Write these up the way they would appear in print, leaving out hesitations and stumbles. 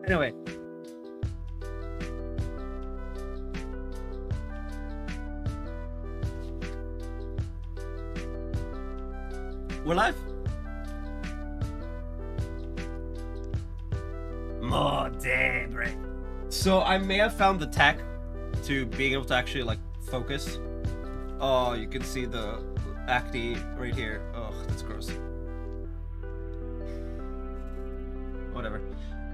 Anyway. We're live. More Daybreak. So I may have found the tech to being able to actually like focus. Oh, you can see the acne right here. Oh, that's gross. Whatever.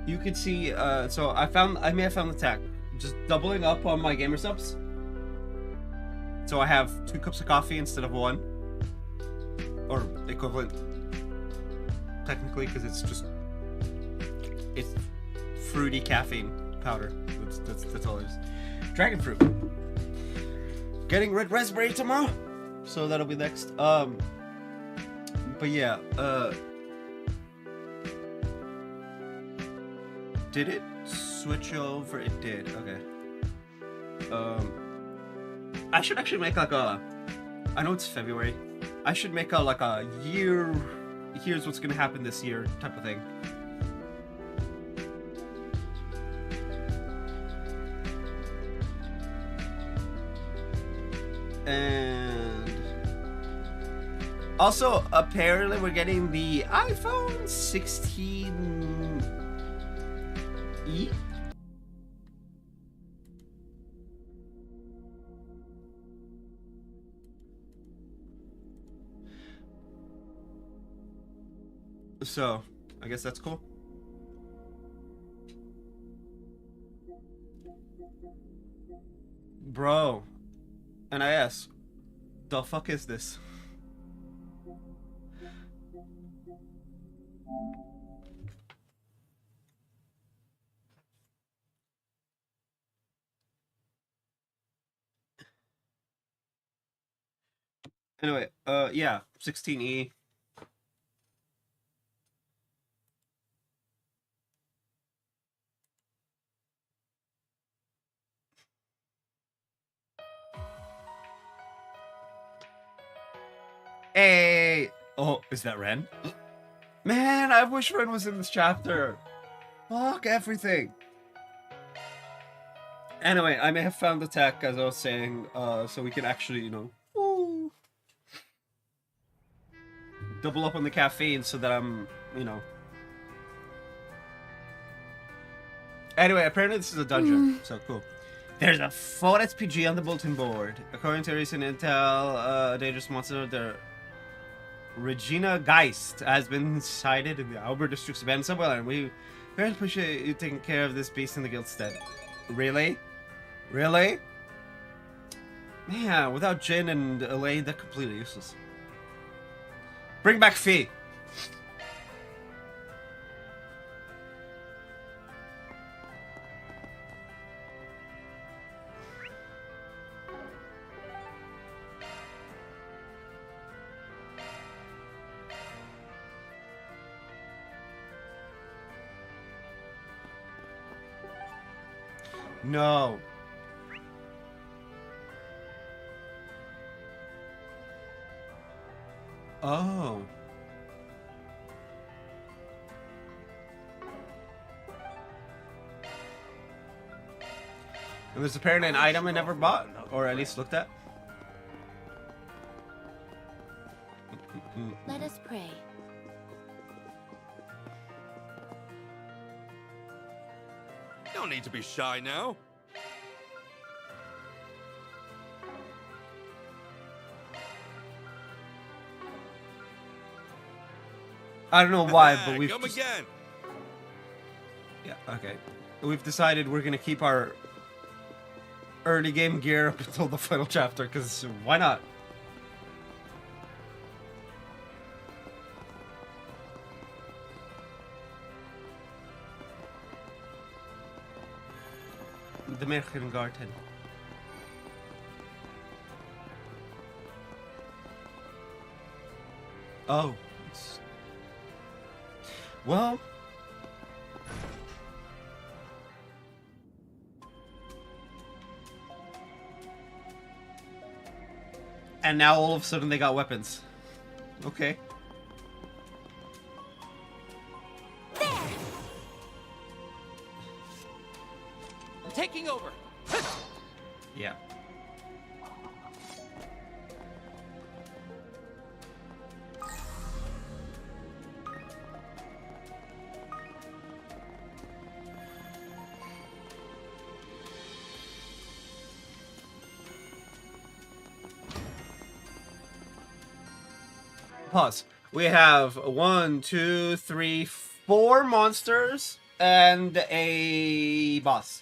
You can see. So I may have found the tech. Just doubling up on my gamer subs. So I have 2 cups of coffee instead of 1. Or equivalent, technically, because it's fruity caffeine powder. That's all it is. Dragon fruit. Getting red raspberry tomorrow, so that'll be next. But yeah. Did it switch over? It did. Okay. I should actually make like a. I know it's February. I should make a like a year. Here's what's gonna happen this year type of thing. And also, apparently, we're getting the iPhone 16e. So, I guess that's cool. Bro, and I ask, the fuck is this? Anyway, yeah, 16e. Hey! Oh, is that Ren? Man, I wish Ren was in this chapter. Fuck everything. Anyway, I may have found the tech, as I was saying, so we can actually, you know, woo, double up on the caffeine so that I'm, you know. Anyway, apparently this is a dungeon, so cool. There's a 4 SPG on the bulletin board. According to recent intel, a dangerous monster, the Regina Geist, has been sighted in the Albert District's abandoned subway line. We very appreciate you taking care of this beast in the guild's stead. Really? Really? Yeah, without Jin and Elaine, they're completely useless. Bring back Fee! No. Oh. It was apparently an item I never bought, or at least looked at. Let us pray. No need to be shy now. I don't know why, but we've come just... again. Yeah, okay. We've decided we're gonna keep our early game gear up until the final chapter, because why not? The Märchengarten. Oh. Well. And now all of a sudden they got weapons. Okay. There. Yeah. Pause. We have 1, 2, 3, 4 monsters and a boss.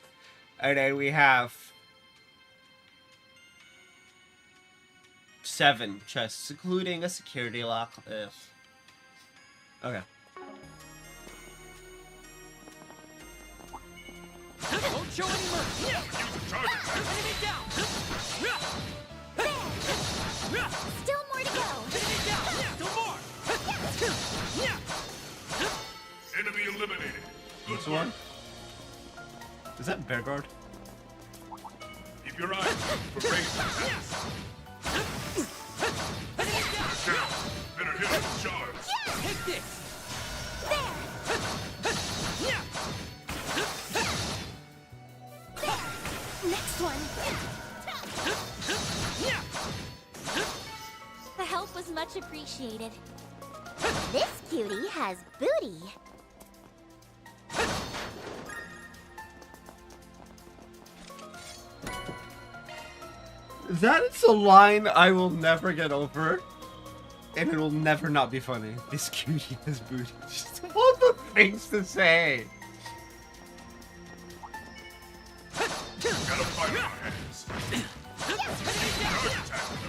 And then we have 7 chests, including a security lock. Ugh. Okay. Don't show any mercy. Enemy down. Still more to go. Enemy down. Still more. Enemy eliminated. Good This work. one? Is that Bear Guard? Keep your eyes peeled for range attacks. Enemy down. Down. Better hit him with shards. Take this. There. Next one. The help was much appreciated. This cutie has booty. That is a line I will never get over. And it will never not be funny. This cutie has booty. Just all the things to say. Gotta fight on our hands. Charge attack them.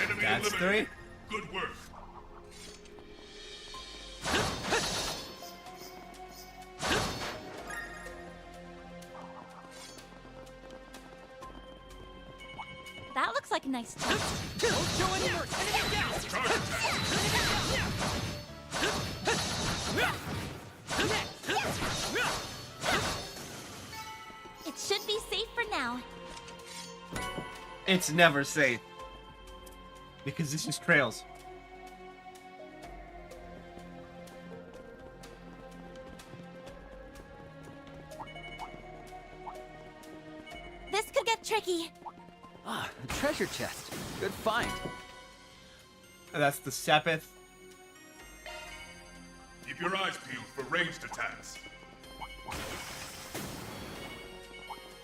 Enemy That's eliminated. Good work. That looks like a nice chest. Don't show any mercy. Enemy down. Charge attack. It should be safe for now. It's never safe. Because this is trails. This could get tricky. Ah, a treasure chest. Good find. That's the Sepith. Keep your eyes peeled for ranged attacks.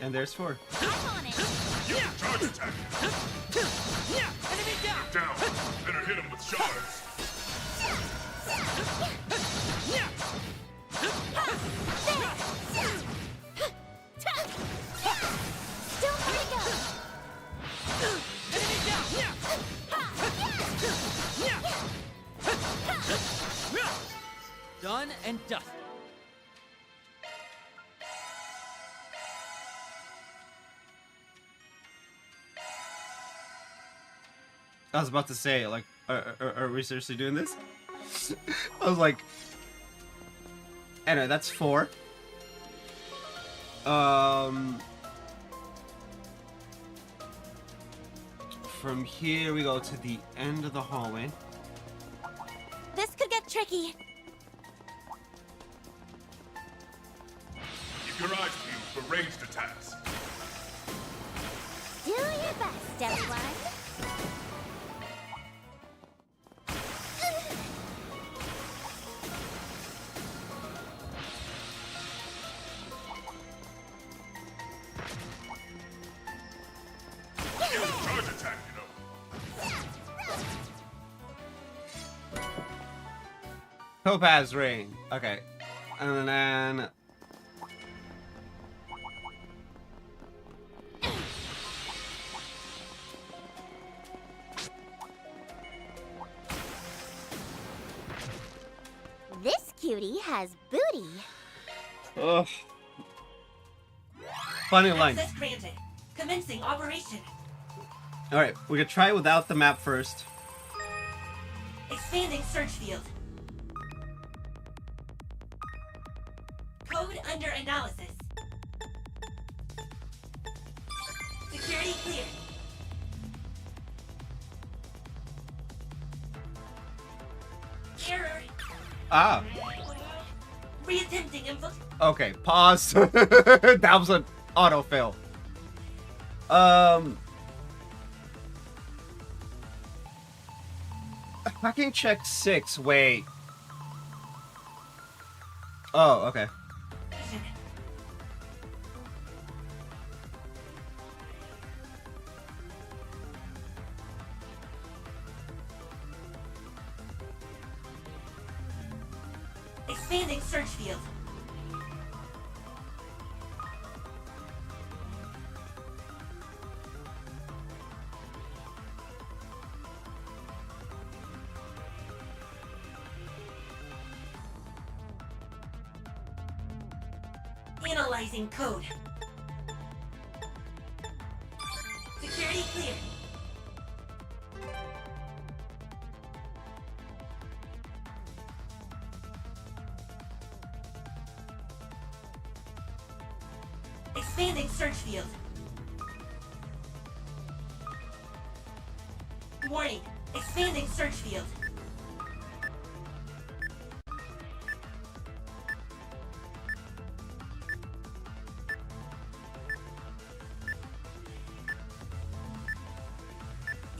And there's 4. I'm on it. Charge attack. Enemy down. Down. Better hit him with shards. Still more to go. Enemy down. Done and dusted. I was about to say, like, are we seriously doing this? I was like... Anyway, that's 4. From here we go to the end of the hallway. This could get tricky. Keep your eyes peeled for ranged attacks. Do your best, everyone. Charge attack, you know. Topaz ring. Okay. And then... This cutie has booty. Ugh. Funny line. Access granted. Commencing operation. Alright, we could try without the map first. Expanding search field. Code under analysis. Security cleared. Error. Ah. Reattempting info. Okay, pause. That was an autofill. I can check 6. Wait. Oh, okay. Vision. Expanding search field. Analyzing code. Security clear. Expanding search field. Warning. Expanding search field.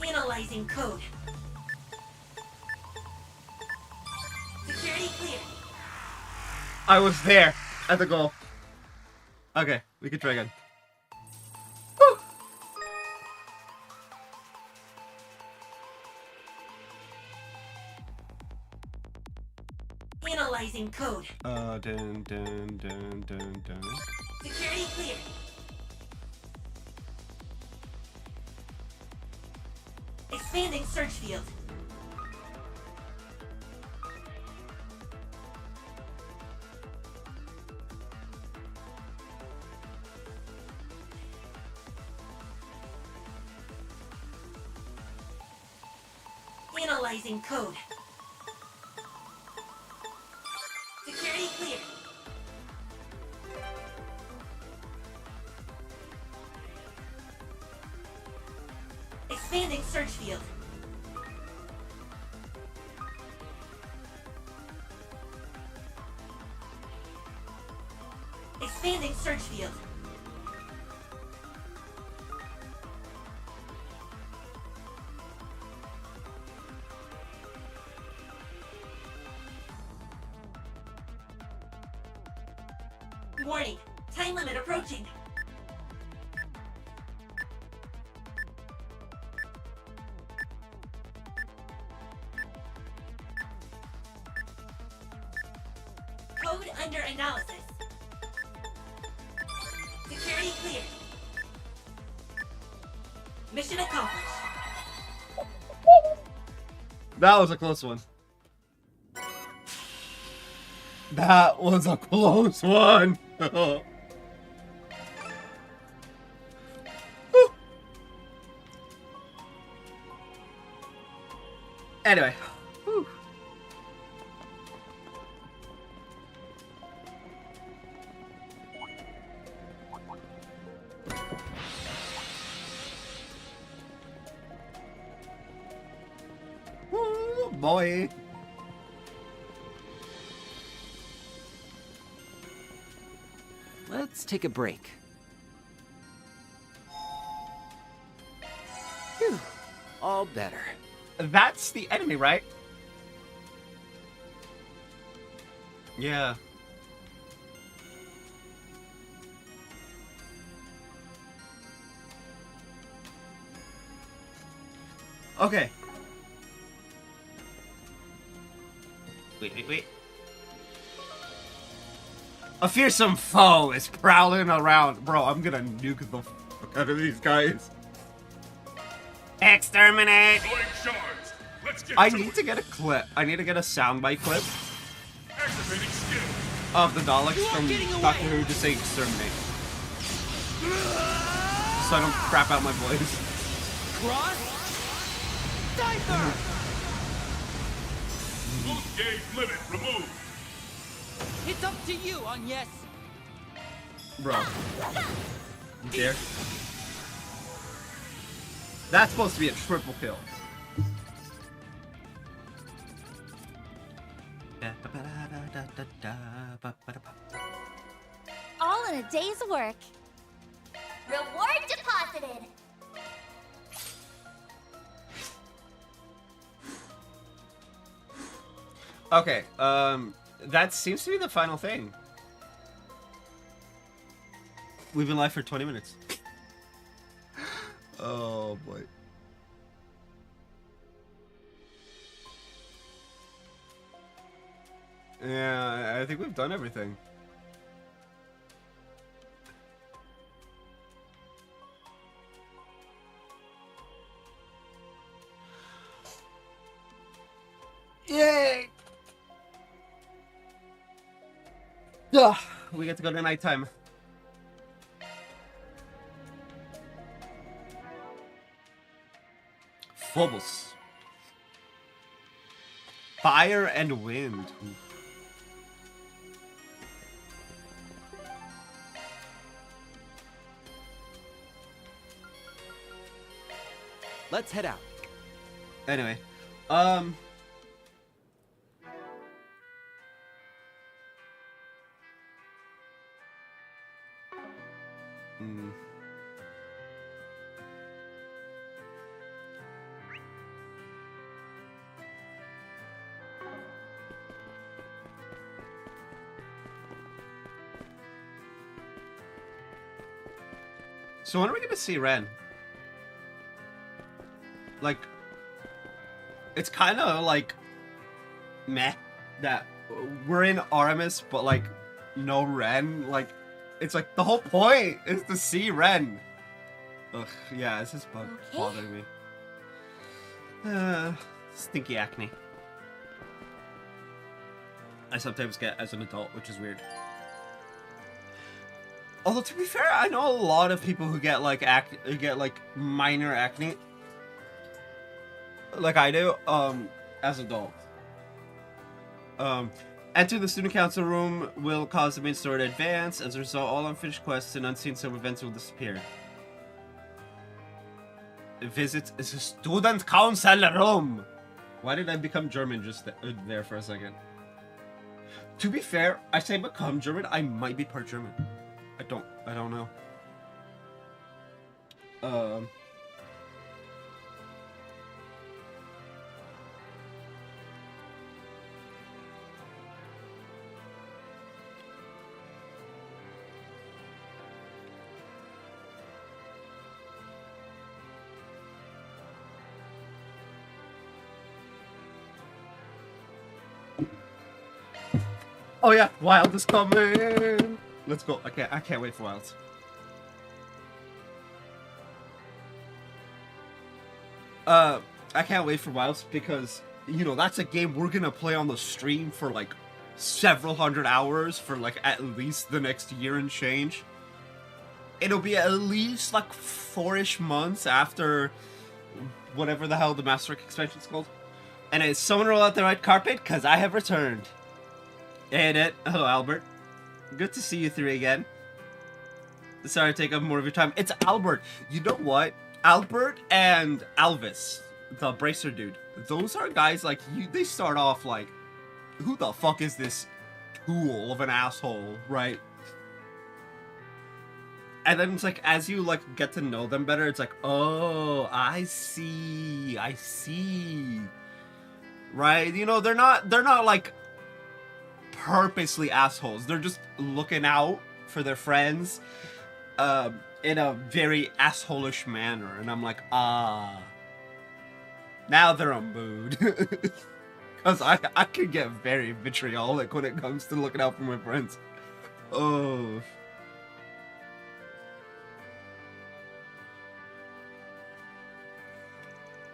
Analyzing code. Security clear. I was there at the goal. Okay, we can try again. Woo! Analyzing code. Dun. Security clear. Expanding search field. Analyzing code. Security clear. Expanding search field. Expanding search field. Warning. Time limit approaching. Code under analysis. Security clear. Mission accomplished. That was a close one. That was a close one. Whew. Anyway. Whew. Woo, boy. Let's take a break. Phew, all better. That's the enemy, right? Yeah. Okay. Wait. A fearsome foe is prowling around. Bro, I'm gonna nuke the fuck out of these guys. Exterminate! Deploying shards. Let's get I to need it. to get a clip. I need to get a soundbite clip Activating skill. of the Daleks You are from getting away. Doctor Who just saying exterminate. So I don't crap out my voice. Cross. Diver. Boost gauge limit removed. It's up to you, Agnes. Bro. You dare? That's supposed to be a triple kill. All in a day's work. Reward deposited. Okay, that seems to be the final thing. We've been live for 20 minutes. Oh boy. Yeah, I think we've done everything. Yay! Ugh, we get to go to nighttime. Phobos. Fire and wind. Let's head out. Anyway, So when are we gonna see Ren? Like, it's kind of like meh that we're in Artemis, but like no Ren. Like, it's like the whole point is to see Ren. Ugh, yeah, this is bothering me. Stinky acne. I sometimes get as an adult, which is weird. Although to be fair, I know a lot of people who get like minor acne, like I do, as adults. Enter the student council room will cause the main story to advance. As a result, all unfinished quests and unseen sub-events will disappear. Visit the student council room. Why did I become German just there for a second? To be fair, I say become German. I might be part German. I don't know. Oh yeah, Wild is coming. Let's go. I can't wait for Wilds. I can't wait for Wilds because, you know, that's a game we're gonna play on the stream for like several hundred hours for like at least the next year and change. It'll be at least like 4-ish months after whatever the hell the Masterwork expansion's called. And it's someone roll out the red carpet because I have returned. Hey, it. Hello, Albert. Good to see you three again. Sorry to take up more of your time. It's Albert. You know what? Albert and Alvis, the bracer dude, those are guys like you. They start off like, who the fuck is this tool of an asshole, right? And then it's like, as you like get to know them better, it's like, oh, I see, right? You know, they're not like purposely assholes. They're just looking out for their friends in a very asshole-ish manner. And I'm like, ah. Now they're a mood. Because I can get very vitriolic when it comes to looking out for my friends. Oh.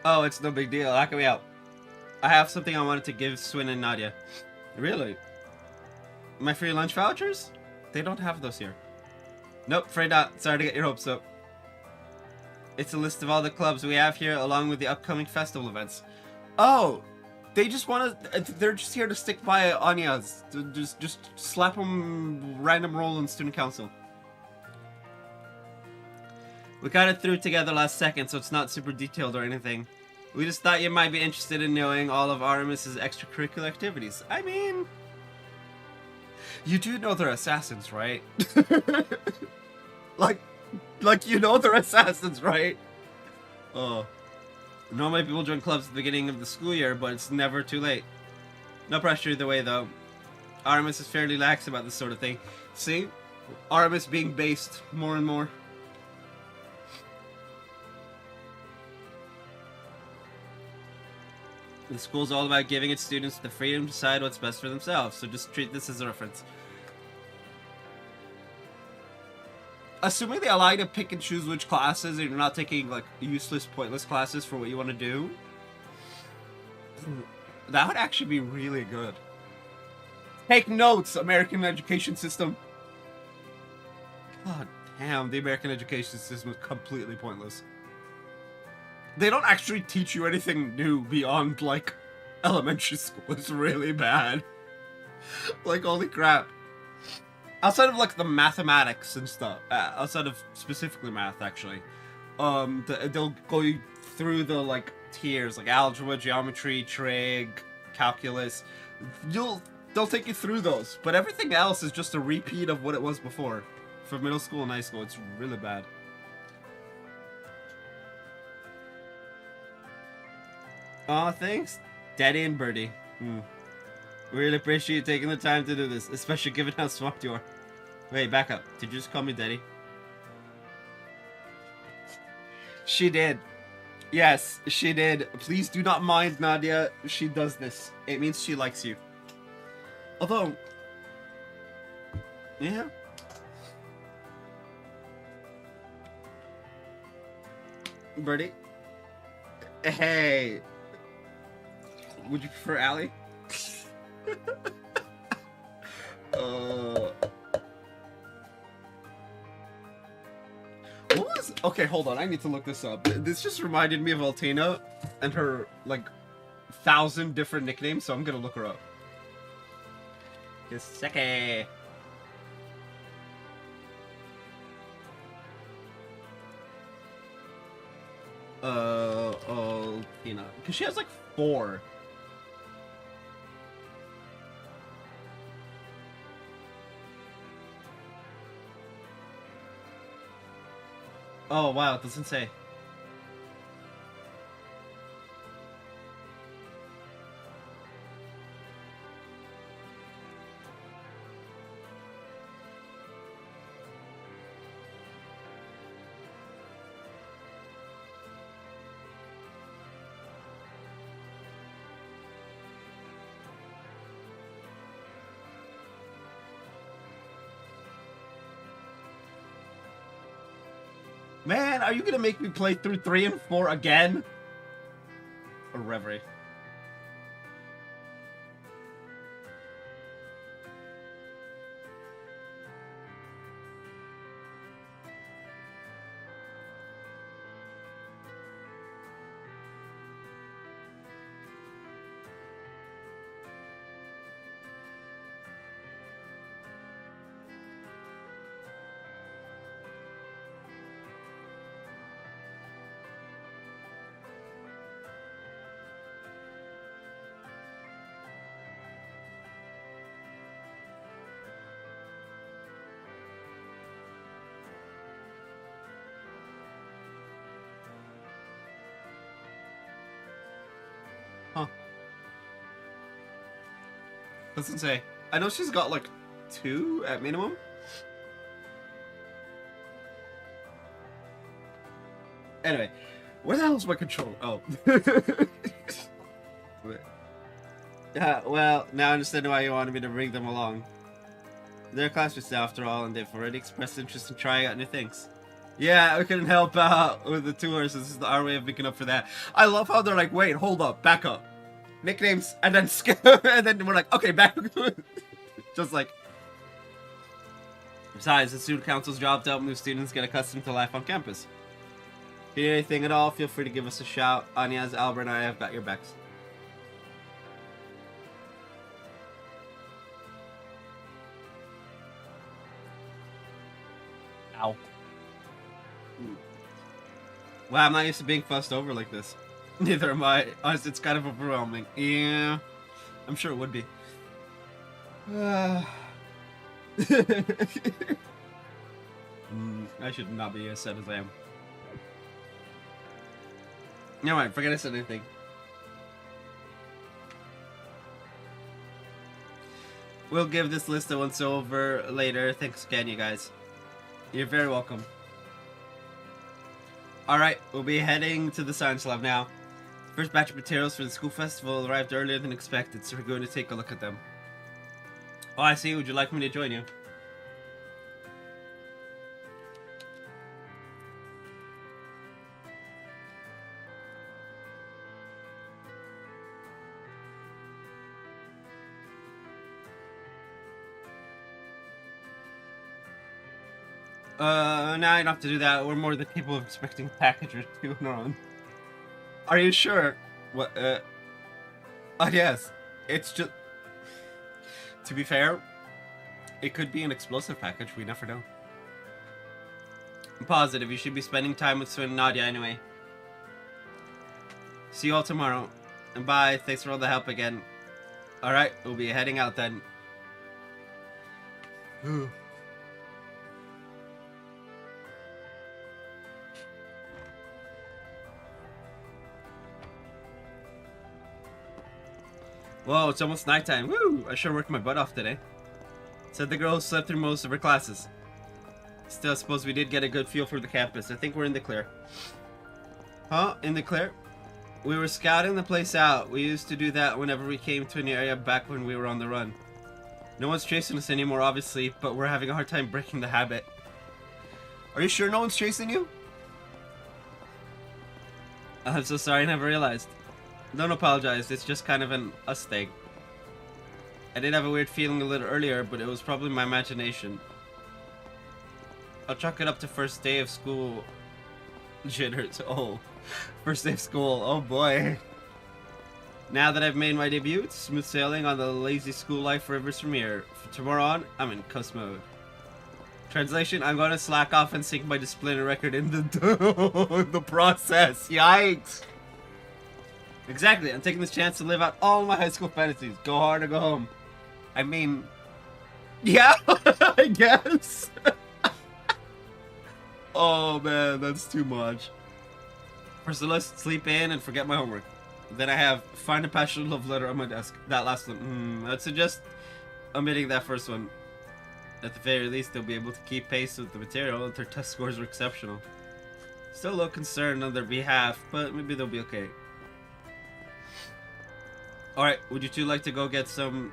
Oh, it's no big deal. Knock me out. I have something I wanted to give Swin and Nadia. Really? My free lunch vouchers? They don't have those here. Nope, afraid not. Sorry to get your hopes up. It's a list of all the clubs we have here, along with the upcoming festival events. Oh, they just want to. They're just here to stick by Anya's. Just slap them random roll in student council. We got it through together last second, so it's not super detailed or anything. We just thought you might be interested in knowing all of Artemis's extracurricular activities. I mean, You do know they're assassins, right? like you know they're assassins, right? Oh. Normally people join clubs at the beginning of the school year, but it's never too late. No pressure either way, though. Artemis is fairly lax about this sort of thing. See? Artemis being based more and more. The school's all about giving its students the freedom to decide what's best for themselves, so just treat this as a reference. Assuming they allow you to pick and choose which classes, and you're not taking, like, useless, pointless classes for what you want to do, that would actually be really good. Take notes, American education system. God damn, the American education system is completely pointless. They don't actually teach you anything new beyond, like, elementary school. It's really bad. Like, holy crap. Outside of, like, the mathematics and stuff, outside of specifically math, actually, they'll go you through the, like, tiers, like algebra, geometry, trig, calculus. They'll take you through those, but everything else is just a repeat of what it was before. For middle school and high school, it's really bad. Aw, thanks, Daddy and Birdie. Really appreciate you taking the time to do this, especially given how smart you are. Wait, back up. Did you just call me Daddy? She did. Yes, she did. Please do not mind, Nadia. She does this. It means she likes you. Although... yeah. Birdie? Hey. Would you prefer Allie? What was... okay, hold on. I need to look this up. This just reminded me of Altina and her, like, 1,000 different nicknames, so I'm gonna look her up. Kiseki. Altina. Because she has, like, 4. Oh, wow, it doesn't say. Man, are you gonna make me play through 3 and 4 again? Or Reverie. Huh. Doesn't say. I know she's got like 2 at minimum. Anyway, where the hell is my controller? Oh. Well, now I understand why you wanted me to bring them along. They're classmates after all, and they've already expressed interest in trying out new things. Yeah, we couldn't help out with the tours. This is our way of making up for that. I love how they're like, wait, hold up, back up. Nicknames, and then skip, and then we're like, okay, back. Just like. Besides, the student council's job to help new students get accustomed to life on campus. If you need anything at all, feel free to give us a shout. Anya's, Albert, and I have got your backs. Ow. Wow, I'm not used to being fussed over like this. Neither am I. Honestly, it's kind of overwhelming. Yeah, I'm sure it would be. I should not be as sad as I am. Never mind, forget I said anything. We'll give this list a once over later. Thanks again, you guys. You're very welcome. Alright, we'll be heading to the science lab now. First batch of materials for the school festival arrived earlier than expected, so we're going to take a look at them. Oh, I see. Would you like me to join you? Now I don't have to do that. We're more than capable of expecting a package or two on our own. Are you sure? What, yes. It's just... To be fair, it could be an explosive package. We never know. I'm positive you should be spending time with Swin and Nadia anyway. See you all tomorrow. And bye. Thanks for all the help again. Alright, we'll be heading out then. Whoa, it's almost nighttime. Woo! I sure worked my butt off today. Said the girl who slept through most of her classes. Still, I suppose we did get a good feel for the campus. I think we're in the clear. Huh? In the clear? We were scouting the place out. We used to do that whenever we came to an area back when we were on the run. No one's chasing us anymore, obviously, but we're having a hard time breaking the habit. Are you sure no one's chasing you? I'm so sorry, I never realized. Don't apologize, it's just kind of an us thing. I did have a weird feeling a little earlier, but it was probably my imagination. I'll chalk it up to first day of school jitters. Oh, first day of school, oh boy. Now that I've made my debut, it's smooth sailing on the lazy school life rivers from here. From tomorrow on, I'm in cuss mode. Translation, I'm gonna slack off and sink my disciplinary record in the process. Yikes. Exactly, I'm taking this chance to live out all my high school fantasies. Go hard or go home. I mean, yeah, I guess. Oh man, that's too much. First, let's sleep in and forget my homework. Then I have find a passionate love letter on my desk. That last one, I'd suggest omitting that first one. At the very least, they'll be able to keep pace with the material if their test scores are exceptional. Still a little concerned on their behalf, but maybe they'll be okay. Alright, would you two like to go get some...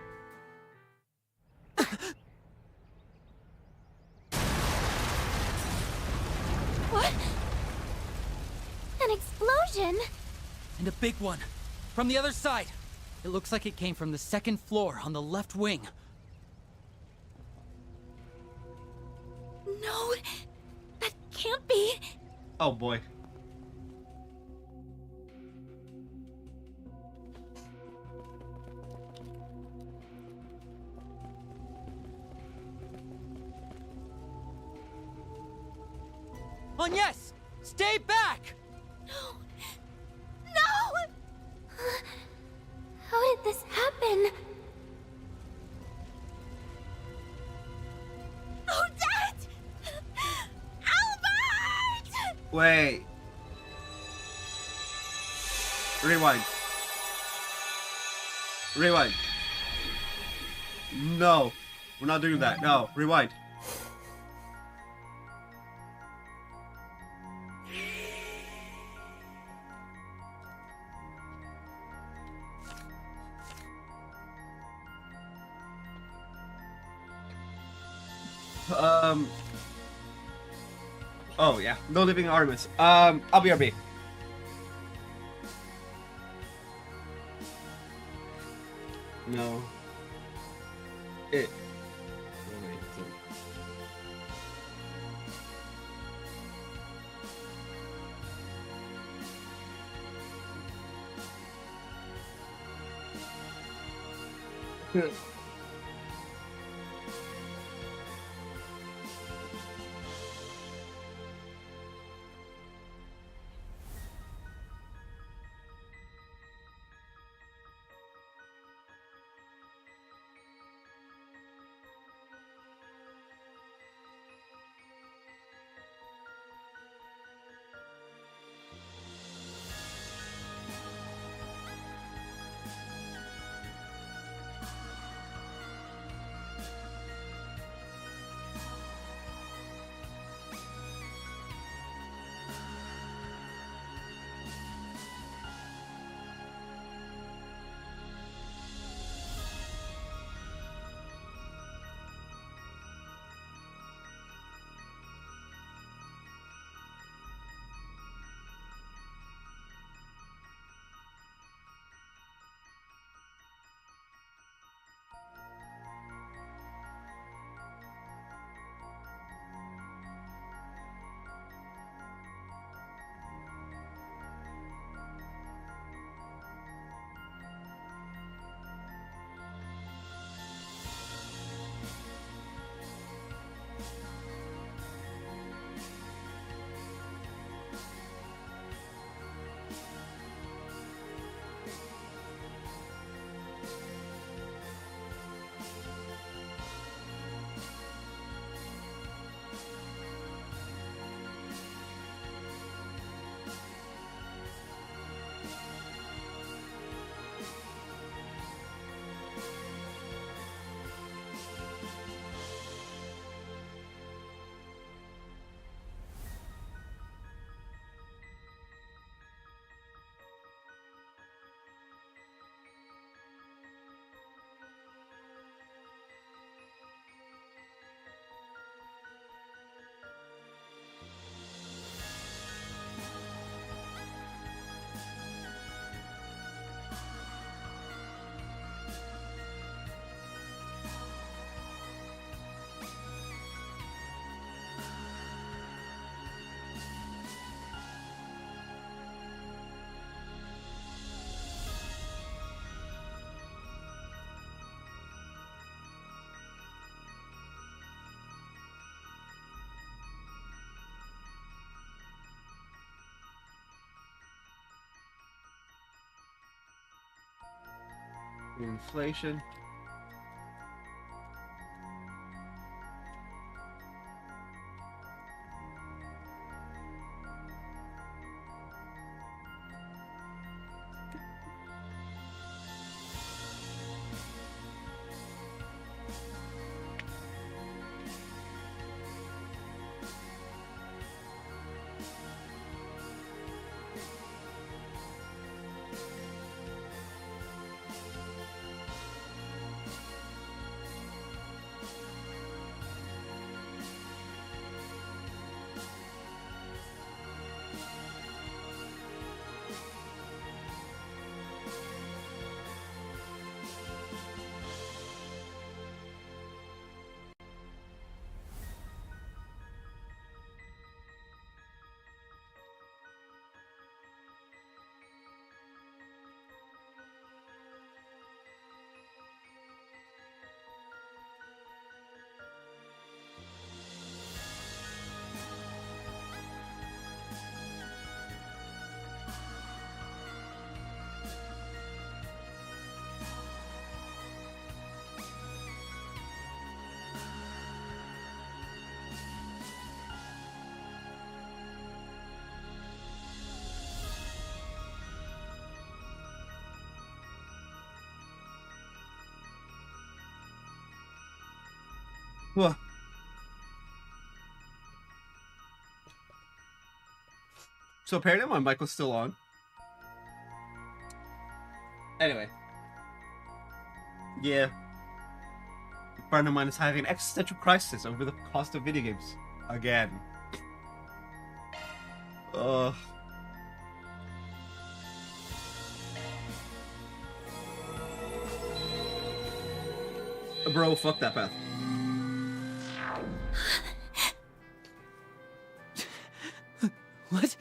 What? An explosion? And a big one. From the other side. It looks like it came from the second floor on the left wing. No, that can't be. Oh boy. Agnes! Stay back! No! How did this happen? Oh, Dad! Albert! Wait. Rewind. Rewind. No. We're not doing that. No. Rewind. Oh yeah, no living Artemis. I'll be RB. No. It. Oh, Inflation. Whoa. So apparently my mic was still on. Anyway. Yeah. A friend of mine is having an existential crisis over the cost of video games. Again. Ugh. Bro, fuck that path. What?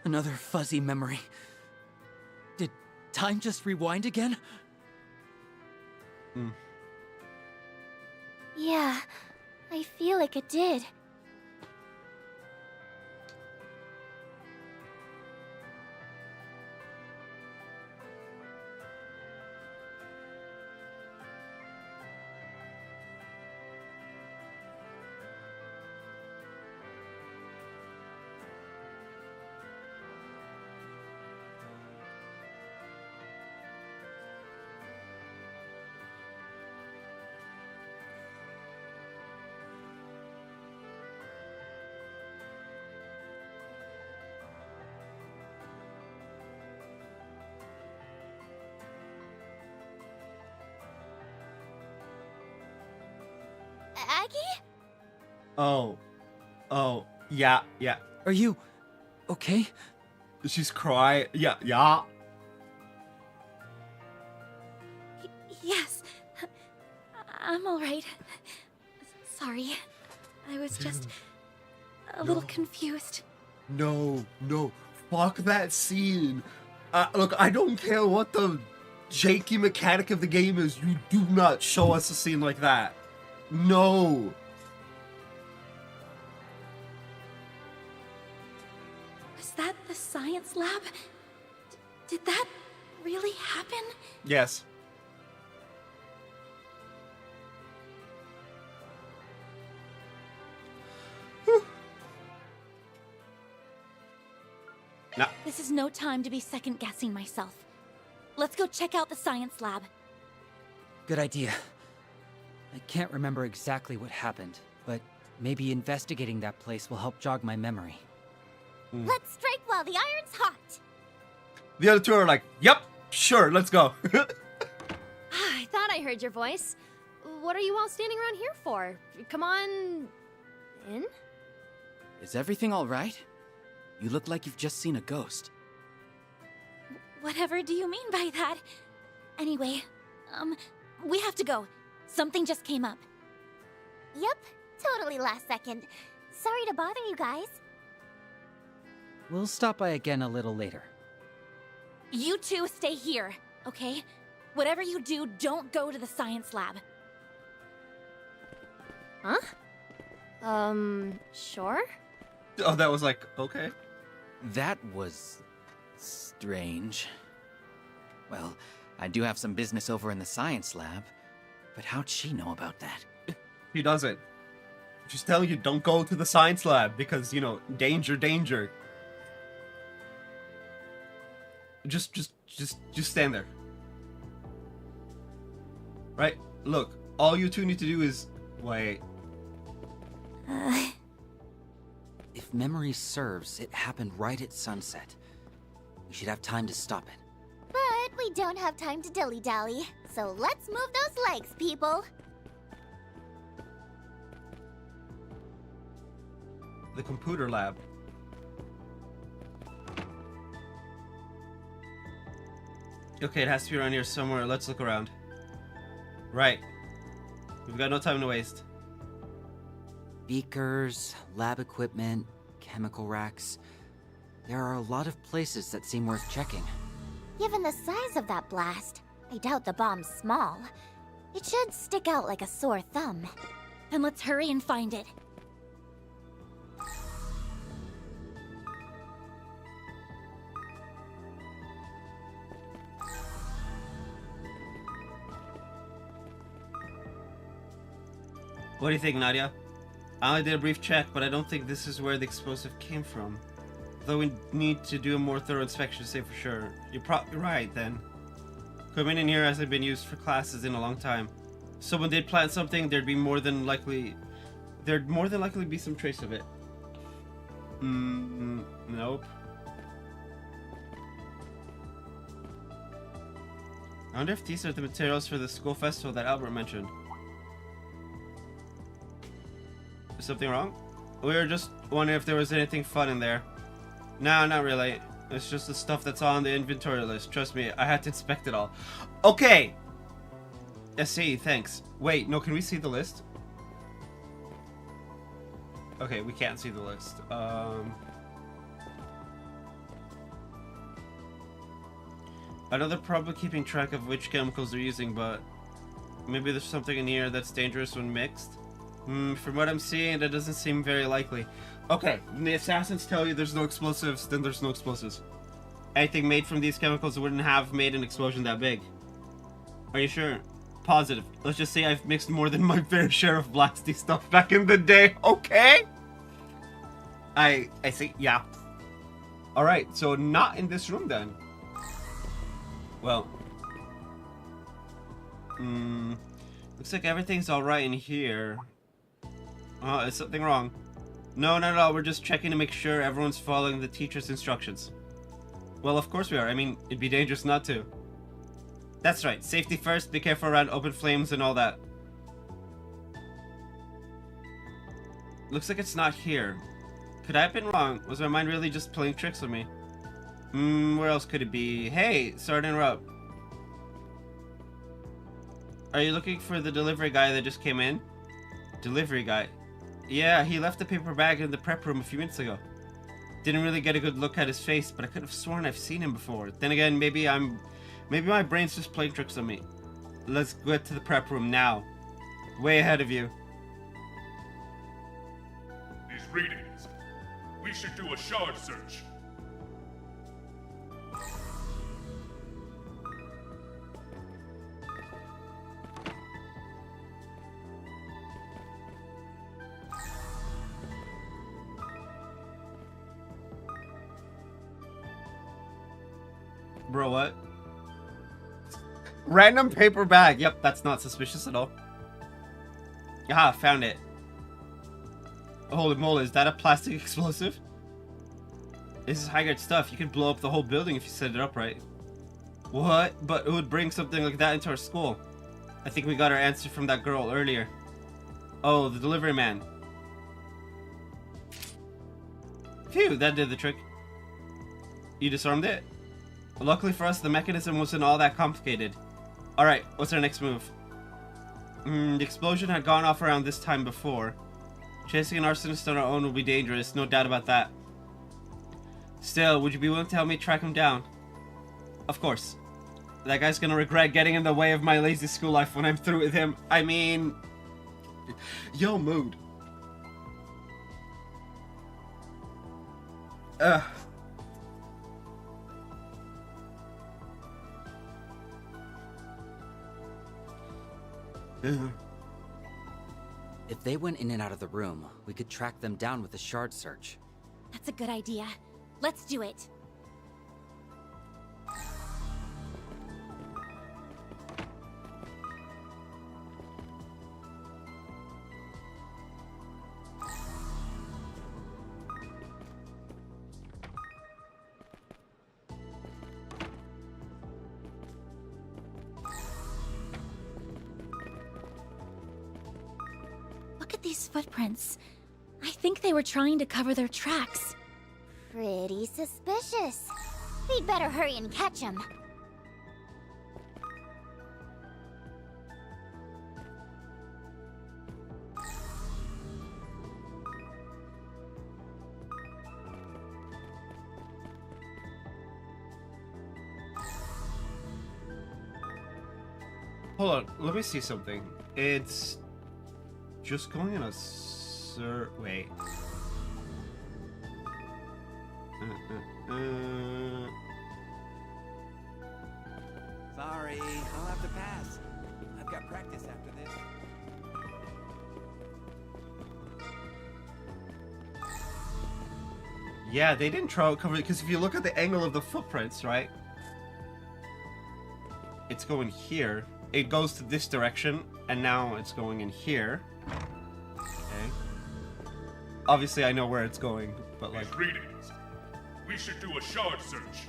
Another fuzzy memory. Did time just rewind again? Yeah, I feel like it did. Aggie? Oh. Oh. Yeah, yeah. Are you okay? She's crying. Yeah, yeah. Yes. I'm alright. Sorry. I was just a little confused. No, no. Fuck that scene. Look, I don't care what the janky mechanic of the game is. You do not show us a scene like that. No. Was that the science lab? Did that really happen? Yes. Now, This is no time to be second-guessing myself. Let's go check out the science lab. Good idea. I can't remember exactly what happened, but maybe investigating that place will help jog my memory. Let's strike while the iron's hot. the other two are like, yep, sure, let's go. I thought I heard your voice. What are you all standing around here for? Come on... in? Is everything all right? You look like you've just seen a ghost. Whatever do you mean by that? Anyway, we have to go. Something just came up. Yep, totally last second. Sorry to bother you guys. We'll stop by again a little later. You two stay here, okay? Whatever you do, don't go to the science lab. Huh? Sure? Oh, that was like, okay. That was strange. Well, I do have some business over in the science lab, but how'd she know about that? He doesn't. She's telling you don't go to the science lab because, you know, danger, danger. Just stand there. Right? Look, all you two need to do is wait. If memory serves, it happened right at sunset. We should have time to stop it. But we don't have time to dilly-dally, so let's move those legs, people. The computer lab. Okay, it has to be around here somewhere. Let's look around. Right. We've got no time to waste. Beakers, lab equipment, chemical racks. There are a lot of places that seem worth checking. Given the size of that blast, I doubt the bomb's small. It should stick out like a sore thumb. Then let's hurry and find it. What do you think, Nadia? I only did a brief check, but I don't think this is where the explosive came from. Though we need to do a more thorough inspection to say for sure. You're probably right, then. Equipment in here hasn't been used for classes in a long time. If someone did plant something, there'd more than likely be some trace of it. Nope. I wonder if these are the materials for the school festival that Albert mentioned. Is something wrong? We were just wondering if there was anything fun in there. No, not really. It's just the stuff that's on the inventory list. Trust me, I had to inspect it all. Okay! I see, thanks. Wait, no, can we see the list? Okay, we can't see the list. I know they're probably keeping track of which chemicals they're using, but maybe there's something in here that's dangerous when mixed? From what I'm seeing, that doesn't seem very likely. Okay, when the assassins tell you there's no explosives, then there's no explosives. Anything made from these chemicals wouldn't have made an explosion that big. Are you sure? Positive. Let's just say I've mixed more than my fair share of blasty stuff back in the day, okay? I see, yeah. Alright, so not in this room then. Well. Looks like everything's alright in here. Oh, is something wrong? No, not at all. We're just checking to make sure everyone's following the teacher's instructions. Well, of course we are. I mean, it'd be dangerous not to. That's right. Safety first. Be careful around open flames and all that. Looks like it's not here. Could I have been wrong? Was my mind really just playing tricks with me? Where else could it be? Hey, sorry to interrupt. Are you looking for the delivery guy that just came in? Delivery guy? Yeah, he left the paper bag in the prep room a few minutes ago. Didn't really get a good look at his face, but I could have sworn I've seen him before. Then again, maybe my brain's just playing tricks on me. Let's get to the prep room now. Way ahead of you. These readings. We should do a shard search. Bro, what? Random paper bag. Yep, that's not suspicious at all. Ah, found it. Holy moly, is that a plastic explosive? This is high-grade stuff. You could blow up the whole building if you set it up right. What? But who would bring something like that into our school? I think we got our answer from that girl earlier. Oh, the delivery man. Phew, that did the trick. You disarmed it? Luckily for us, the mechanism wasn't all that complicated. Alright, what's our next move? The explosion had gone off around this time before. Chasing an arsonist on our own will be dangerous, no doubt about that. Still, would you be willing to help me track him down? Of course. That guy's gonna regret getting in the way of my lazy school life when I'm through with him. I mean... Yo, mood. Ugh. Ugh. If they went in and out of the room, we could track them down with a shard search. That's a good idea. Let's do it. Look at these footprints. I think they were trying to cover their tracks. Pretty suspicious. We'd better hurry and catch them. Hold on, let me see something. It's just going in a wait. Sorry, I'll have to pass. I've got practice after this. Yeah, they didn't try to cover it because if you look at the angle of the footprints, right? It's going here. It goes to this direction, and now it's going in here. Okay. Obviously, I know where it's going, but like. These readings. We should do a shard search.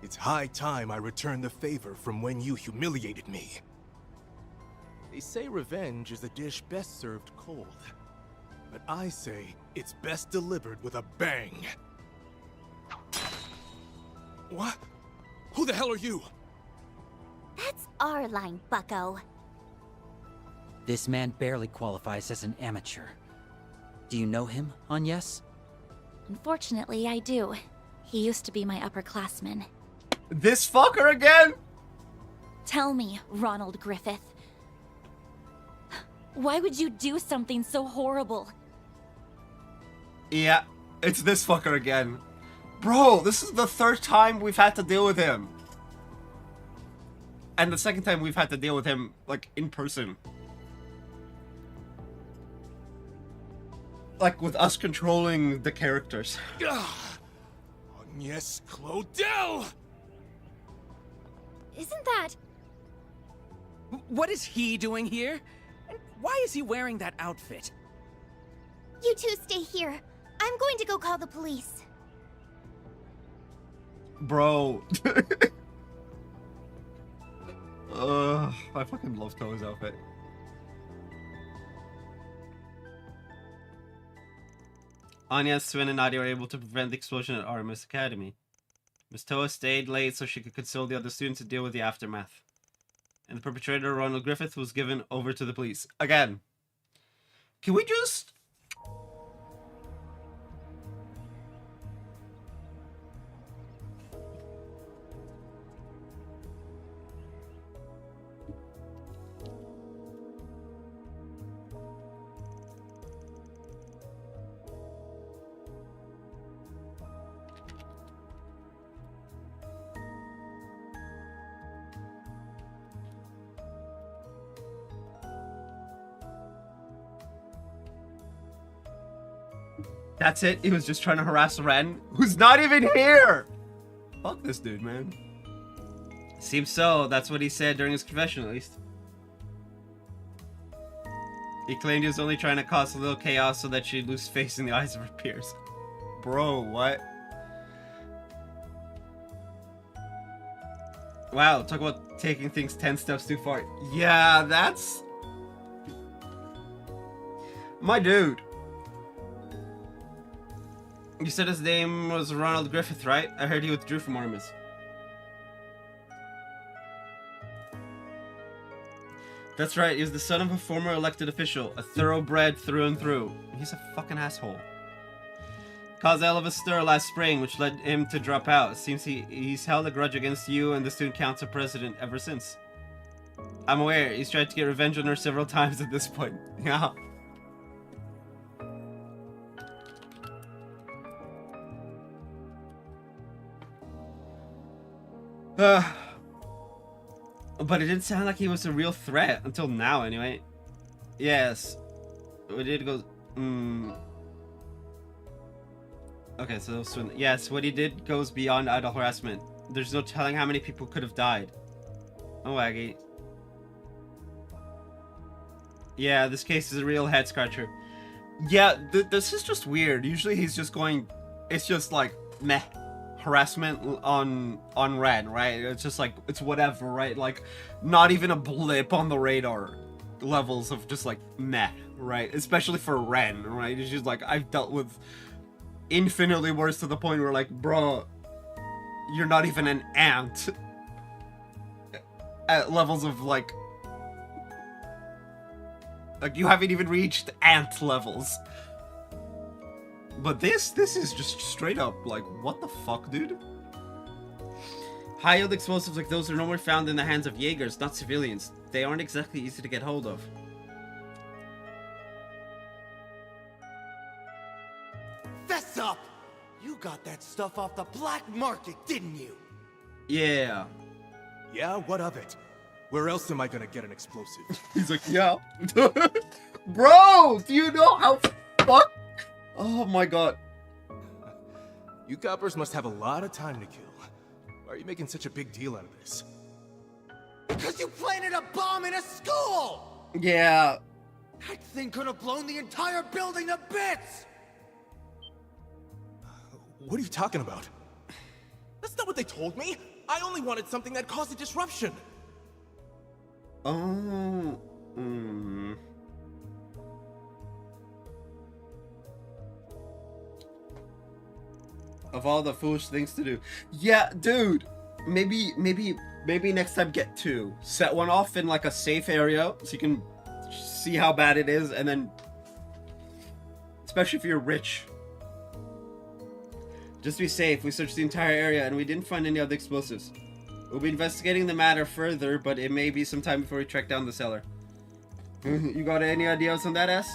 It's high time I return the favor from when you humiliated me. They say revenge is a dish best served cold. But I say it's best delivered with a bang. What? Who the hell are you? That's our line, bucko. This man barely qualifies as an amateur. Do you know him, Agnes? Unfortunately, I do. He used to be my upperclassman. This fucker again? Tell me, Ronald Griffith. Why would you do something so horrible? Yeah, it's this fucker again. Bro, this is the third time we've had to deal with him. And the second time we've had to deal with him, like, in person. Like, with us controlling the characters. Agnes Claudel! Isn't that... What is he doing here? And why is he wearing that outfit? You two stay here. I'm going to go call the police. Bro. I fucking love Toa's outfit. Anya, Sven, and Nadia were able to prevent the explosion at Artemis Academy. Miss Toa stayed late so she could console the other students and deal with the aftermath. And the perpetrator, Ronald Griffith, was given over to the police. Again. Can we just... That's it? He was just trying to harass Ren, who's not even here! Fuck this dude, man. Seems so. That's what he said during his confession, at least. He claimed he was only trying to cause a little chaos so that she'd lose face in the eyes of her peers. Bro, what? Wow, talk about taking things 10 steps too far. Yeah, that's... my dude. You said his name was Ronald Griffith, right? I heard he withdrew from Artemis. That's right, he was the son of a former elected official, a thoroughbred through and through. He's a fucking asshole. Caused a hell of a stir last spring, which led him to drop out. It seems he's held a grudge against you and the student council president ever since. I'm aware, he's tried to get revenge on her several times at this point. Yeah. But it didn't sound like he was a real threat until now, anyway. Yes. We did go. Okay, so yes, what he did goes beyond idle harassment. There's no telling how many people could have died. Oh, Aggie. Yeah, this case is a real head scratcher. Yeah, this is just weird. Usually he's just going. It's just like meh. Harassment on Ren, right? It's just like, it's whatever, right? Like, not even a blip on the radar levels of just like meh, right? Especially for Ren, right? It's just like, I've dealt with infinitely worse to the point where like, bro, you're not even an ant at levels of like you haven't even reached ant levels. But this is just straight up, like, what the fuck, dude? High-yield explosives like those are normally found in the hands of Jaegers, not civilians. They aren't exactly easy to get hold of. Fess up! You got that stuff off the black market, didn't you? Yeah. Yeah, what of it? Where else am I gonna get an explosive? He's like, yeah. Bro, do you know how fuck? Oh my god. You coppers must have a lot of time to kill. Why are you making such a big deal out of this? Because you planted a bomb in a school! Yeah. That thing could have blown the entire building to bits! What are you talking about? That's not what they told me! I only wanted something that caused a disruption! Oh. Of all the foolish things to do. Yeah, dude. Maybe next time get two. Set one off in like a safe area so you can see how bad it is, and then especially if you're rich. Just to be safe, we searched the entire area and we didn't find any other explosives. We'll be investigating the matter further, but it may be some time before we track down the seller. You got any ideas on that, S?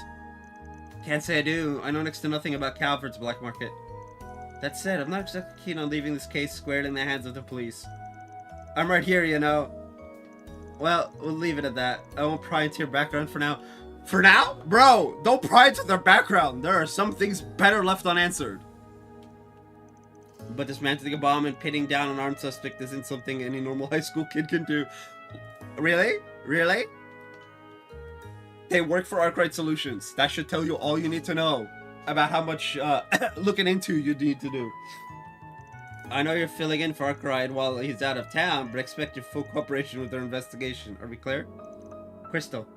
Can't say I do. I know next to nothing about Calvert's black market. That said, I'm not exactly keen on leaving this case squared in the hands of the police. I'm right here, you know. Well, we'll leave it at that. I won't pry into your background for now. For now? Bro, don't pry into their background. There are some things better left unanswered. But dismantling a bomb and pinning down an armed suspect isn't something any normal high school kid can do. Really? Really? They work for Arkwright Solutions. That should tell you all you need to know about how much looking into you need to do. I know you're filling in for Arkwright while he's out of town, but expect your full cooperation with their investigation. Are we clear? Crystal.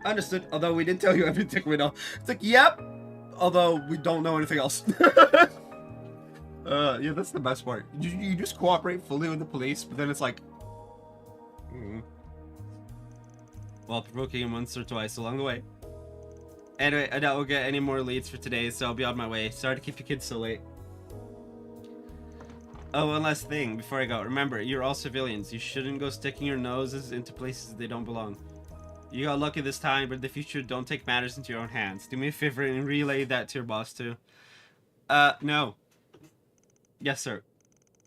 Understood, although we didn't tell you everything we know. It's like, yep, although we don't know anything else. Yeah, that's the best part. You just cooperate fully with the police, but then it's like... While provoking him once or twice along the way. Anyway, I doubt we'll get any more leads for today, so I'll be on my way. Sorry to keep you kids so late. Oh, one last thing before I go. Remember, you're all civilians. You shouldn't go sticking your noses into places they don't belong. You got lucky this time, but in the future, don't take matters into your own hands. Do me a favor and relay that to your boss, too. No. Yes, sir.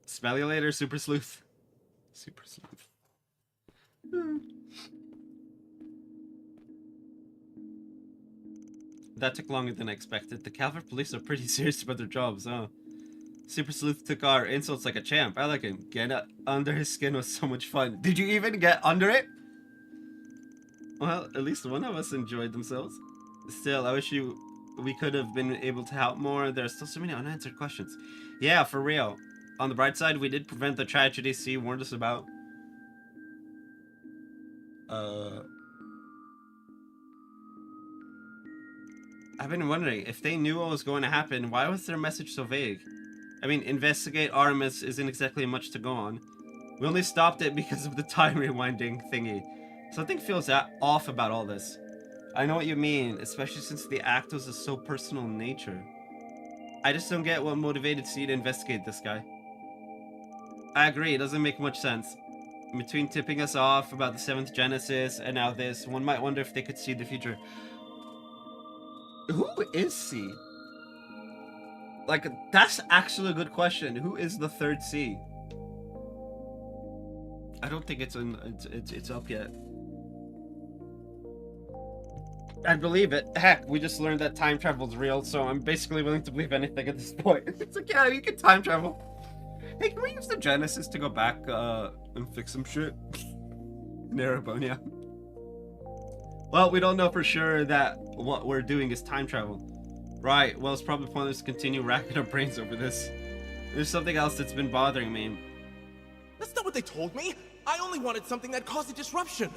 Smell you later, Super Sleuth. Super Sleuth. That took longer than I expected. The Calvert police are pretty serious about their jobs, huh? Super Sleuth took our insults like a champ. I like him. Getting under his skin was so much fun. Did you even get under it? Well, at least one of us enjoyed themselves. Still, I wish we could have been able to help more. There are still so many unanswered questions. Yeah, for real. On the bright side, we did prevent the tragedy C warned us about. I've been wondering, if they knew what was going to happen, why was their message so vague? I mean, investigate Artemis isn't exactly much to go on. We only stopped it because of the time rewinding thingy. Something feels off about all this. I know what you mean, especially since the act was so personal in nature. I just don't get what motivated C to investigate this guy. I agree, it doesn't make much sense. Between tipping us off about the 7th Genesis and now this, one might wonder if they could see the future. Who is C? Like, that's actually a good question. Who is the 3rd C? I don't think it's up yet. I believe it. Heck, we just learned that time travel's real, so I'm basically willing to believe anything at this point. It's like, yeah, you can time travel. Hey, can we use the Genesis to go back and fix some shit? In Erebone. Well, we don't know for sure that what we're doing is time travel. Right, well, it's probably pointless to continue racking our brains over this. There's something else that's been bothering me. That's not what they told me! I only wanted something that caused a disruption!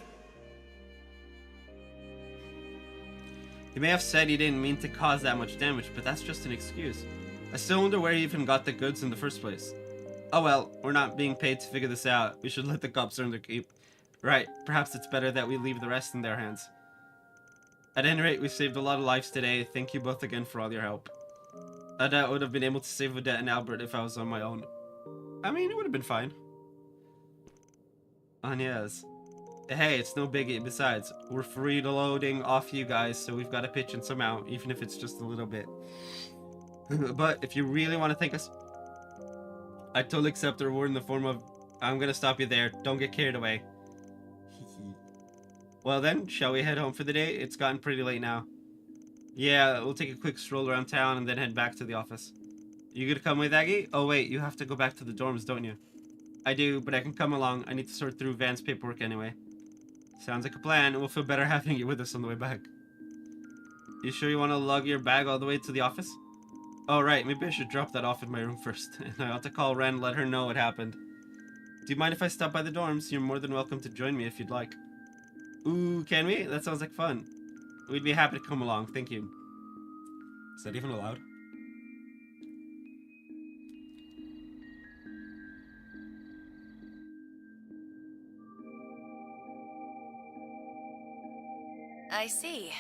He may have said he didn't mean to cause that much damage, but that's just an excuse. I still wonder where he even got the goods in the first place. Oh well, we're not being paid to figure this out. We should let the cops earn their keep. Right, perhaps it's better that we leave the rest in their hands. At any rate, we saved a lot of lives today. Thank you both again for all your help. I doubt I would have been able to save Odette and Albert if I was on my own. I mean, it would have been fine. Yes. Hey, it's no biggie. Besides, we're free to loading off you guys, so we've got to pitch in somehow, even if it's just a little bit. But if you really want to thank us, I totally accept the reward in the form of, I'm gonna stop you there. Don't get carried away. Well then, shall we head home for the day? It's gotten pretty late now. Yeah, we'll take a quick stroll around town and then head back to the office. You gonna come with, Aggie? Oh wait, you have to go back to the dorms, don't you? I do, but I can come along. I need to sort through Van's paperwork anyway. Sounds like a plan. We'll feel better having you with us on the way back. You sure you want to lug your bag all the way to the office? Oh right, maybe I should drop that off in my room first. And I ought to call Ren and let her know what happened. Do you mind if I stop by the dorms? You're more than welcome to join me if you'd like. Ooh, can we? That sounds like fun. We'd be happy to come along, thank you. Is that even allowed? I see.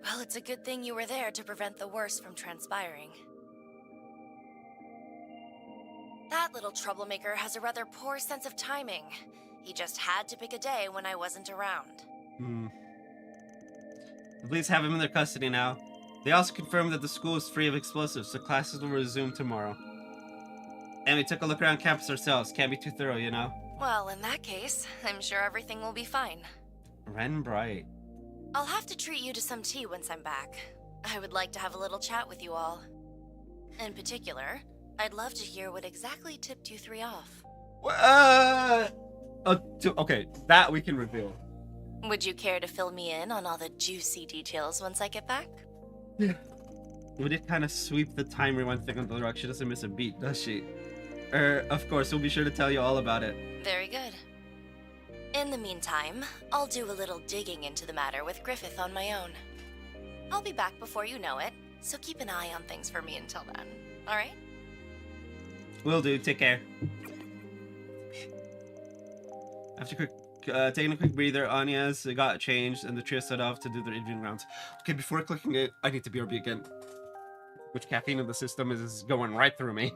Well, it's a good thing you were there to prevent the worst from transpiring. That little troublemaker has a rather poor sense of timing. He just had to pick a day when I wasn't around. The police have him in their custody now. They also confirmed that the school is free of explosives, so classes will resume tomorrow. And we took a look around campus ourselves. Can't be too thorough, you know? Well, in that case, I'm sure everything will be fine. Ren Bright. I'll have to treat you to some tea once I'm back. I would like to have a little chat with you all. In particular, I'd love to hear what exactly tipped you three off. Okay, that we can reveal. Would you care to fill me in on all the juicy details once I get back? Yeah. We did kind of sweep the time rewind thing on the rock. She doesn't miss a beat, does she? Of course, we'll be sure to tell you all about it. Very good. In the meantime, I'll do a little digging into the matter with Griffith on my own. I'll be back before you know it, so keep an eye on things for me until then, alright? Will do, take care. After taking a quick breather, Anya's got changed and the trio set off to do their evening rounds. Okay, before clicking it, I need to BRB again. Which caffeine in the system is going right through me.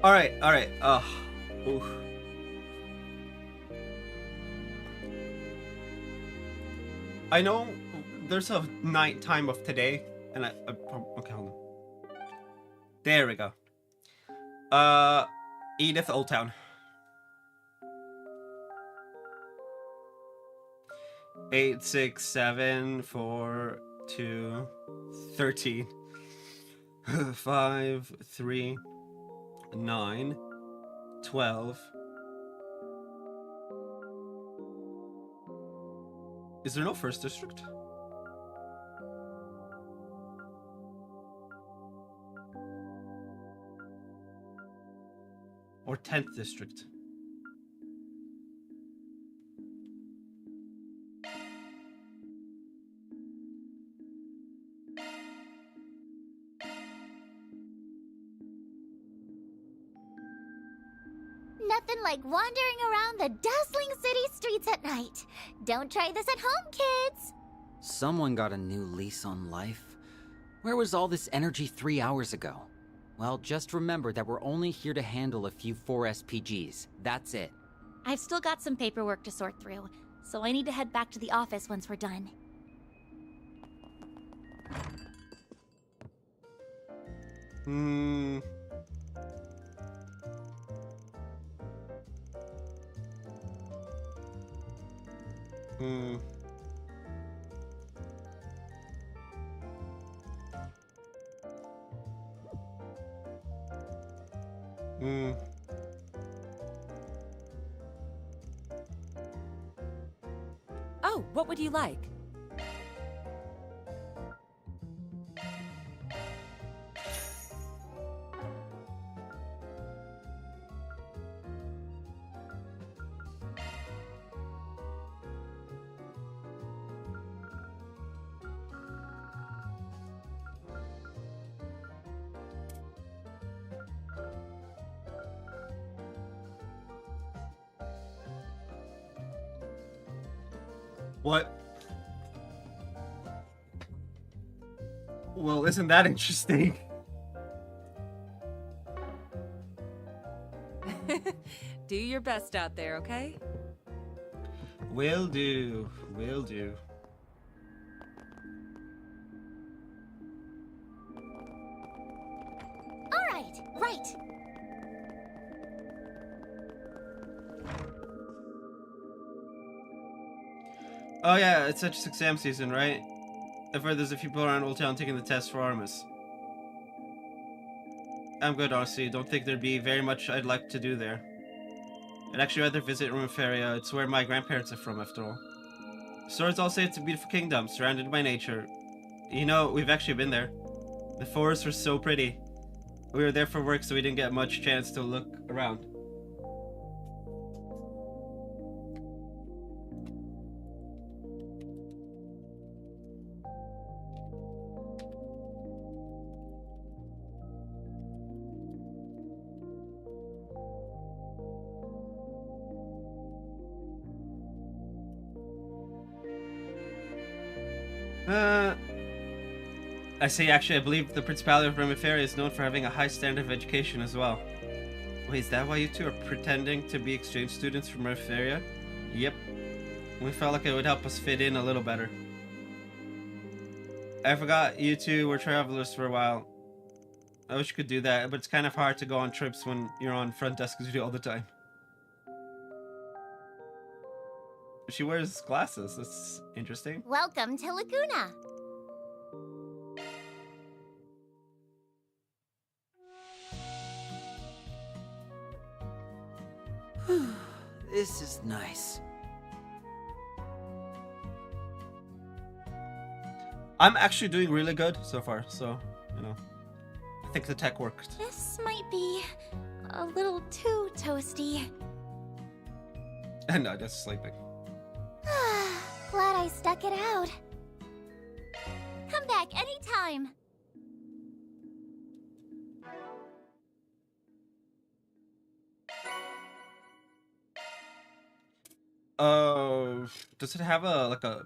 All right. Oof. I know there's a night time of today, and okay, hold on. There we go. Edith Old Town. 8, 6, 7, 4, 2, 13. 5, 3, 9, 12. Is there no first district? Or 10th district? Nothing like wandering around the dazzling city streets at night. Don't try this at home, kids. Someone got a new lease on life. Where was all this energy 3 hours ago? Well, just remember that we're only here to handle a few 4 SPGs. That's it. I've still got some paperwork to sort through, so I need to head back to the office once we're done. Hmm. Hmm. Hmm. Oh, what would you like? What? Well, isn't that interesting? Do your best out there, okay? Will do. Will do. Right. Oh yeah, it's such exam season, right? I've heard there's a few people around Old Town taking the test for Artemis. I'm good, honestly. Don't think there'd be very much I'd like to do there. I'd actually rather visit Runeferia. It's where my grandparents are from, after all. Stories all say it's a beautiful kingdom, surrounded by nature. You know, we've actually been there. The forests were so pretty. We were there for work, so we didn't get much chance to look around. I say, actually, I believe the Principality of Runeferia is known for having a high standard of education as well. Wait, is that why you two are pretending to be exchange students from Runeferia? Yep. We felt like it would help us fit in a little better. I forgot you two were travelers for a while. I wish you could do that, but it's kind of hard to go on trips when you're on front desk duty all the time. She wears glasses. That's interesting. Welcome to Laguna. This is nice. I'm actually doing really good so far, so, you know. I think the tech worked. This might be a little too toasty. No, just sleeping. Glad I stuck it out. Come back anytime. Does it have a, like a...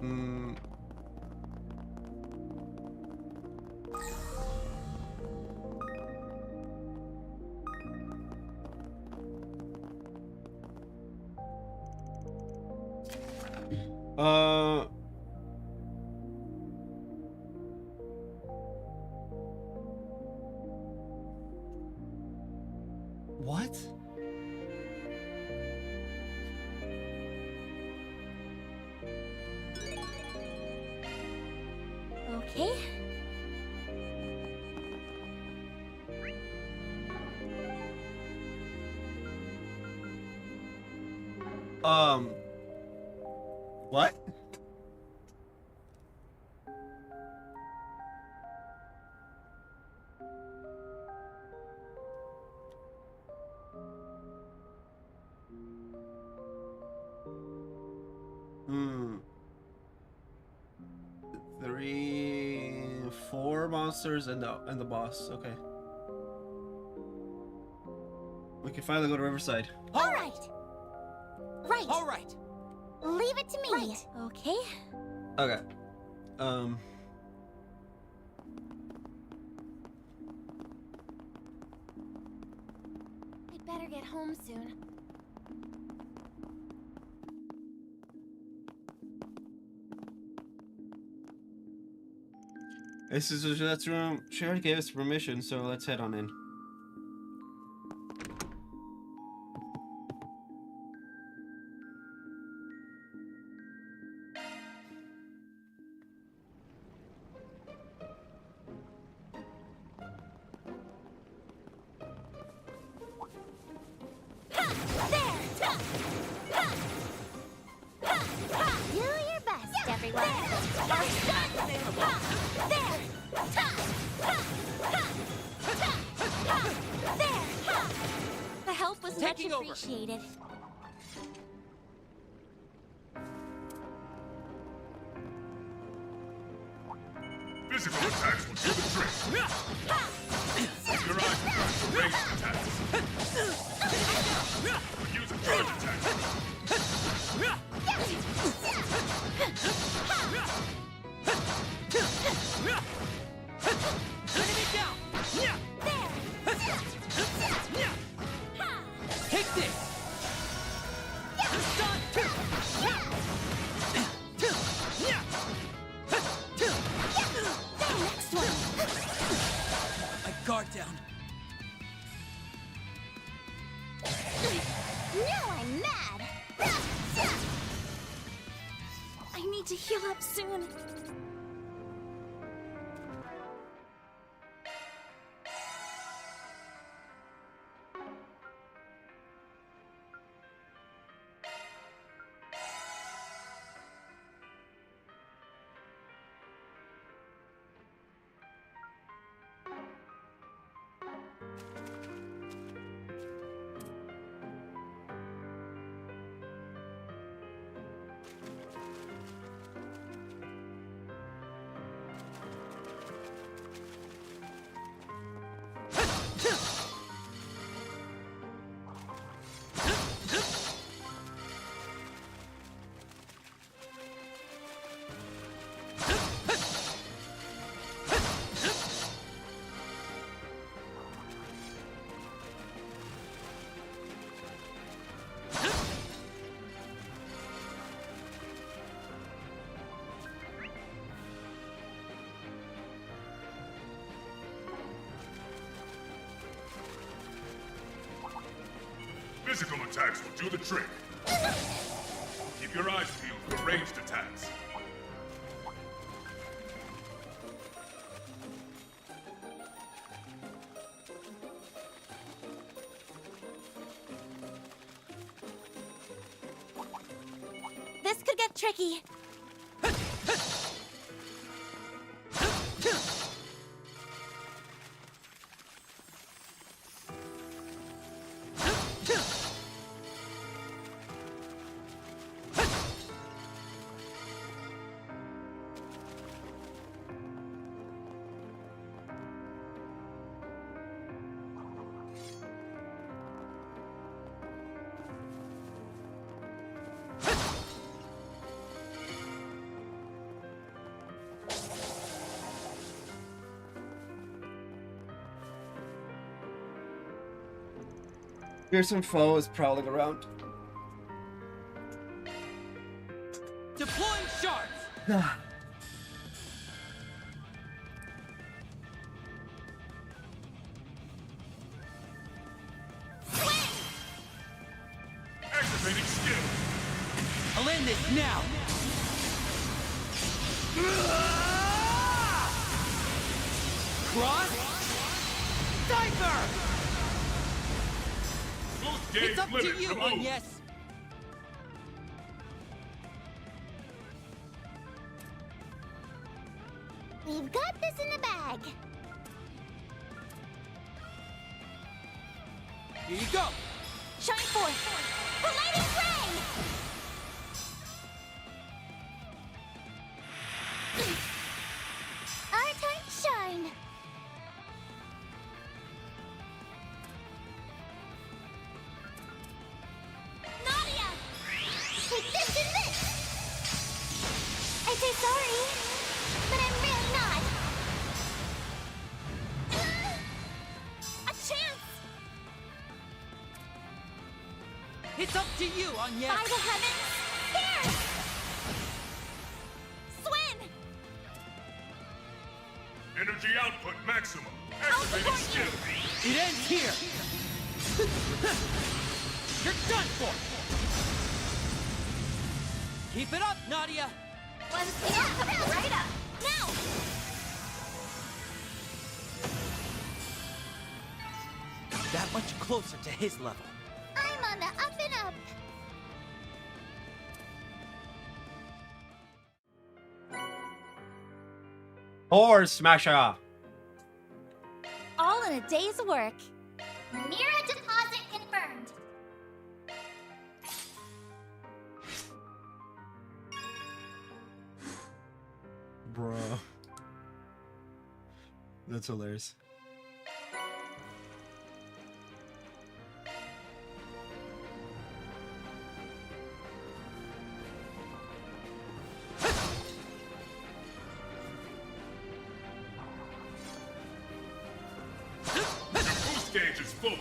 Hmm. Uh. What? Okay. What? Hmm. 3, 4 monsters and the boss. Okay. We can finally go to Riverside. All right. Right. All right. Leave it to me. Right. Okay. Okay. I'd better get home soon. This is that's room. She already gave us permission, so let's head on in. Do your best, everyone. The help was much Taking over. appreciated. Physical attacks will do the trick. Keep your eyes peeled for ranged attacks. Use a charge attack. Take this. Next one. My guard down. Now I'm mad. I need to heal up soon. Physical attacks will do the trick. Keep your eyes peeled for ranged attacks. This could get tricky. Fearsome foe is prowling around. Deploying shards! Activating skill. I'll end this now! Cross! Diaper! Boost gauge It's up to limit you, removed. Agnes! We've got this in the bag. Here you go! Shine forth. The lightning ray! Our time to shine. Nadia! Take this and this! I say sorry, but I'm really not. A chance! It's up to you, Agnes! By the heavens! Here! Swin! Energy output maximum. I'll Activating support you. skill. It ends here! You're done for! Keep it up, Nadia! One step right up! Now! That much closer to his level. I'm on the up and up! Or Smasher. All in a day's work. Mira deposit confirmed. Bro. That's hilarious. Boost gauge is full.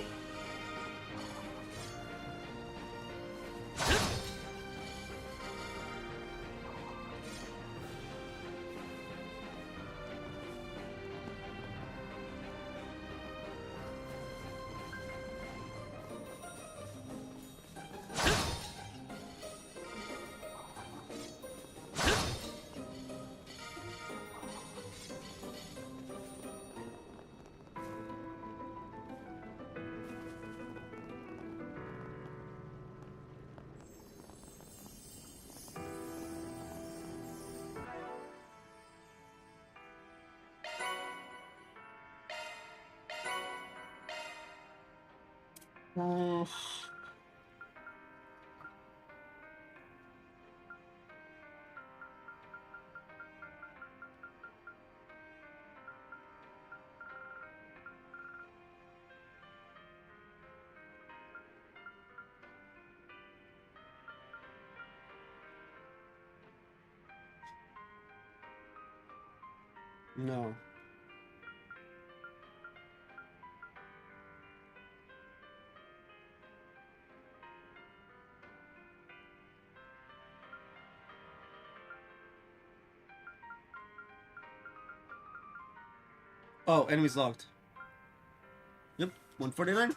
No. Oh, enemies logged. Yep, 149.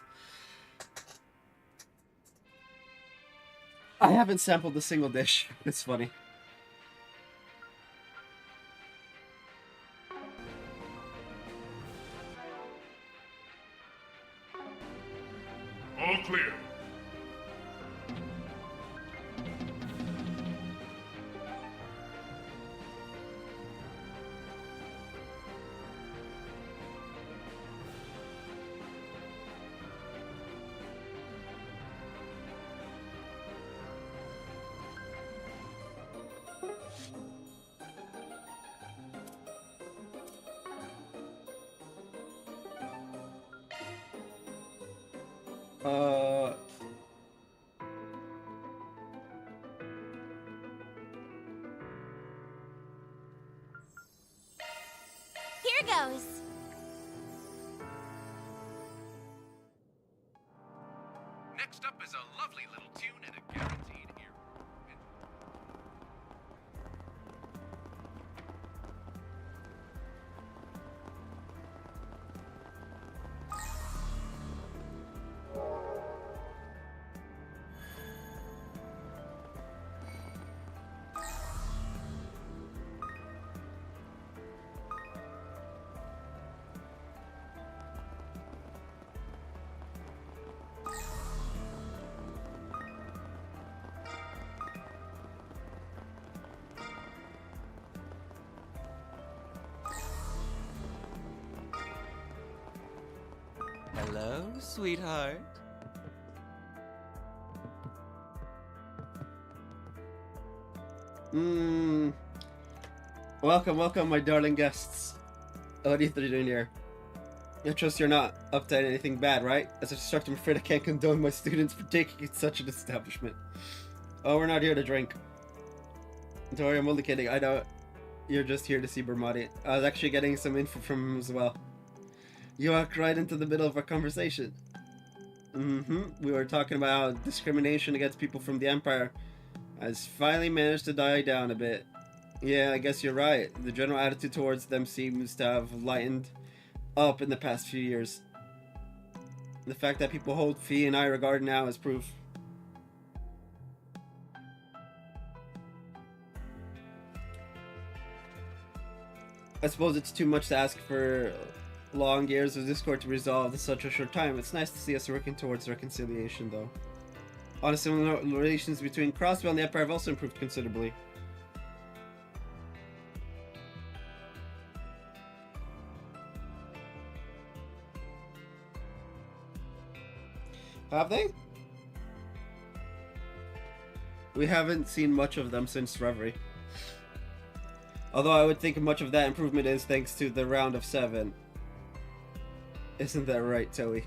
I haven't sampled a single dish. It's funny. All clear. Uh... Here goes. Hello, sweetheart. Welcome, welcome, my darling guests. What are you doing here? I trust you're not up to anything bad, right? As an instructor, I'm afraid I can't condone my students for taking in such an establishment. Oh, we're not here to drink. Don't worry, I'm only kidding. I know you're just here to see Bermati. I was actually getting some info from him as well. You walked right into the middle of our conversation. We were talking about discrimination against people from the Empire has finally managed to die down a bit. Yeah, I guess you're right. The general attitude towards them seems to have lightened up in the past few years. The fact that people hold Fee in high regard now is proof. I suppose it's too much to ask for long years of discord to resolve in such a short time. It's nice to see us working towards reconciliation, though. Honestly, relations between Crossbell and the Empire have also improved considerably. Have they? We haven't seen much of them since Reverie. Although I would think much of that improvement is thanks to the round of 7. Isn't that right, Toei?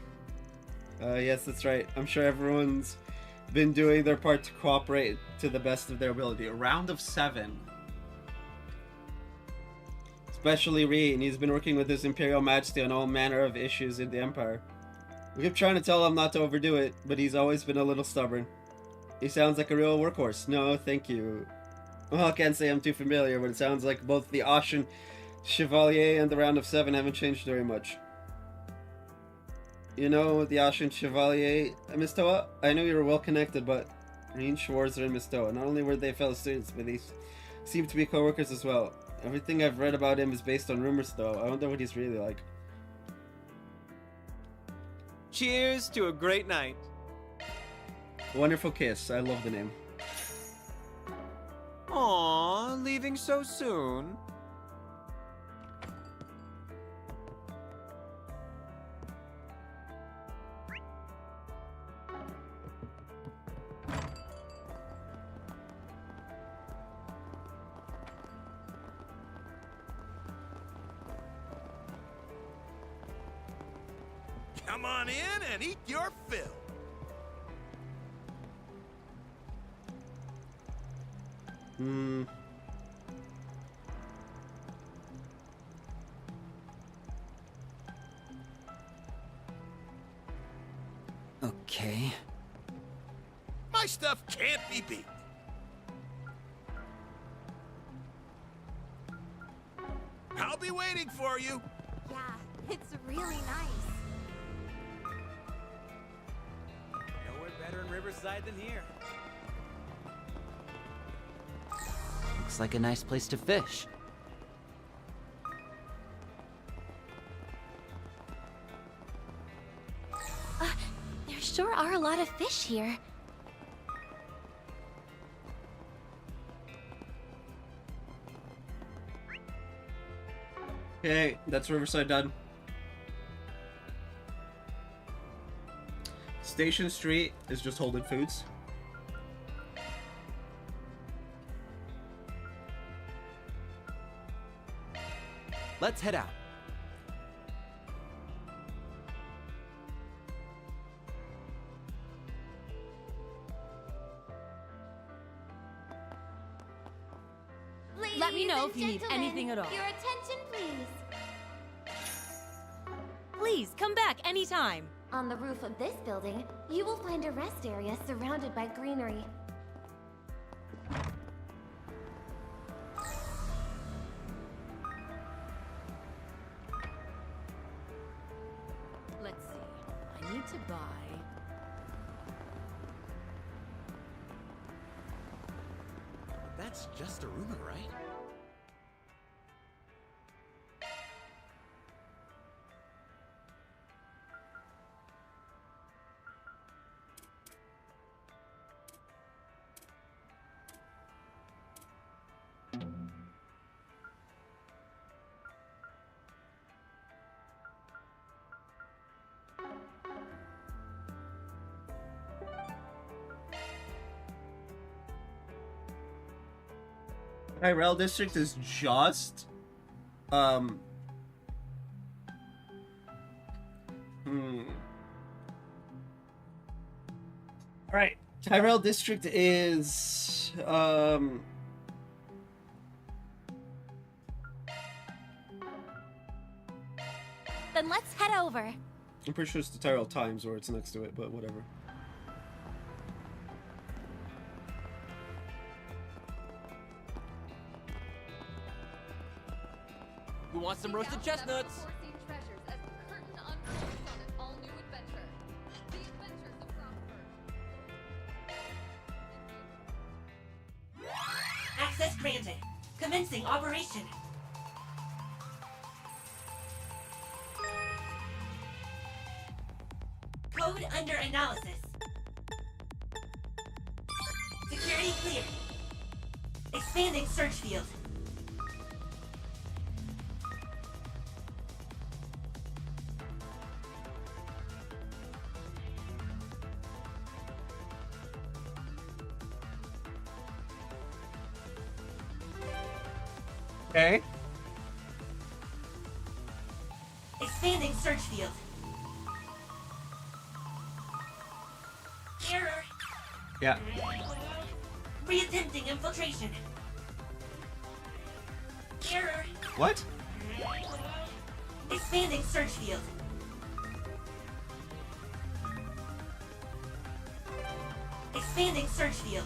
Yes, that's right. I'm sure everyone's been doing their part to cooperate to the best of their ability. A round of 7. Especially Reen. He's been working with his Imperial Majesty on all manner of issues in the Empire. We keep trying to tell him not to overdo it, but he's always been a little stubborn. He sounds like a real workhorse. No, thank you. Well, I can't say I'm too familiar, but it sounds like both the Ashen Chevalier and the Round of 7 haven't changed very much. You know, the Ashen Chevalier, Miss Toa? I know you were well connected, but Reen, Schwarzer, and Miss Toa, not only were they fellow students, but they seem to be co-workers as well. Everything I've read about him is based on rumors, though. I wonder what he's really like. Cheers to a great night. Wonderful kiss. I love the name. Aw, leaving so soon? Come on in and eat your fill. Okay. My stuff can't be beat. I'll be waiting for you. Yeah, it's really nice. Nowhere better in Riverside than here. Looks like a nice place to fish. There sure are a lot of fish here. Okay, that's Riverside done. Station Street is just Holden Foods. Let's head out. Let me know if you need anything at all. Your attention, please. Please, come back anytime. On the roof of this building, you will find a rest area surrounded by greenery. Let's see. I need to buy... That's just a rumor, right? Tyrell District is just hmm. Alright. Tyrell District is Then let's head over. I'm pretty sure it's the Tyrell Times where it's next to it, but whatever. Who wants some roasted chestnuts? Access granted. Commencing operation. Code under analysis. Security clear. Expanding search field. Okay. Expanding search field. Error. Yeah. Reattempting infiltration. Error. What? Expanding search field. Expanding search field.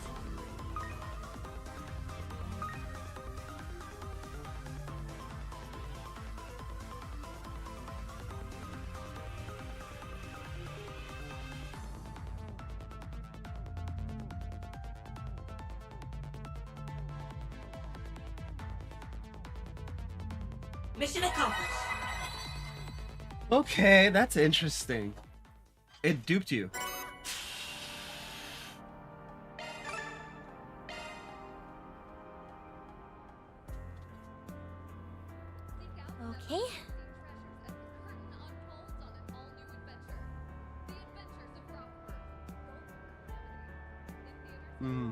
Mission accomplished. Okay, that's interesting. It duped you. Okay. Hmm.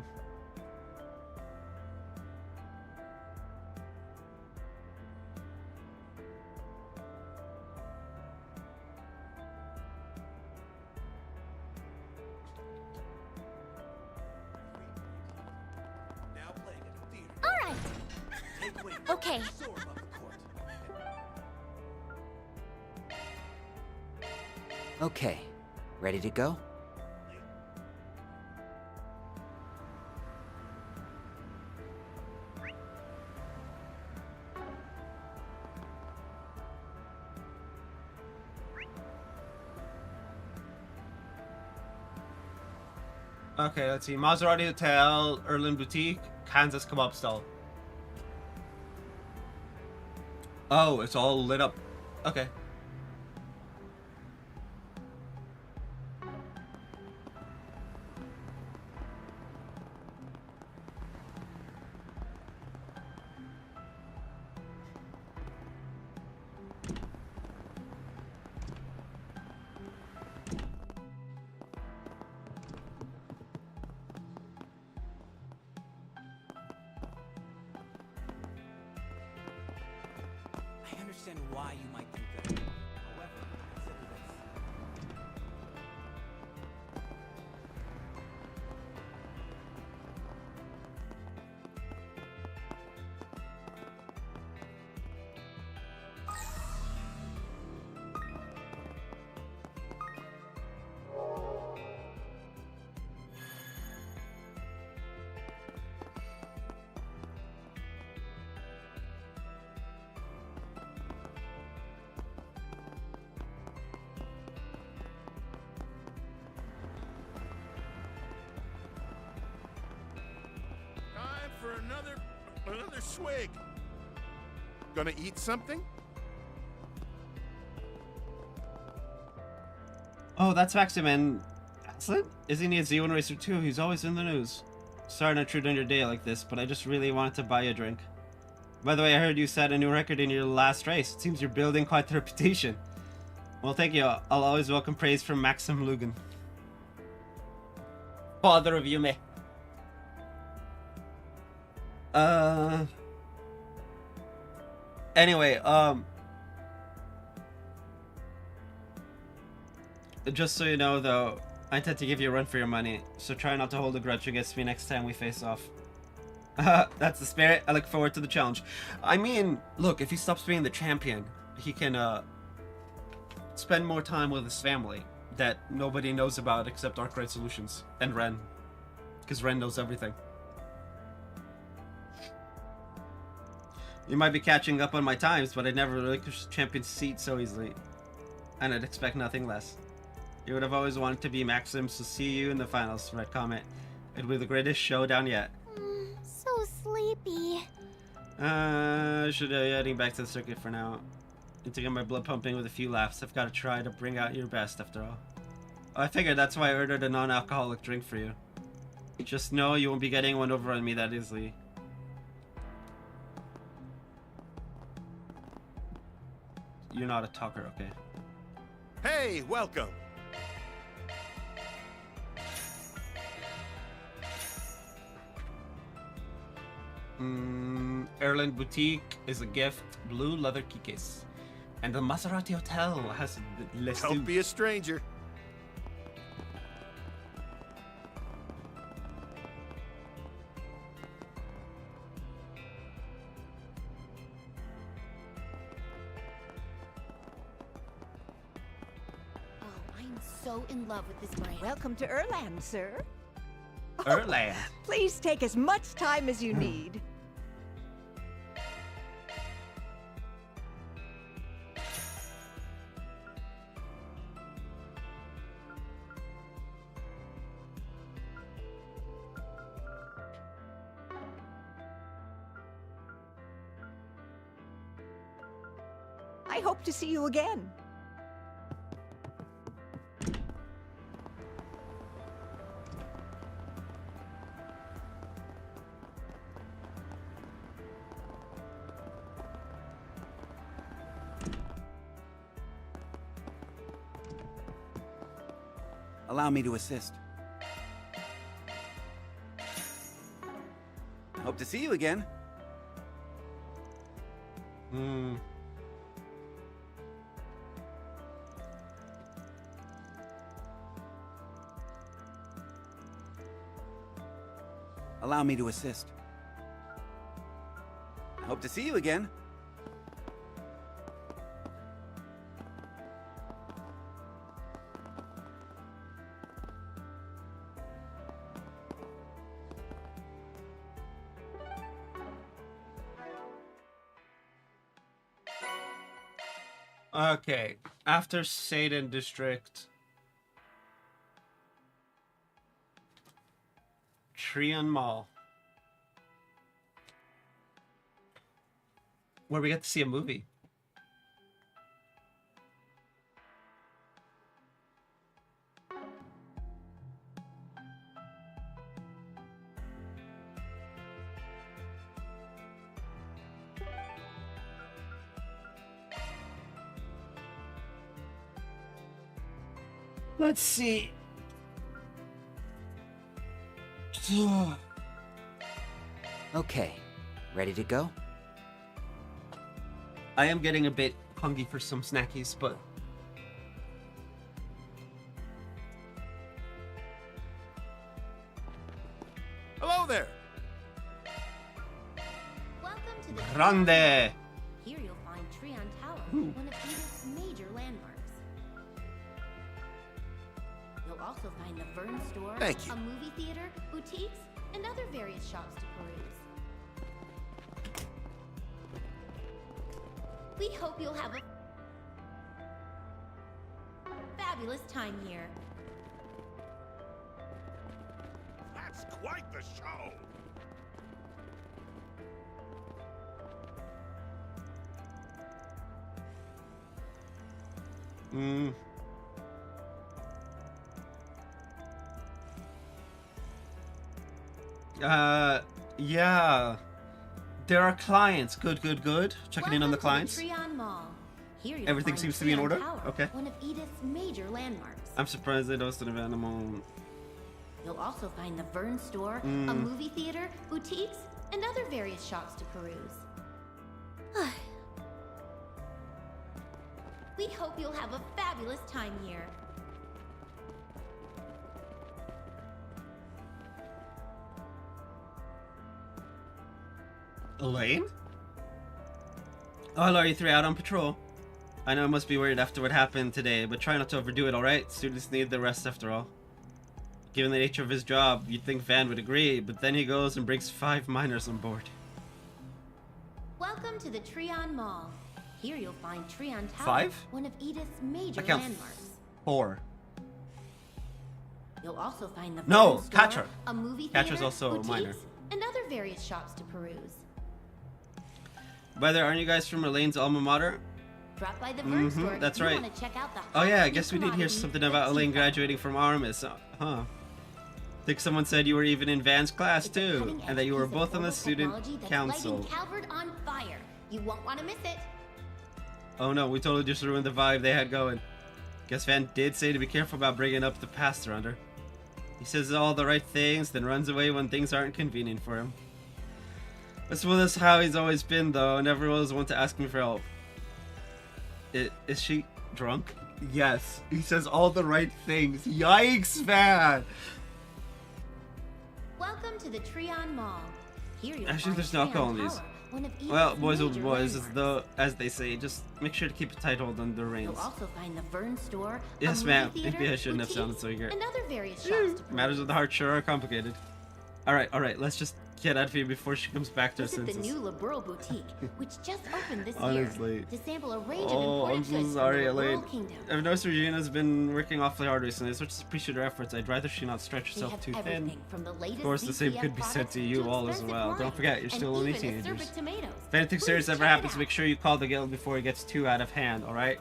All right. Okay. Okay, ready to go? Okay, let's see. Maserati Hotel, Erlin Boutique, Kansas Kebab Stall. Oh, it's all lit up. Okay. I understand why you might think that. However, consider this. Time for another swig. Gonna eat something? Oh, that's Maximin. Excellent. Isn't he a Z1 Racer too? He's always in the news. Sorry to intrude on your day like this, but I just really wanted to buy you a drink. By the way, I heard you set a new record in your last race. It seems you're building quite the reputation. Well, thank you. I'll always welcome praise from Maxim Lugan. Father of Yume. Anyway, just so you know, though, I intend to give you a run for your money, so try not to hold a grudge against me next time we face off. That's the spirit. I look forward to the challenge. I mean, look, if he stops being the champion, he can, spend more time with his family that nobody knows about except Arkwright Solutions and Ren. Because Ren knows everything. You might be catching up on my times, but I never relinquished champion seat so easily. And I'd expect nothing less. You would have always wanted to be Maxim, so see you in the finals, Red Comet. It'll be the greatest showdown yet. So sleepy. Should I heading back to the circuit for now? Need to get my blood pumping with a few laughs. I've got to try to bring out your best after all. I figured that's why I ordered a non-alcoholic drink for you. Just know you won't be getting one over on me that easily. You're not a talker, okay? Hey, welcome. Erland Boutique is a gift. Blue leather key case. And the Maserati Hotel has less. Don't be a stranger. Oh, I'm so in love with this brand. Welcome to Erland, sir. Erland. Please take as much time as you need. I hope to see you again. Allow me to assist. Hope to see you again. Allow me to assist. Hope to see you again. Okay, after Satan District, Trion Mall, where we get to see a movie. Let's see. Okay, ready to go? I am getting a bit hungry for some snackies, but Hello there. Welcome to the Grande. Here you'll find Trion Tower, one of Egypt's major landmarks. You'll also find the Vern store, Thank you. a movie theater, boutiques, and other various shops to peruse. We hope you'll have a fabulous time here. That's quite the show. Yeah. There are clients. Good. Checking in on the clients. Trion Mall. Here you'll Everything find seems to be in Trion order? Tower, Okay. one of Edith's major landmarks. I'm surprised they don't have animal. You'll also find the Vern store, a movie theater, boutiques, and other various shops to peruse. We hope you'll have a fabulous time here. Elaine? Oh, hello, you three out on patrol. I know it must be weird after what happened today, but try not to overdo it, alright? Students need the rest after all. Given the nature of his job, you'd think Van would agree, but then he goes and brings 5 minors on board. Welcome to the Treon Mall. Here you'll find Treon Tower, 5? one of Edith's major I count landmarks. 4. You'll also find the No, Fun Store, Catcher. a movie Catcher's theater, also a boutiques, minor. and other various shops to peruse. By the way, aren't you guys from Elaine's alma mater? Drop by the Vern store if that's you right. want to check out the Oh yeah, I hot guess new we did hear commodity something that about Elaine Tifa- graduating from Artemis, huh? Think someone said you were even in Van's class It's a too, cutting-edge and that you were piece of both on the global student technology that's council. lighting Calvert on fire. You won't want to miss it. Oh no, we totally just ruined the vibe they had going. Guess Van did say to be careful about bringing up the past around her. He says all the right things, then runs away when things aren't convenient for him. That's how he's always been, though. Never was one to ask me for help. Is she drunk? Yes. He says all the right things. Yikes, Van! Welcome to the Treon Mall. Here you'll Actually, find there's no Treon alcohol in these. Tower, one of Edith's Well, boys will be major boys, landmarks. as they say. Just make sure to keep a tight hold on the reins. You'll also find the Vern store, Yes, a ma'am. movie theater, Maybe I shouldn't have sounded boutiques, so eager. and other various shops to Matters peruse. of the heart sure are complicated. Alright, let's just get out of here before she comes back to her Visit the senses. new Liberal Boutique, which just opened this Honestly. year, to sample a range of Oh, imported I'm so goods sorry, from the Elaine. Liberal Kingdom. I've noticed Regina's been working awfully hard recently, so just appreciate her efforts. I'd rather she not stretch They herself have too thin. everything from the latest Of course, the same VCF could be said products to you all as expensive well. wine, Don't forget, you're and still only even a serve teenagers. of tomatoes. If anything Please serious ever check it happens, out. make sure you call the guild before it gets too out of hand, alright?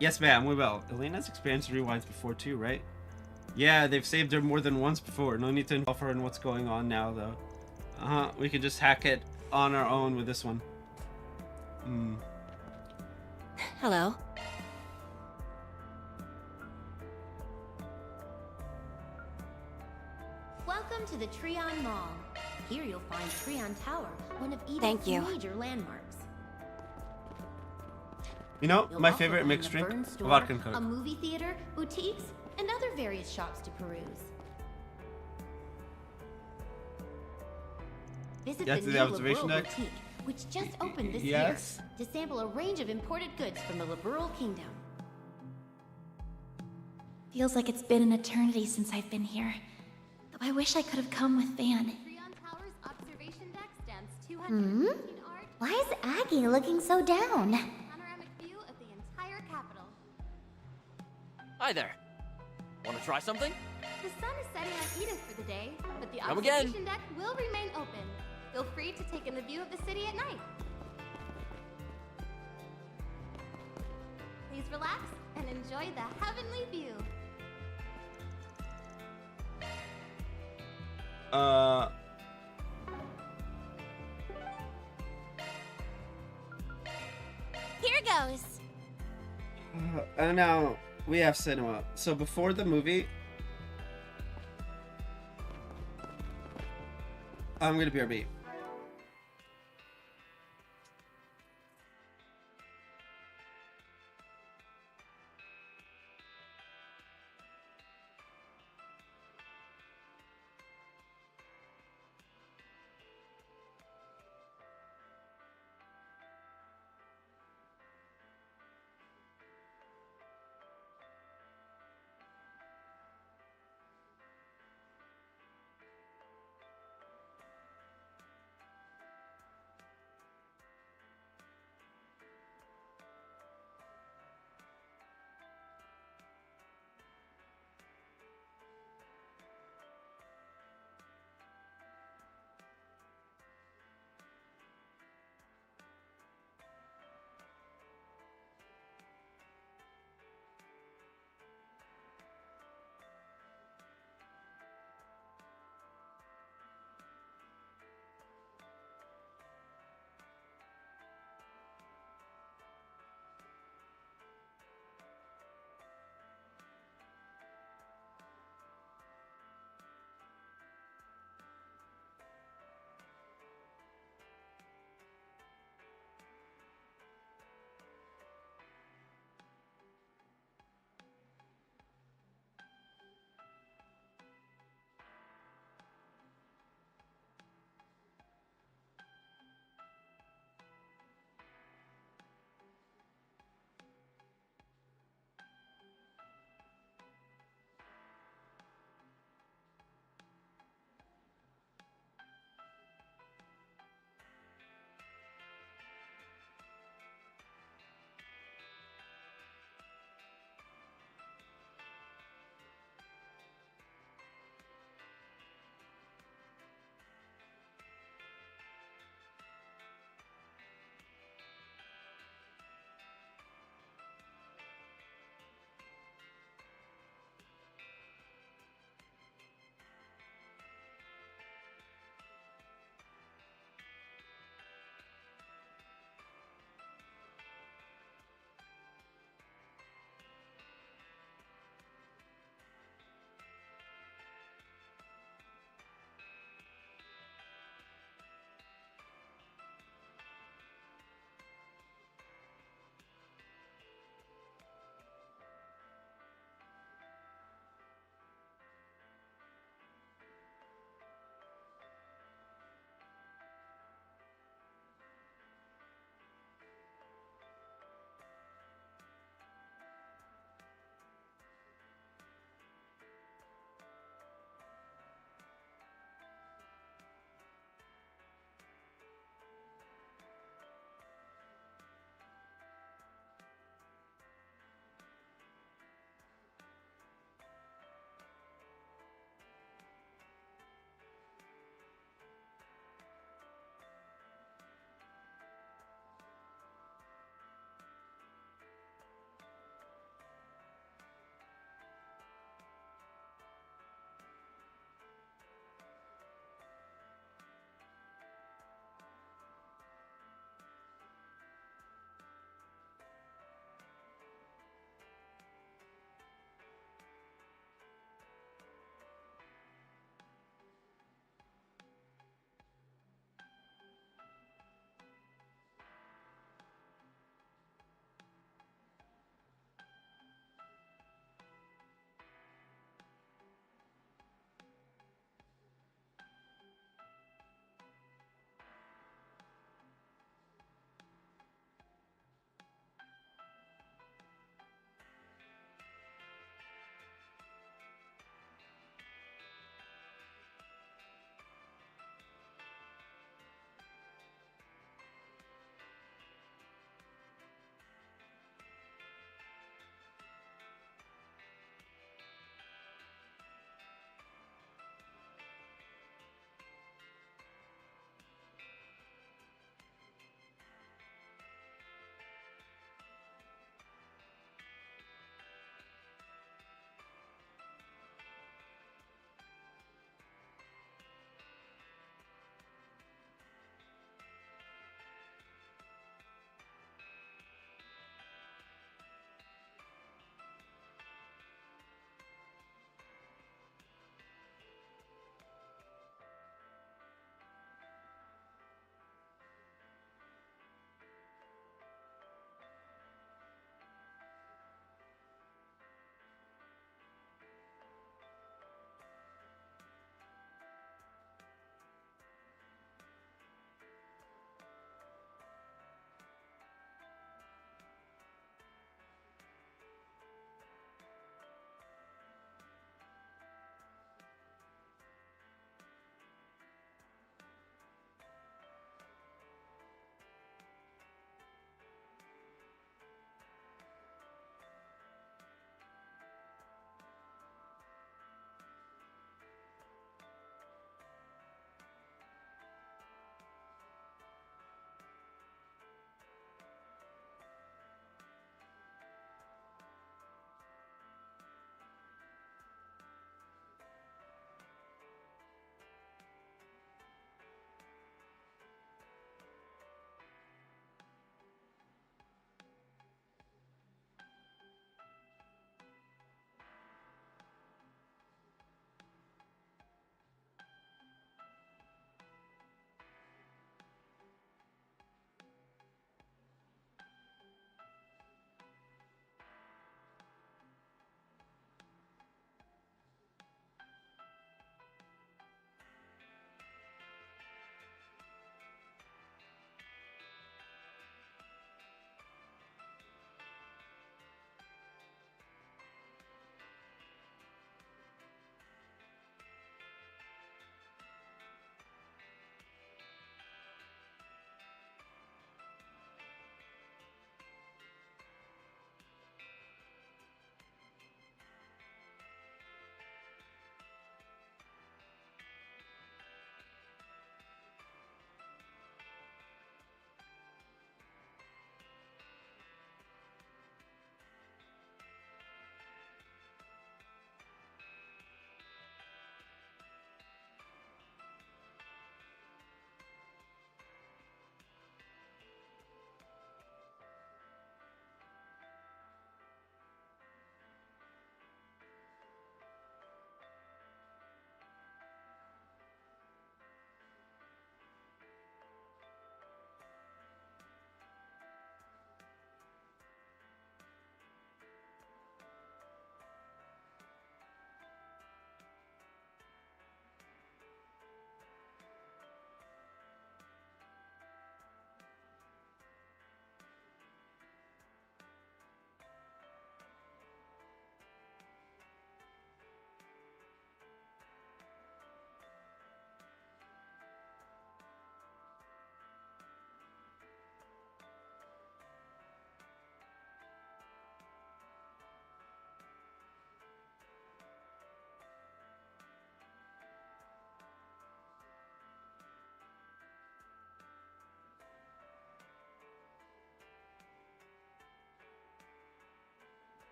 Yes, ma'am, we will. Elaine has experienced rewinds before too, right? Yeah, they've saved her more than once before. No need to involve her in what's going on now, though. We can just hack it on our own with this one. Hello. Welcome to the Treon Mall. Here you'll find Treon Tower, one of Thank Edith's you. major landmarks. You know, You'll my also favorite find mixed the drink? Vern store, Vodka and Coke. a movie theater, boutiques, and other various shops to peruse. Visit Get to the the new observation Liberal deck? Boutique, which just opened this Yes. year, to sample a range of imported goods from the Liberal Kingdom. Feels like it's been an eternity since I've been here. Though I wish I could have come with Van. Treon Tower's observation deck stands Hmm? 215 art, Why is Aggie looking so down? panoramic view of the entire capital. Hi there. Want to try something? The sun is setting on Edith for the day, but the Come again. observation deck will remain open. Feel free to take in the view of the city at night. Please relax and enjoy the heavenly view. Here goes. And now we have cinema. So before the movie, I'm gonna BRB.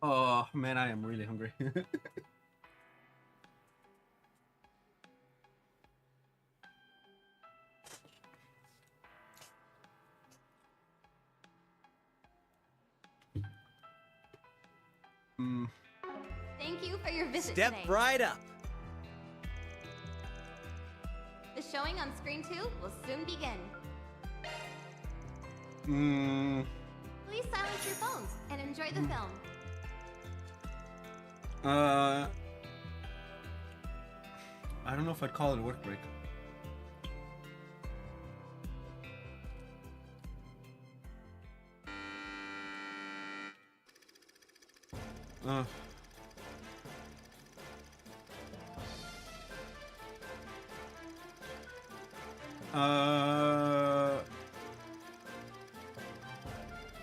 Oh man, I am really hungry. Thank you for your visit Step today. right up. The showing on screen 2 will soon begin. Please silence your phones and enjoy the film. I don't know if I'd call it a work break.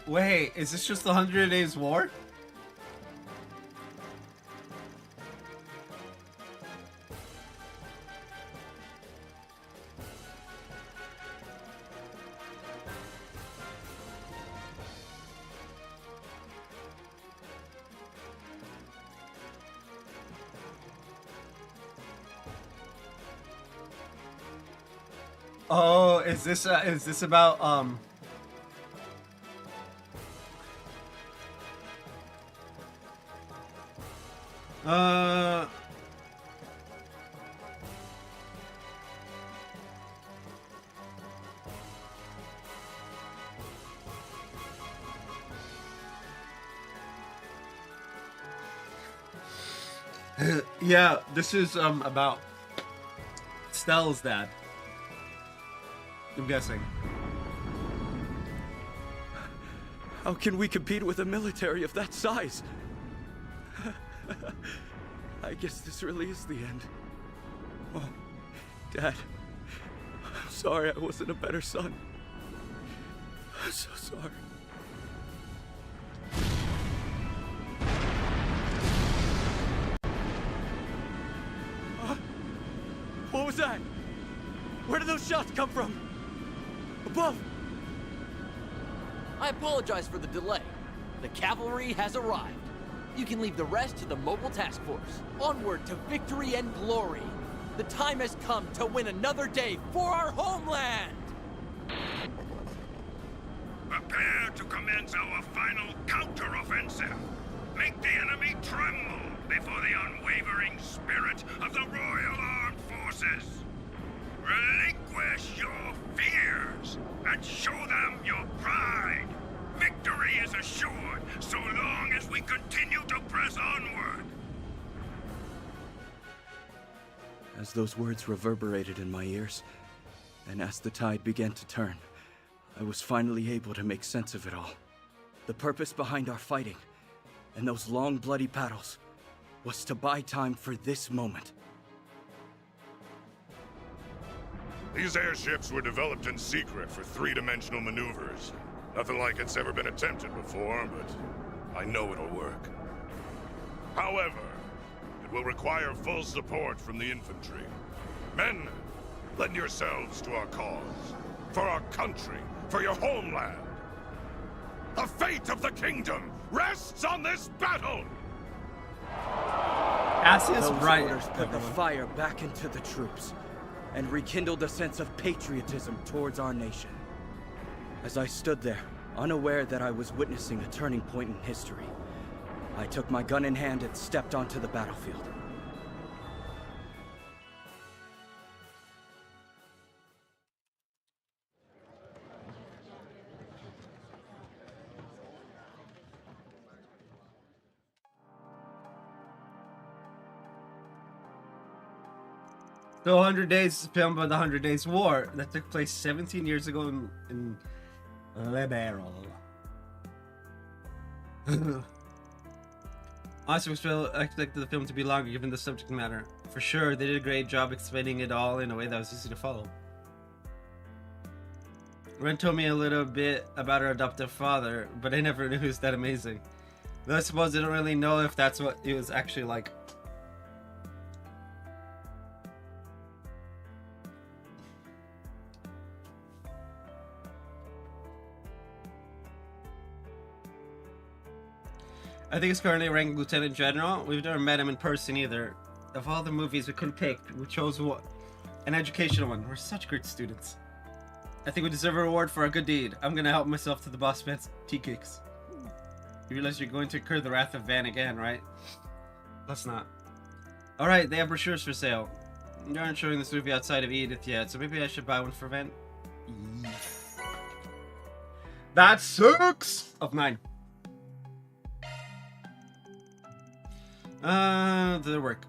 Wait, is this just the 100 Days War? Oh, is this about yeah, this is about Stell's dad. I'm guessing. How can we compete with a military of that size? I guess this really is the end. Oh, Dad. I'm sorry I wasn't a better son. I'm so sorry. What was that? Where did those shots come from? Above! I apologize for the delay. The cavalry has arrived. You can leave the rest to the mobile task force. Onward to victory and glory. The time has come to win another day for our homeland! Prepare to commence our final counter-offensive. Make the enemy tremble before the unwavering spirit of the Royal Armed Forces. Relinquish your fears and show them your pride. Victory is assured so long as we continue to press onward. As those words reverberated in my ears, and as the tide began to turn, I was finally able to make sense of it all. The purpose behind our fighting, and those long bloody battles, was to buy time for this moment. These airships were developed in secret for three-dimensional maneuvers. Nothing like it's ever been attempted before, but I know it'll work. However, it will require full support from the infantry. Men, lend yourselves to our cause. For our country, for your homeland. The fate of the kingdom rests on this battle! Cassius Those Wright orders put the fire back into the troops, and rekindled a sense of patriotism towards our nation. As I stood there, unaware that I was witnessing a turning point in history, I took my gun in hand and stepped onto the battlefield. The 100 Days film about the 100 Days War that took place 17 years ago in Liberal. I expected the film to be longer given the subject matter. For sure, they did a great job explaining it all in a way that was easy to follow. Ren told me a little bit about her adoptive father, but I never knew he was that amazing. Though I suppose I don't really know if that's what he was actually like. I think he's currently ranked Lieutenant General. We've never met him in person either. Of all the movies we could have picked, we chose an educational one. We're such great students. I think we deserve a reward for our good deed. I'm gonna help myself to the boss man's tea cakes. You realize you're going to incur the wrath of Van again, right? Let's not. Alright, they have brochures for sale. They aren't showing this movie outside of Edith yet, so maybe I should buy one for Van. That's 6 of 9. Did it work?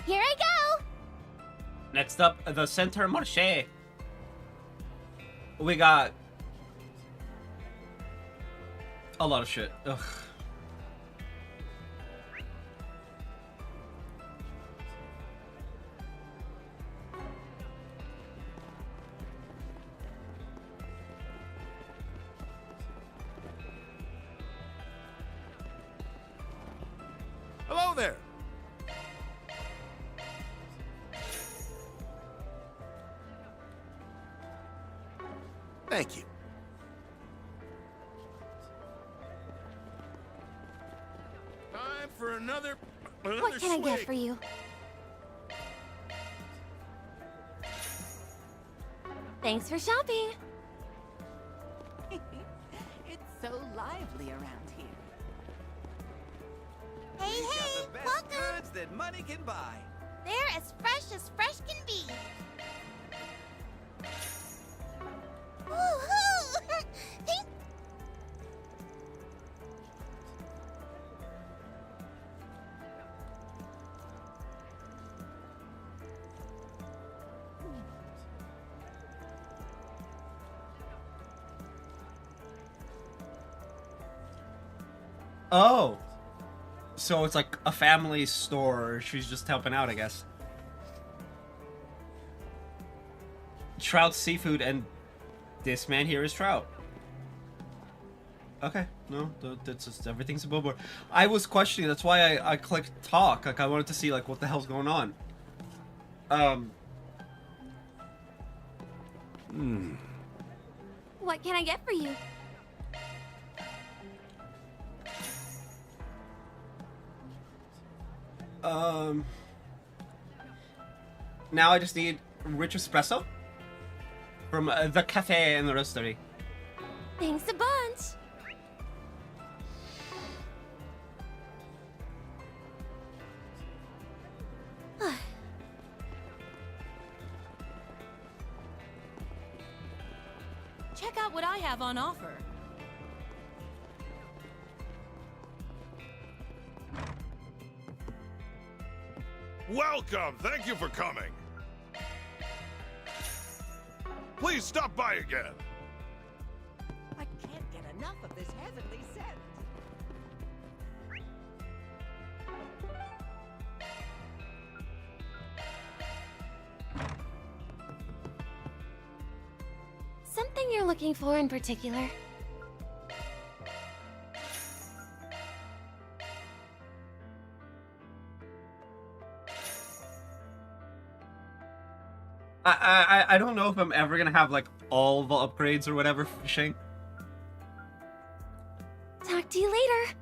Here I go! Next up, the Center Marché. We got a lot of shit. Ugh. Hello there. Thank you. Time for another What can I get swig. for you? Thanks for shopping. It's so lively around here. Hey, We've hey, got the best welcome. goods that money can buy. They're as fresh can be. Woohoo! Pink. Oh. So it's like a family store. She's just helping out, I guess. Trout seafood, and this man here is Trout. Okay, no, that's just everything's above board. I was questioning. That's why I clicked talk. Like I wanted to see like what the hell's going on. What can I get for you? Now I just need rich espresso from the cafe and the roastery. Thanks a bunch. Check out what I have on offer. Welcome. Thank you for coming. Please stop by again. I can't get enough of this heavenly scent. Something you're looking for in particular? I don't know if I'm ever gonna have like all the upgrades or whatever for fishing. Talk to you later.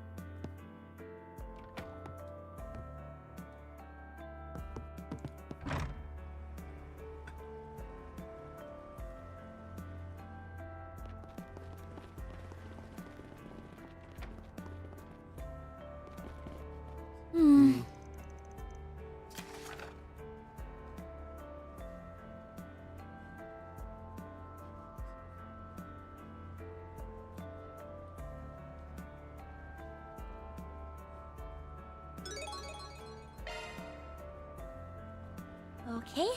Okay.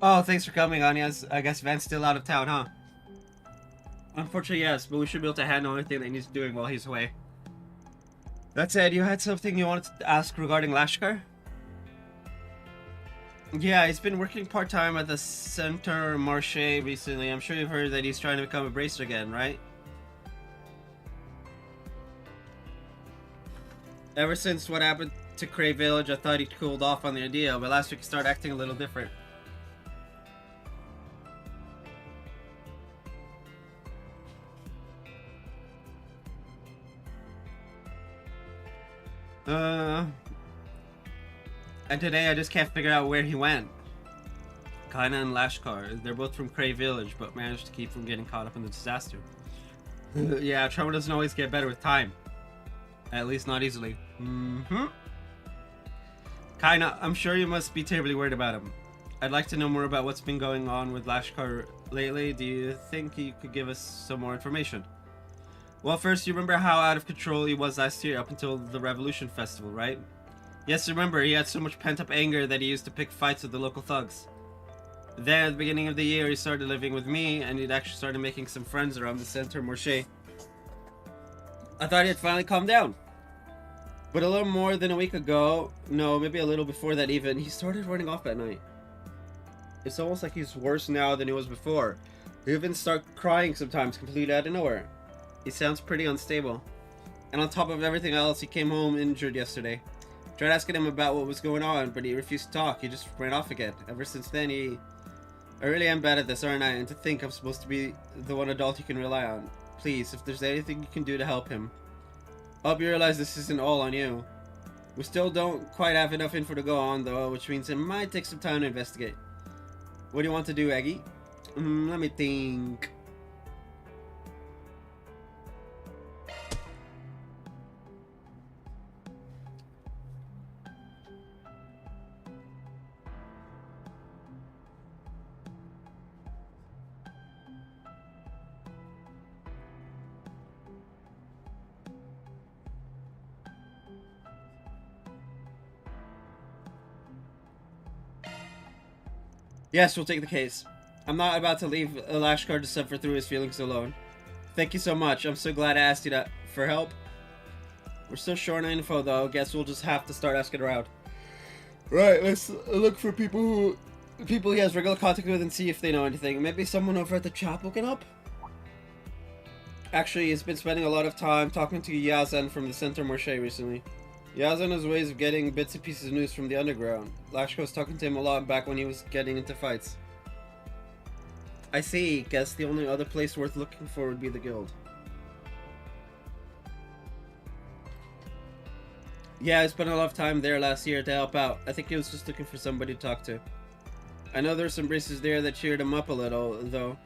Oh, thanks for coming, Anya's. I guess Van's still out of town, huh? Unfortunately, yes, but we should be able to handle anything that he's doing while he's away. That said, you had something you wanted to ask regarding Lashkar? Yeah, he's been working part-time at the Center Marché recently. I'm sure you've heard that he's trying to become a bracer again, right? Ever since what happened to Cray Village, I thought he'd cooled off on the idea, but last week he started acting a little different. And today I just can't figure out where he went. Kaina and Lashkar, they're both from Cray Village, but managed to keep from getting caught up in the disaster. Yeah, trouble doesn't always get better with time. At least not easily. Kaina, I'm sure you must be terribly worried about him. I'd like to know more about what's been going on with Lashkar lately. Do you think you could give us some more information? Well, first, you remember how out of control he was last year up until the Revolution Festival, right? Yes, remember, he had so much pent-up anger that he used to pick fights with the local thugs. Then, at the beginning of the year, he started living with me, and he'd actually started making some friends around the Center Marché. I thought he had finally calmed down. But a little more than a week ago, no, maybe a little before that even, he started running off at night. It's almost like he's worse now than he was before. He even starts crying sometimes, completely out of nowhere. He sounds pretty unstable. And on top of everything else, he came home injured yesterday. Tried asking him about what was going on, but he refused to talk. He just ran off again. Ever since then, I really am bad at this, aren't I? And to think I'm supposed to be the one adult you can rely on. Please, if there's anything you can do to help him. I hope you realize this isn't all on you. We still don't quite have enough info to go on, though, which means it might take some time to investigate. What do you want to do, Aggie? Let me think. Yes, we'll take the case. I'm not about to leave Lashkar to suffer through his feelings alone. Thank you so much. I'm so glad I asked you for help. We're still short on info, though. Guess we'll just have to start asking around. Right, let's look for people he has regular contact with and see if they know anything. Maybe someone over at the chapel can help? Actually, he's been spending a lot of time talking to Yazan from the Center Marché recently. Yazan has ways of getting bits and pieces of news from the underground. Lashkar was talking to him a lot back when he was getting into fights. I see. Guess the only other place worth looking for would be the guild. Yeah, I spent a lot of time there last year to help out. I think he was just looking for somebody to talk to. I know there's some bracers there that cheered him up a little, though.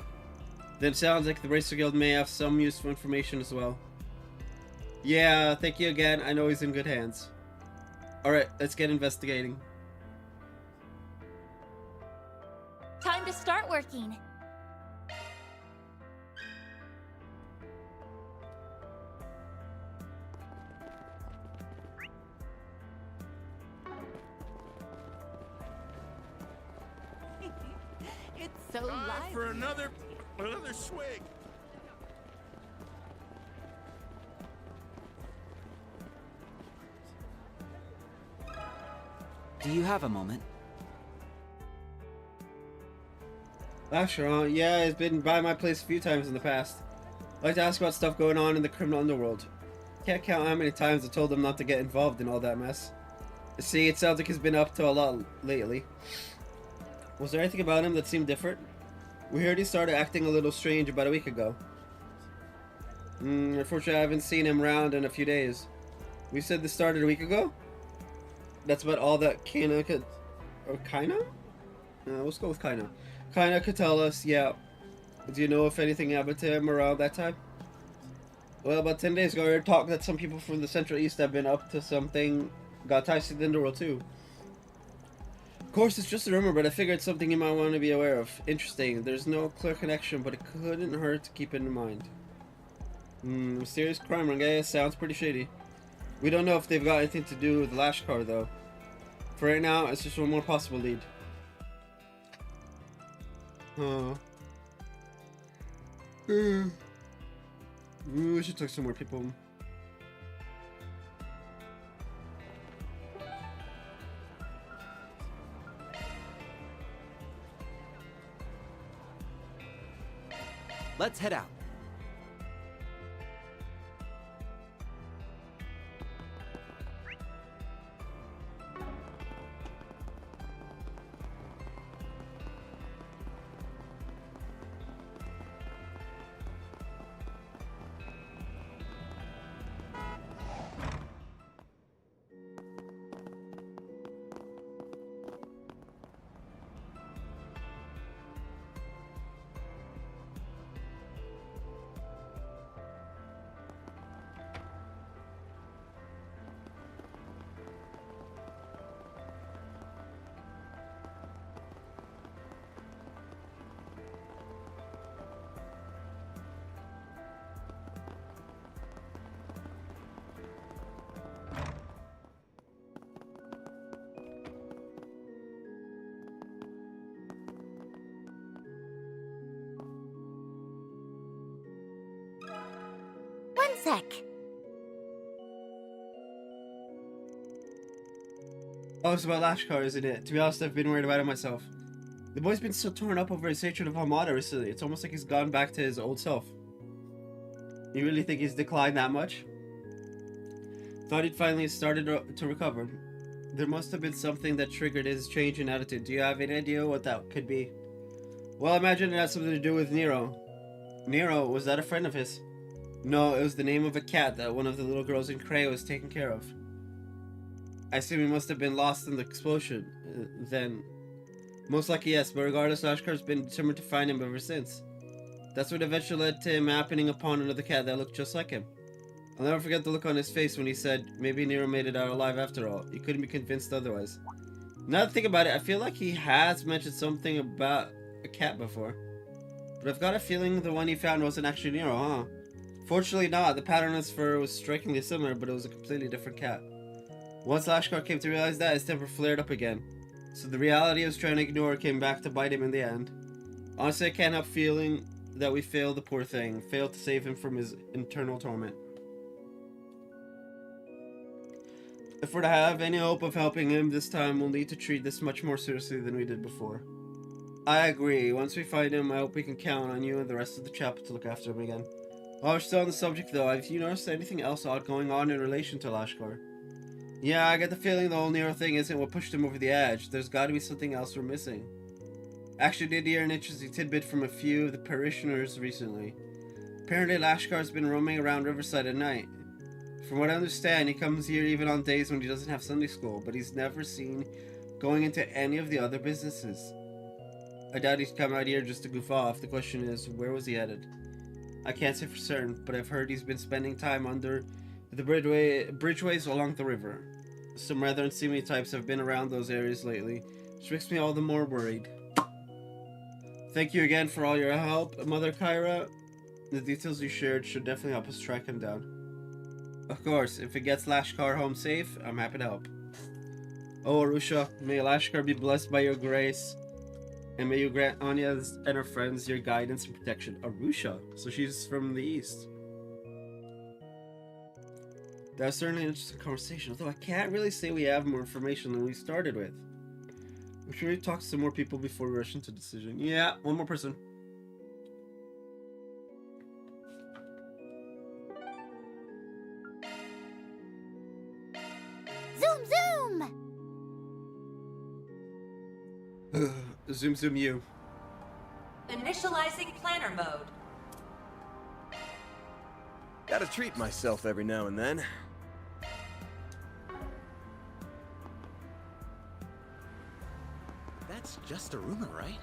Then it sounds like the Bracer Guild may have some useful information as well. Yeah, thank you again. I know he's in good hands. Alright, let's get investigating. Time to start working. It's so Time lively. for another swig. Do you have a moment? Sure, huh? Yeah, he's been by my place a few times in the past. I like to ask about stuff going on in the criminal underworld. Can't count how many times I told him not to get involved in all that mess. See, it sounds like he's been up to a lot lately. Was there anything about him that seemed different? We heard he started acting a little strange about a week ago. Unfortunately, I haven't seen him around in a few days. We said this started a week ago? That's about all that Kaina could... Or Kaina? Let's go with Kaina. Kaina could tell us, yeah. Do you know if anything happened to him around that time? Well, about 10 days ago, I heard talk that some people from the Central East have been up to something. Got ties to the underworld, too. Of course, it's just a rumor, but I figured it's something you might want to be aware of. Interesting. There's no clear connection, but it couldn't hurt to keep it in mind. Mysterious crime ring, eh? Sounds pretty shady. We don't know if they've got anything to do with Lashkar, though. For right now, it's just one more possible lead. We should talk to some more people. Let's head out. One sec. Oh, it's about Lashkar, isn't it? To be honest, I've been worried about it myself. The boy's been so torn up over his hatred of Armada recently. It's almost like he's gone back to his old self. You really think he's declined that much? Thought he'd finally started to recover. There must have been something that triggered his change in attitude. Do you have any idea what that could be? Well, I imagine it has something to do with Nero. Nero, was that a friend of his? No, it was the name of a cat that one of the little girls in Cray was taking care of. I assume he must have been lost in the explosion, then. Most likely yes, but regardless, Lashkar's been determined to find him ever since. That's what eventually led to him happening upon another cat that looked just like him. I'll never forget the look on his face when he said, maybe Nero made it out alive after all. He couldn't be convinced otherwise. Now that I think about it, I feel like he has mentioned something about a cat before. But I've got a feeling the one he found wasn't actually Nero, huh? Fortunately not. The pattern on his fur was strikingly similar, but it was a completely different cat. Once Lashkar came to realize that, his temper flared up again. So the reality he was trying to ignore came back to bite him in the end. Honestly, I can't help feeling that we failed the poor thing. Failed to save him from his internal torment. If we're to have any hope of helping him this time, we'll need to treat this much more seriously than we did before. I agree. Once we find him, I hope we can count on you and the rest of the chapel to look after him again. While we're still on the subject though, have you noticed anything else odd going on in relation to Lashkar? Yeah, I get the feeling the whole Nero thing isn't what pushed him over the edge. There's gotta be something else we're missing. Actually, did hear an interesting tidbit from a few of the parishioners recently. Apparently Lashkar's been roaming around Riverside at night. From what I understand, he comes here even on days when he doesn't have Sunday school, but he's never seen going into any of the other businesses. I doubt he's come out here just to goof off. The question is, where was he headed? I can't say for certain, but I've heard he's been spending time under the bridgeways along the river. Some rather unseemly types have been around those areas lately, which makes me all the more worried. Thank you again for all your help, Mother Kyra. The details you shared should definitely help us track him down. Of course, if it gets Lashkar home safe, I'm happy to help. Oh, Arusha, may Lashkar be blessed by your grace. And may you grant Anya and her friends your guidance and protection. Arusha? So she's from the east. That was certainly an interesting conversation, although I can't really say we have more information than we started with. We should really talk to some more people before we rush into a decision. Yeah, one more person. Zoom, zoom! Zoom, zoom you. Initializing planner mode. Gotta treat myself every now and then. That's just a rumor, right?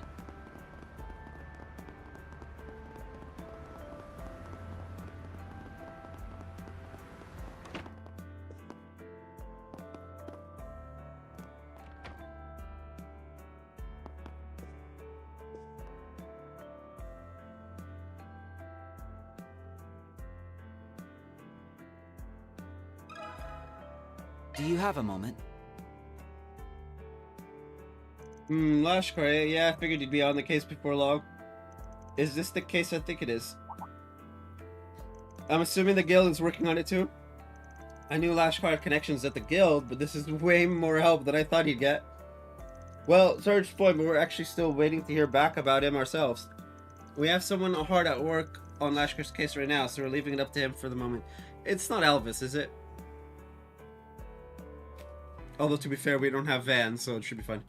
Do you have a moment? Lashkar, eh? Yeah, I figured you'd be on the case before long. Is this the case I think it is? I'm assuming the guild is working on it too? I knew Lashkar had connections at the guild, but this is way more help than I thought he'd get. Well, sorry to point, but we're actually still waiting to hear back about him ourselves. We have someone hard at work on Lashkar's case right now, so we're leaving it up to him for the moment. It's not Elvis, is it? Although, to be fair, we don't have vans, so it should be fine.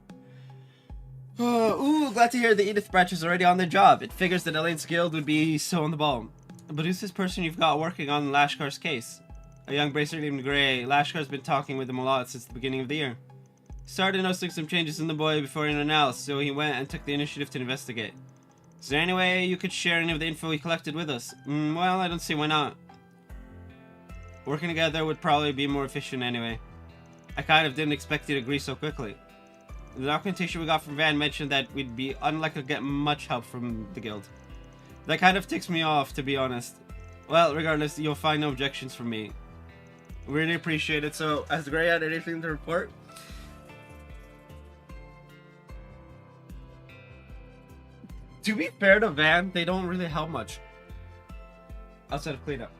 Ooh, glad to hear the Edith branch is already on their job. It figures that Elaine's guild would be so on the ball. But who's this person you've got working on Lashkar's case? A young bracer named Gray. Lashkar's been talking with him a lot since the beginning of the year. He started noticing some changes in the boy before anyone else, so he went and took the initiative to investigate. Is there any way you could share any of the info he collected with us? Well, I don't see why not. Working together would probably be more efficient anyway. I kind of didn't expect you to agree so quickly. The documentation we got from Van mentioned that we'd be unlikely to get much help from the guild. That kind of ticks me off, to be honest. Well, regardless, you'll find no objections from me. Really appreciate it. So, has Gray had anything to report? To be fair to Van, they don't really help much. Outside of cleanup.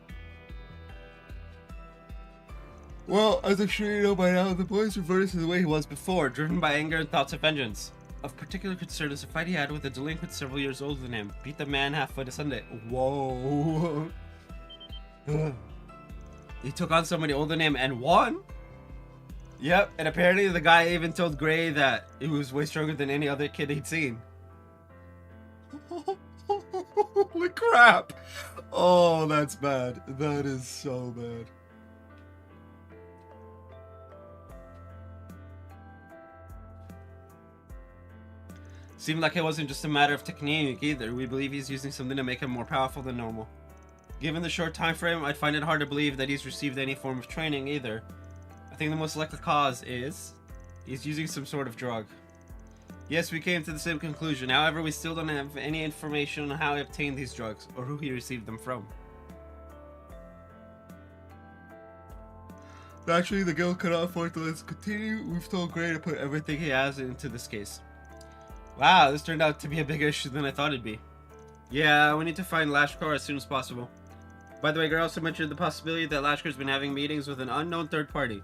Well, as I'm sure you know by now, the boy's reverted to the way he was before, driven by anger and thoughts of vengeance. Of particular concern is a fight he had with a delinquent several years older than him. Beat the man halfway to Sunday. Whoa. He took on somebody older than him and won? Yep, and apparently the guy even told Gray that he was way stronger than any other kid he'd seen. Holy crap! Oh, that's bad. That is so bad. Seemed like it wasn't just a matter of technique either. We believe he's using something to make him more powerful than normal. Given the short time frame, I'd find it hard to believe that he's received any form of training either. I think the most likely cause is he's using some sort of drug. Yes, we came to the same conclusion. However, we still don't have any information on how he obtained these drugs or who he received them from. Naturally, the guild cannot afford to let this continue. We've told Gray to put everything he has into this case. Wow, this turned out to be a bigger issue than I thought it'd be. Yeah, we need to find Lashkar as soon as possible. By the way, Gray also mentioned the possibility that Lashkar's been having meetings with an unknown third party.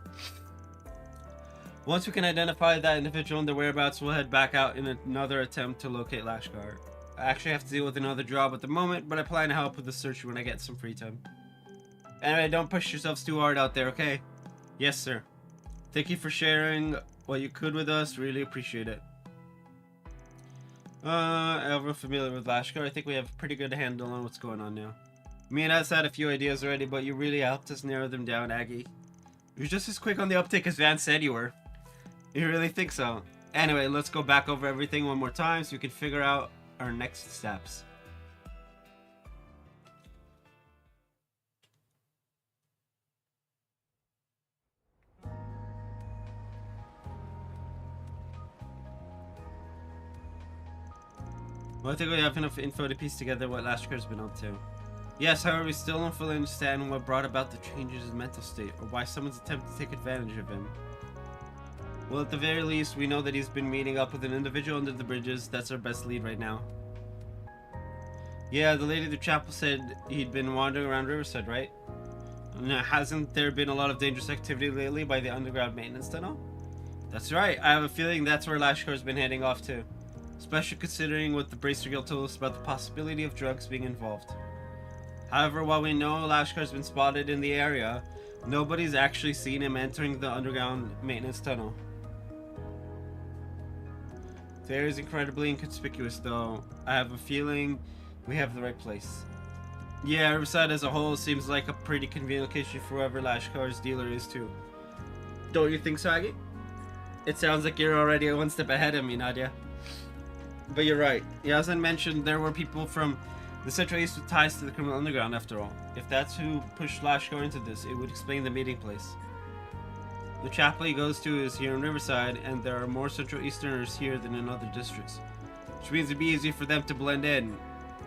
Once we can identify that individual and their whereabouts, we'll head back out in another attempt to locate Lashkar. I actually have to deal with another job at the moment, but I plan to help with the search when I get some free time. Anyway, don't push yourselves too hard out there, okay? Yes, sir. Thank you for sharing what you could with us. Really appreciate it. Everyone familiar with Lashkar? I think we have a pretty good handle on what's going on now. Me and us had a few ideas already, but you really helped us narrow them down, Aggie. You're just as quick on the uptake as Van said you were. You really think so? Anyway, let's go back over everything one more time so we can figure out our next steps. Well, I think we have enough info to piece together what Lashkar's been up to. Yes, however, we still don't fully understand what brought about the changes in his mental state, or why someone's attempted to take advantage of him. Well, at the very least, we know that he's been meeting up with an individual under the bridges. That's our best lead right now. Yeah, the lady at the chapel said he'd been wandering around Riverside, right? Now, hasn't there been a lot of dangerous activity lately by the underground maintenance tunnel? That's right. I have a feeling that's where Lashkar's been heading off to. Especially considering what the Bracer Guild told us about the possibility of drugs being involved. However, while we know Lashkar's been spotted in the area, nobody's actually seen him entering the underground maintenance tunnel. The area is incredibly inconspicuous though. I have a feeling we have the right place. Yeah, Riverside as a whole seems like a pretty convenient location for whoever Lashkar's dealer is too. Don't you think so, Aggie? It sounds like you're already one step ahead of me, Nadia. But you're right. Yazan mentioned there were people from the Central East with ties to the criminal underground after all. If that's who pushed Lashkar into this, it would explain the meeting place. The chapel he goes to is here in Riverside, and there are more Central Easterners here than in other districts. Which means it'd be easy for them to blend in.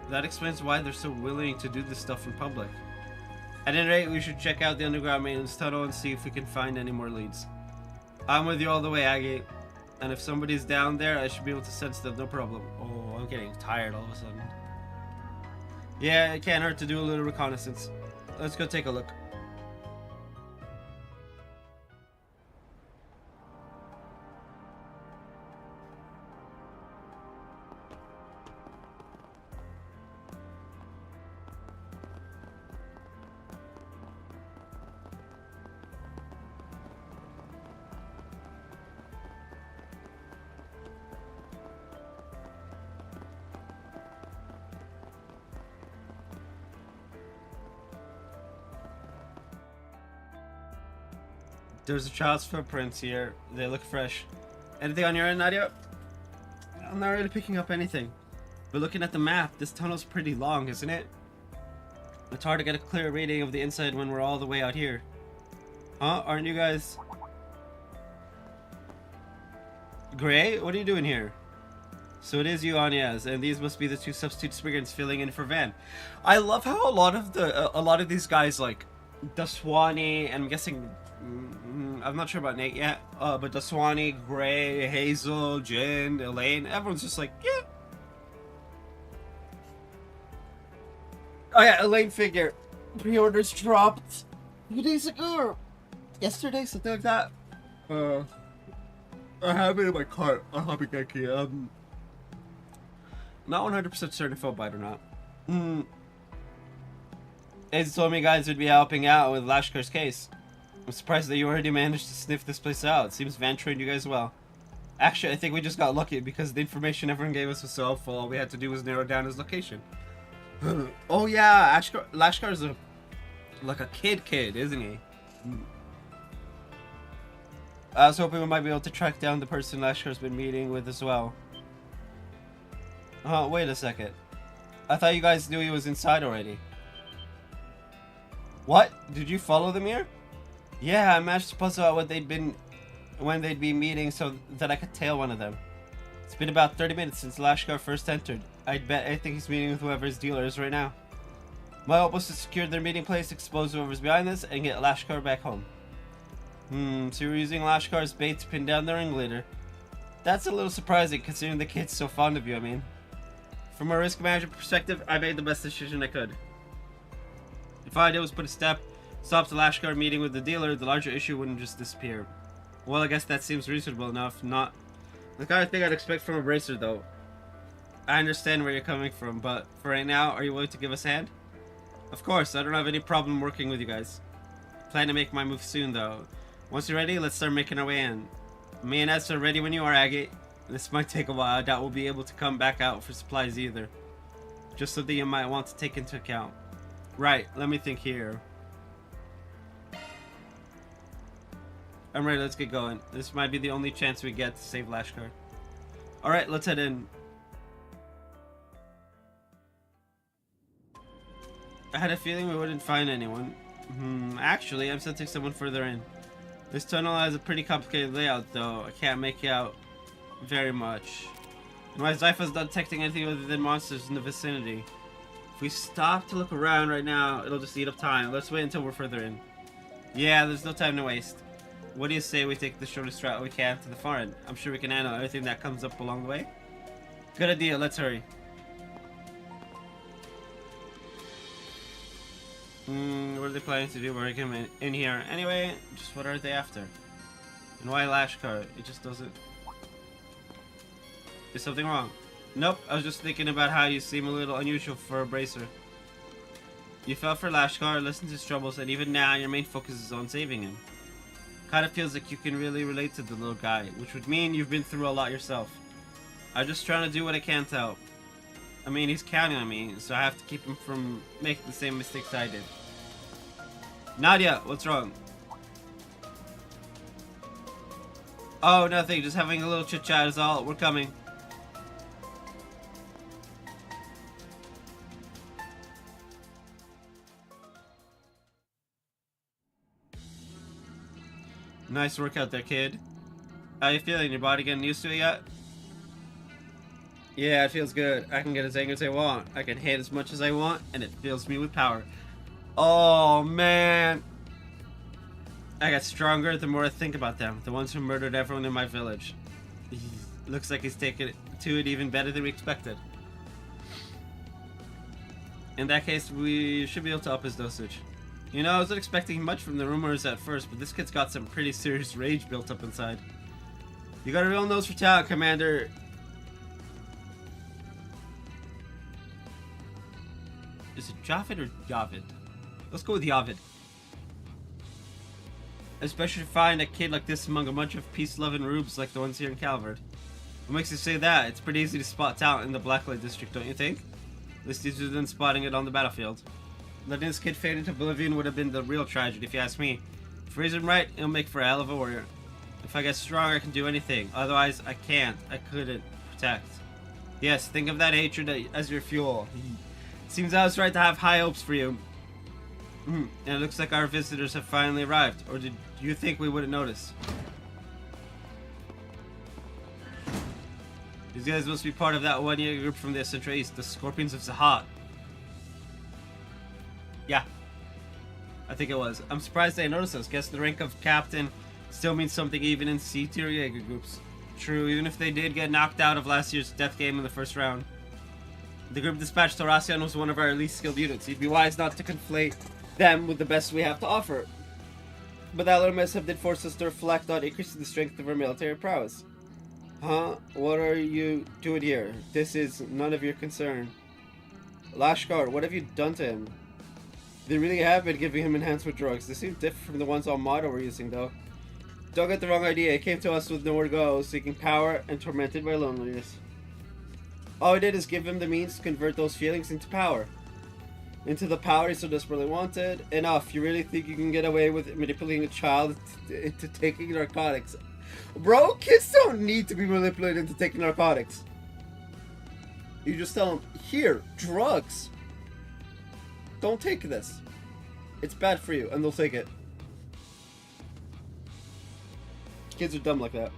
That explains why they're so willing to do this stuff in public. At any rate, we should check out the underground maintenance tunnel and see if we can find any more leads. I'm with you all the way, Aggie. And if somebody's down there, I should be able to sense them, no problem. Oh, I'm getting tired all of a sudden. Yeah, it can't hurt to do a little reconnaissance. Let's go take a look. There's a child's footprints here. They look fresh. Anything on your end, Nadia? I'm not really picking up anything. But looking at the map, this tunnel's pretty long, isn't it? It's hard to get a clear reading of the inside when we're all the way out here. Huh? Aren't you guys... Gray? What are you doing here? So it is you, Anyaz, and these must be the two substitute Spriggans filling in for Van. I love how a lot of these guys, like Daswani, and I'm guessing... I'm not sure about Nate yet, but Daswani, Gray, Hazel, Jin, Elaine, everyone's just like, yeah. Oh yeah, Elaine figure. Pre-orders dropped a few days ago, or yesterday, something like that. I have it in my cart. I'll have it back here. Not 100% certain if I'll buy it or not. Hazel told me you guys would be helping out with Lashkar's case. I'm surprised that you already managed to sniff this place out. It seems Van trained you guys well. Actually, I think we just got lucky because the information everyone gave us was so helpful. All we had to do was narrow down his location. Oh yeah, Lashkar's like a kid, isn't he? I was hoping we might be able to track down the person Lashkar's been meeting with as well. Oh, wait a second. I thought you guys knew he was inside already. What? Did you follow them here? Yeah, I managed to puzzle out when they'd be meeting so that I could tail one of them. It's been about 30 minutes since Lashkar first entered. I think he's meeting with whoever his dealer is right now. My hope was to secure their meeting place, expose whoever's behind this, and get Lashkar back home. So you're using Lashkar's bait to pin down the ringleader. That's a little surprising considering the kid's so fond of you, I mean. From a risk management perspective, I made the best decision I could. If all I did was put a stop to Lashkar meeting with the dealer, the larger issue wouldn't just disappear. Well, I guess that seems reasonable enough. Not the kind of thing I'd expect from a bracer, though. I understand where you're coming from, but for right now, are you willing to give us a hand? Of course, I don't have any problem working with you guys. Plan to make my move soon, though. Once you're ready, let's start making our way in. Me and Eds are ready when you are, Agate. This might take a while. I doubt we'll be able to come back out for supplies either. Just something you might want to take into account. Right, let me think here. I'm ready, let's get going. This might be the only chance we get to save Lashkar. Alright, let's head in. I had a feeling we wouldn't find anyone. Actually, I'm sensing someone further in. This tunnel has a pretty complicated layout, though. I can't make out very much. And my Zypha's not detecting anything other than monsters in the vicinity. If we stop to look around right now, it'll just eat up time. Let's wait until we're further in. Yeah, there's no time to waste. What do you say we take the shortest route we can to the far end? I'm sure we can handle everything that comes up along the way. Good idea, let's hurry. What are they planning to do where we come in here? Anyway, just what are they after? And why Lashkar? It just doesn't... Is something wrong? Nope, I was just thinking about how you seem a little unusual for a bracer. You fell for Lashkar, listened to his troubles, and even now your main focus is on saving him. Kinda feels like you can really relate to the little guy, which would mean you've been through a lot yourself. I'm just trying to do what I can to help. I mean, he's counting on me, so I have to keep him from making the same mistakes I did. Nadia, what's wrong? Oh, nothing, just having a little chit-chat is all. We're coming. Nice work out there, kid. How you feeling? Your body getting used to it yet? Yeah, it feels good. I can get as angry as I want. I can hate as much as I want, and it fills me with power. Oh, man. I get stronger the more I think about them. The ones who murdered everyone in my village. Looks like he's taken it to it even better than we expected. In that case, we should be able to up his dosage. You know, I wasn't expecting much from the rumors at first, but this kid's got some pretty serious rage built up inside. You got a real nose for talent, Commander. Is it Javid or Yavid? Let's go with Yavid. Especially to find a kid like this among a bunch of peace-loving rubes like the ones here in Calvard. What makes you say that? It's pretty easy to spot talent in the Blacklight District, don't you think? At least easier than spotting it on the battlefield. Letting this kid fade into oblivion would have been the real tragedy, if you ask me. If raise him right, he'll make for a hell of a warrior. If I get strong, I can do anything. Otherwise, I can't. I couldn't protect. Yes, think of that hatred as your fuel. Seems I was right to have high hopes for you. And it looks like our visitors have finally arrived. Or did you think we wouldn't notice? These guys must be part of that one Jaeger group from the Central East, the Scorpions of Zahat. Yeah. I think it was. I'm surprised they noticed us. Guess the rank of captain still means something even in C-tier Jaeger groups. True, even if they did get knocked out of last year's death game in the first round. The group dispatched to Racian was one of our least skilled units. You'd be wise not to conflate them with the best we have to offer. But that little mishap did force us to reflect on increasing the strength of our military prowess. Huh? What are you doing here? This is none of your concern. Lashkar, what have you done to him? They really have been giving him enhancement drugs. They seem different from the ones Armada were using, though. Don't get the wrong idea. He came to us with nowhere to go, seeking power and tormented by loneliness. All we did is give him the means to convert those feelings into power. Into the power he so desperately wanted. Enough. You really think you can get away with manipulating a child into taking narcotics? Bro, kids don't need to be manipulated into taking narcotics. You just tell them, here, drugs. Don't take this. It's bad for you, and they'll take it. Kids are dumb like that.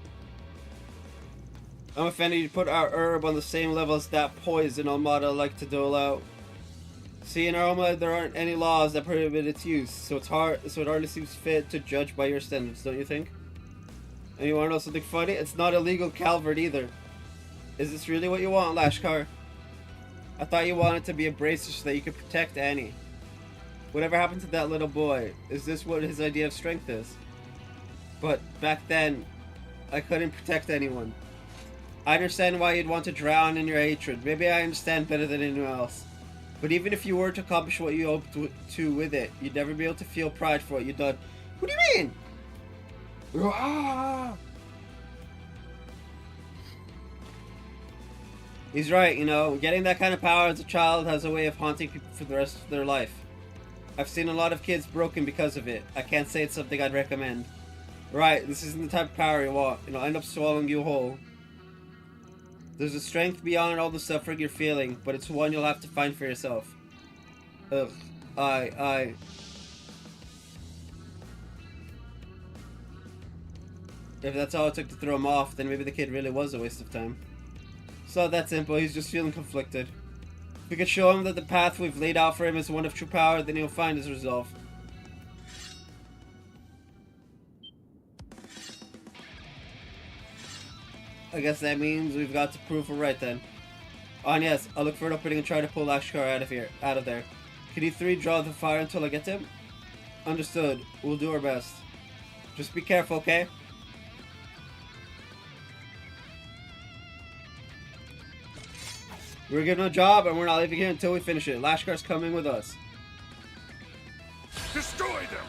I'm offended you put our herb on the same level as that poison Armada like to dole out. See, in Armada there aren't any laws that prohibit its use, so it hardly seems fit to judge by your standards, don't you think? And you wanna know something funny? It's not illegal Calvert either. Is this really what you want, Lashkar? I thought you wanted to be a bracer so that you could protect Annie. Whatever happened to that little boy? Is this what his idea of strength is? But back then, I couldn't protect anyone. I understand why you'd want to drown in your hatred. Maybe I understand better than anyone else. But even if you were to accomplish what you hoped to with it, you'd never be able to feel pride for what you've done. What do you mean? Ah! He's right, you know, getting that kind of power as a child has a way of haunting people for the rest of their life. I've seen a lot of kids broken because of it. I can't say it's something I'd recommend. Right, this isn't the type of power you want. It'll end up swallowing you whole. There's a strength beyond all the suffering you're feeling, but it's one you'll have to find for yourself. Ugh. If that's all it took to throw him off, then maybe the kid really was a waste of time. It's not that simple, he's just feeling conflicted. If we could show him that the path we've laid out for him is one of true power, then he'll find his resolve. I guess that means we've got to prove we're right then. On yes, I'll look for an opening and try to pull Ashkar out of there. Can you three draw the fire until I get to him? Understood. We'll do our best. Just be careful, okay? We're given a job and we're not leaving here until we finish it. Lashkar's coming with us. Destroy them!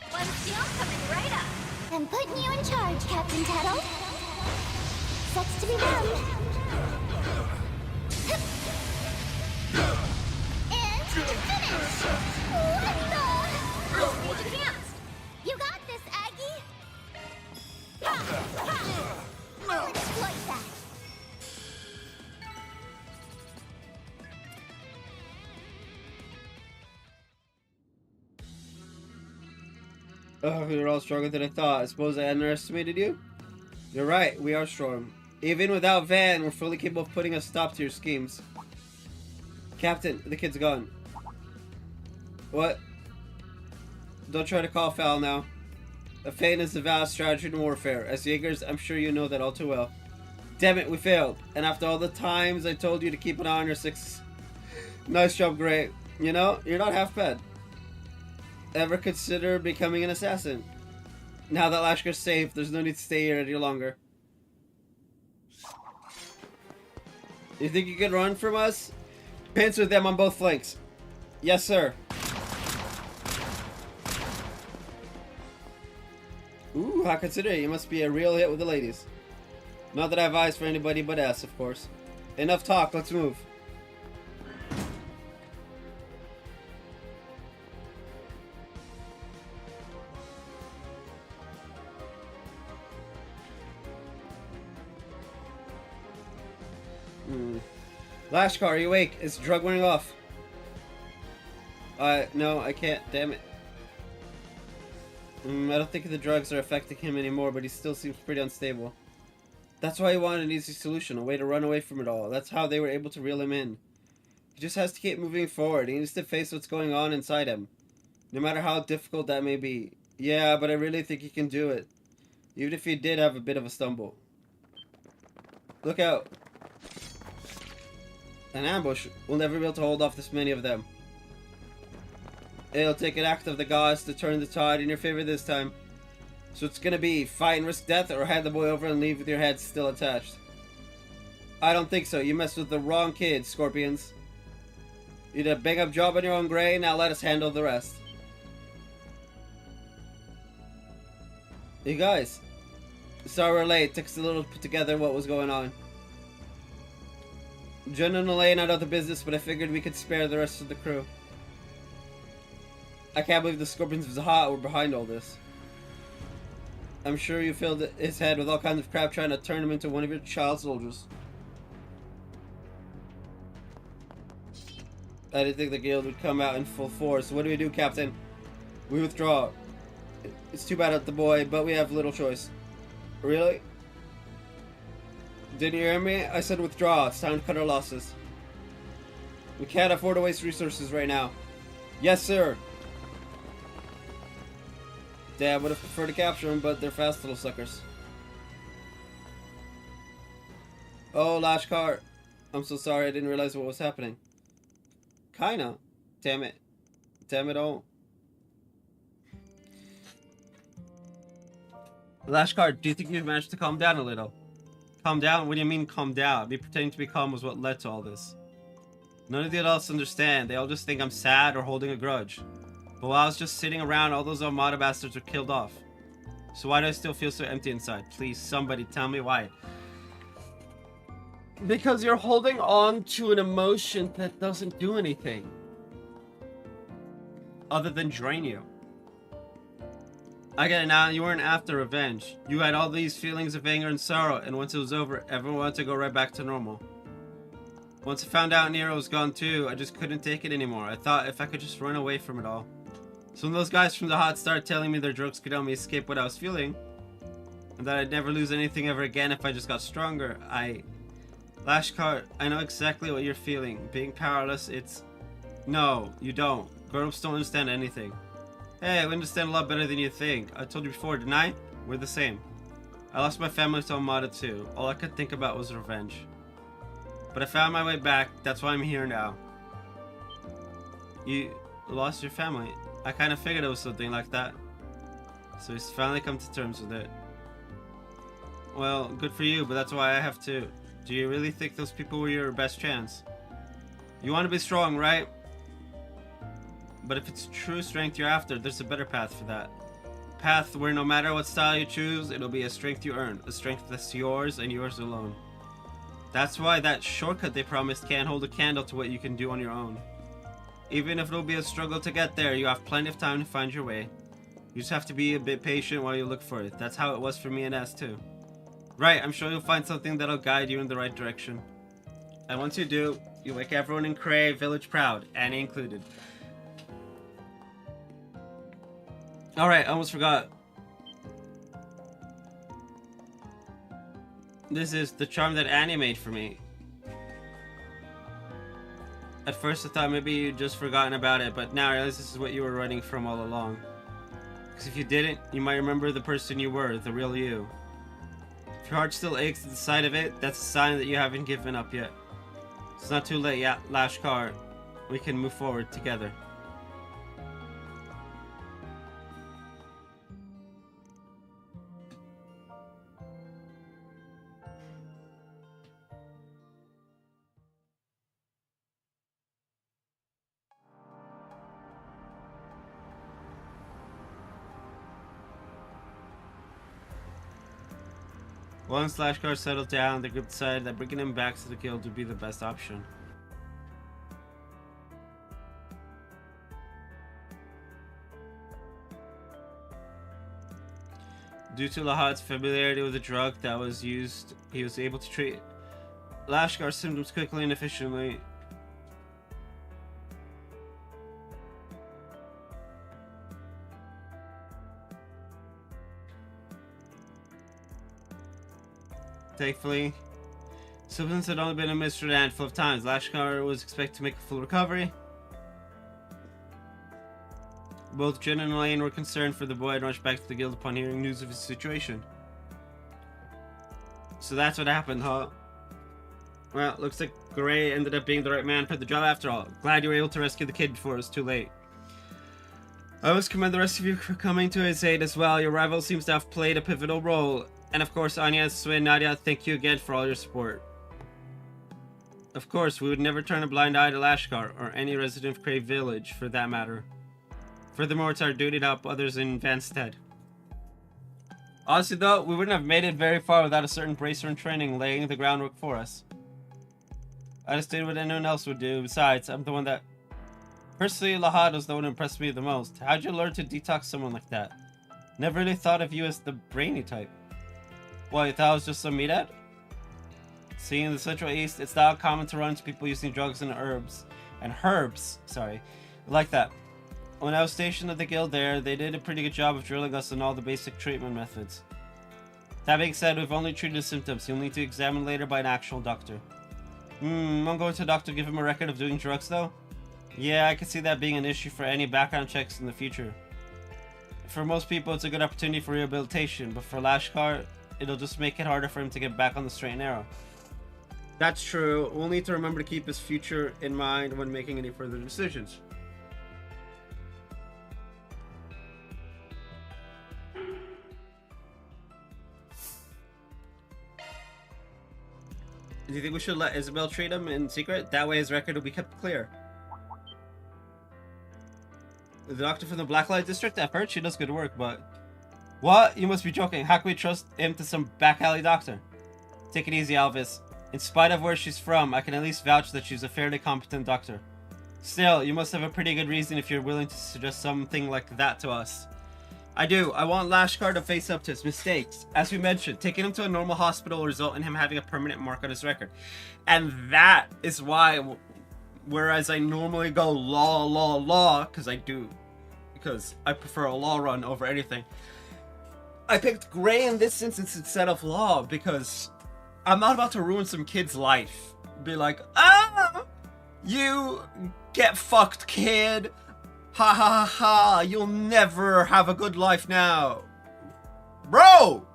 One shield coming right up. I'm putting you in charge, Captain Tuttle. Sucks to be done. And finish! What the? Hold your hands. You got this, Aggie. Ha! Ha! I'll exploit that. Oh, you're all stronger than I thought. I suppose I underestimated you? You're right, we are strong. Even without Van, we're fully capable of putting a stop to your schemes. Captain, the kid's gone. What? Don't try to call foul now. A feint is a vast strategy in warfare. As Jaegers, I'm sure you know that all too well. Damn it, we failed. And after all the times I told you to keep an eye on your six... Nice job, Gray. You know, you're not half bad. Ever consider becoming an assassin? Now that Lashkar's safe, there's no need to stay here any longer. You think you can run from us? Pincer them on both flanks. Yes, sir. Ooh, how considerate. You must be a real hit with the ladies. Not that I have eyes for anybody but S, of course. Enough talk, let's move. Lashkar, are you awake? Is the drug wearing off? No, I can't. Damn it. I don't think the drugs are affecting him anymore, but he still seems pretty unstable. That's why he wanted an easy solution, a way to run away from it all. That's how they were able to reel him in. He just has to keep moving forward. He needs to face what's going on inside him, no matter how difficult that may be. Yeah, but I really think he can do it, even if he did have a bit of a stumble. Look out. An ambush. We'll never be able to hold off this many of them. It'll take an act of the gods to turn the tide in your favor this time. So it's gonna be fight and risk death, or hand the boy over and leave with your head still attached. I don't think so. You messed with the wrong kid, Scorpions. You did a bang up job on your own, Gray. Now let us handle the rest. You guys. Sorry we're late. Took us a little to put together what was going on. Jen and Elaine out of the business, but I figured we could spare the rest of the crew. I can't believe the Scorpions of Zaha were behind all this. I'm sure you filled his head with all kinds of crap trying to turn him into one of your child soldiers. I didn't think the guild would come out in full force. What do we do, Captain? We withdraw. It's too bad at the boy, but we have little choice. Really? Didn't you hear me? I said withdraw. It's time to cut our losses. We can't afford to waste resources right now. Yes, sir. Dad would have preferred to capture them, but they're fast little suckers. Oh, Lashkar. I'm so sorry. I didn't realize what was happening. Kinda. Damn it. Damn it all. Lashkar, do you think you've managed to calm down a little? Calm down? What do you mean calm down? Me pretending to be calm was what led to all this. None of the adults understand. They all just think I'm sad or holding a grudge. But while I was just sitting around, all those Armada bastards were killed off. So why do I still feel so empty inside? Please, somebody tell me why. Because you're holding on to an emotion that doesn't do anything. Other than drain you. I get it now, you weren't after revenge. You had all these feelings of anger and sorrow, and once it was over, everyone wanted to go right back to normal. Once I found out Nero was gone too, I just couldn't take it anymore. I thought if I could just run away from it all. So when those guys from the hot started telling me their jokes could help me escape what I was feeling, and that I'd never lose anything ever again if I just got stronger, Lashkar, I know exactly what you're feeling. Being powerless, it's... No, you don't. Grown-ups don't understand anything. Hey, we understand a lot better than you think. I told you before, didn't I? We're the same. I lost my family to Armada too. All I could think about was revenge. But I found my way back. That's why I'm here now. You lost your family? I kind of figured it was something like that. So he's finally come to terms with it. Well, good for you, but that's why I have to. Do you really think those people were your best chance? You want to be strong, right? But if it's true strength you're after, there's a better path for that. Path where no matter what style you choose, it'll be a strength you earn. A strength that's yours and yours alone. That's why that shortcut they promised can't hold a candle to what you can do on your own. Even if it'll be a struggle to get there, you have plenty of time to find your way. You just have to be a bit patient while you look for it. That's how it was for me and S too. Right, I'm sure you'll find something that'll guide you in the right direction. And once you do, you'll make everyone in Cray Village proud, Annie included. Alright, I almost forgot. This is the charm that Annie made for me. At first I thought maybe you'd just forgotten about it, but now I realize this is what you were running from all along. Because if you didn't, you might remember the person you were, the real you. If your heart still aches at the sight of it, that's a sign that you haven't given up yet. It's not too late yet, Lashkar. We can move forward together. Once Lashkar settled down, the group decided that bringing him back to the guild would be the best option. Due to Lahad's familiarity with the drug that was used, he was able to treat Lashkar's symptoms quickly and efficiently. Thankfully, symptoms had only been administered a handful of times. Lashkar was expected to make a full recovery. Both Jin and Elaine were concerned for the boy and rushed back to the guild upon hearing news of his situation. So that's what happened, huh? Well, looks like Gray ended up being the right man for the job after all. Glad you were able to rescue the kid before it was too late. I always commend the rest of you for coming to his aid as well. Your rival seems to have played a pivotal role. And of course, Anya, Swin, Nadia, thank you again for all your support. Of course, we would never turn a blind eye to Lashkar, or any resident of Crave Village, for that matter. Furthermore, it's our duty to help others in Van's stead. Honestly though, we wouldn't have made it very far without a certain bracer in training laying the groundwork for us. I just did what anyone else would do. Besides, I'm the one that... Personally, Lahad was the one who impressed me the most. How'd you learn to detox someone like that? Never really thought of you as the brainy type. What, you thought I was just some meathead? See, in the Central East, it's not common to run into people using drugs and herbs. Like that. When I was stationed at the guild there, they did a pretty good job of drilling us on all the basic treatment methods. That being said, we've only treated the symptoms. You'll need to examine later by an actual doctor. I'm going to a doctor to give him a record of doing drugs though? Yeah, I can see that being an issue for any background checks in the future. For most people, it's a good opportunity for rehabilitation, but for Lashkar, it'll just make it harder for him to get back on the straight and narrow. That's true. We'll need to remember to keep his future in mind when making any further decisions. Do you think we should let Isabel treat him in secret? That way his record will be kept clear. The doctor from the Blacklight District? I've heard she does good work, but... What? You must be joking. How can we trust him to some back alley doctor? Take it easy, Alvis. In spite of where she's from, I can at least vouch that she's a fairly competent doctor. Still, you must have a pretty good reason if you're willing to suggest something like that to us. I do. I want Lashkar to face up to his mistakes. As we mentioned, taking him to a normal hospital will result in him having a permanent mark on his record. And that is why, whereas I normally go law, because I prefer a law run over anything, I picked Gray in this instance instead of law, because I'm not about to ruin some kid's life. Be like, you get fucked, kid. Ha ha ha ha, you'll never have a good life now. Bro!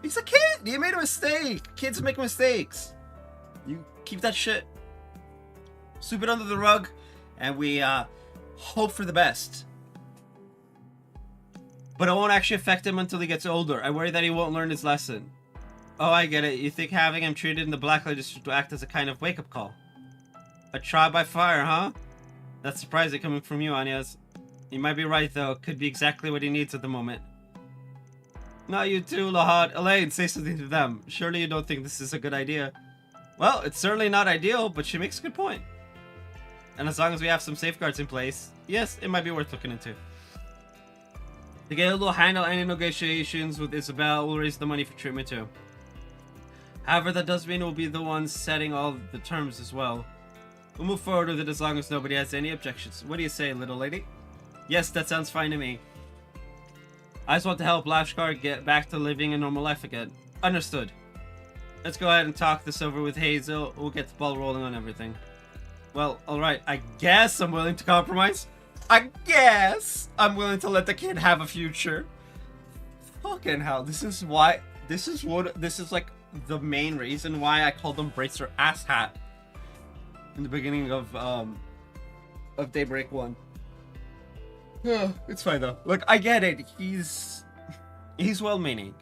He's a kid! He made a mistake! Kids make mistakes. You keep that shit. Sweep it under the rug, and we hope for the best. But it won't actually affect him until he gets older. I worry that he won't learn his lesson. Oh, I get it. You think having him treated in the Blacklight District will act as a kind of wake-up call? A trial by fire, huh? That's surprising coming from you, Anyas. You might be right, though. It could be exactly what he needs at the moment. Not you too, Lahad. Elaine, say something to them. Surely you don't think this is a good idea. Well, it's certainly not ideal, but she makes a good point. And as long as we have some safeguards in place, yes, it might be worth looking into. The guild will handle any negotiations with Isabel. We'll raise the money for treatment too. However, that does mean we'll be the ones setting all the terms as well. We'll move forward with it as long as nobody has any objections. What do you say, little lady? Yes, that sounds fine to me. I just want to help Lashkar get back to living a normal life again. Understood. Let's go ahead and talk this over with Hazel. We'll get the ball rolling on everything. Well, alright. I guess I'm willing to compromise. I guess I'm willing to let the kid have a future. Fucking hell, this is like the main reason why I called him Bracer Asshat in the beginning of Daybreak 1. It's fine though. Look, I get it. He's well-meaning.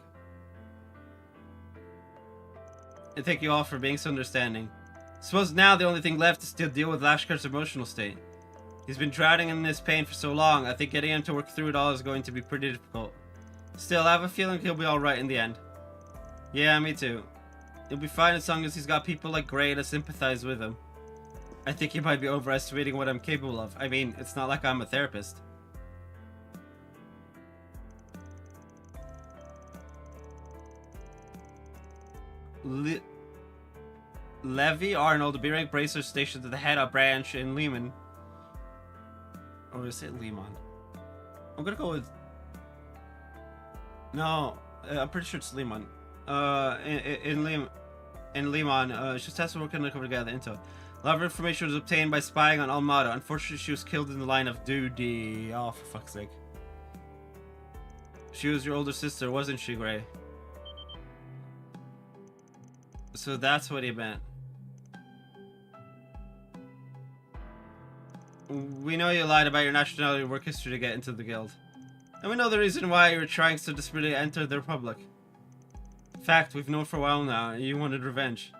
And thank you all for being so understanding. Suppose now the only thing left is to deal with Lashkar's emotional state. He's been drowning in this pain for so long, I think getting him to work through it all is going to be pretty difficult. Still, I have a feeling he'll be alright in the end. Yeah, me too. He'll be fine as long as he's got people like Gray to sympathize with him. I think he might be overestimating what I'm capable of. I mean, it's not like I'm a therapist. Levy Arnold, B-rank bracer stationed at the head of branch in Lehman. Or is it Lehman? I'm gonna go with... No, I'm pretty sure it's Lehman. In Lehman, she was tested working undercover to gather intel. A lot of information was obtained by spying on Almada. Unfortunately, she was killed in the line of duty. Oh, for fuck's sake. She was your older sister, wasn't she, Gray? So that's what he meant. We know you lied about your nationality and work history to get into the guild. And we know the reason why you were trying so desperately to enter the Republic. In fact, we've known for a while now, you wanted revenge.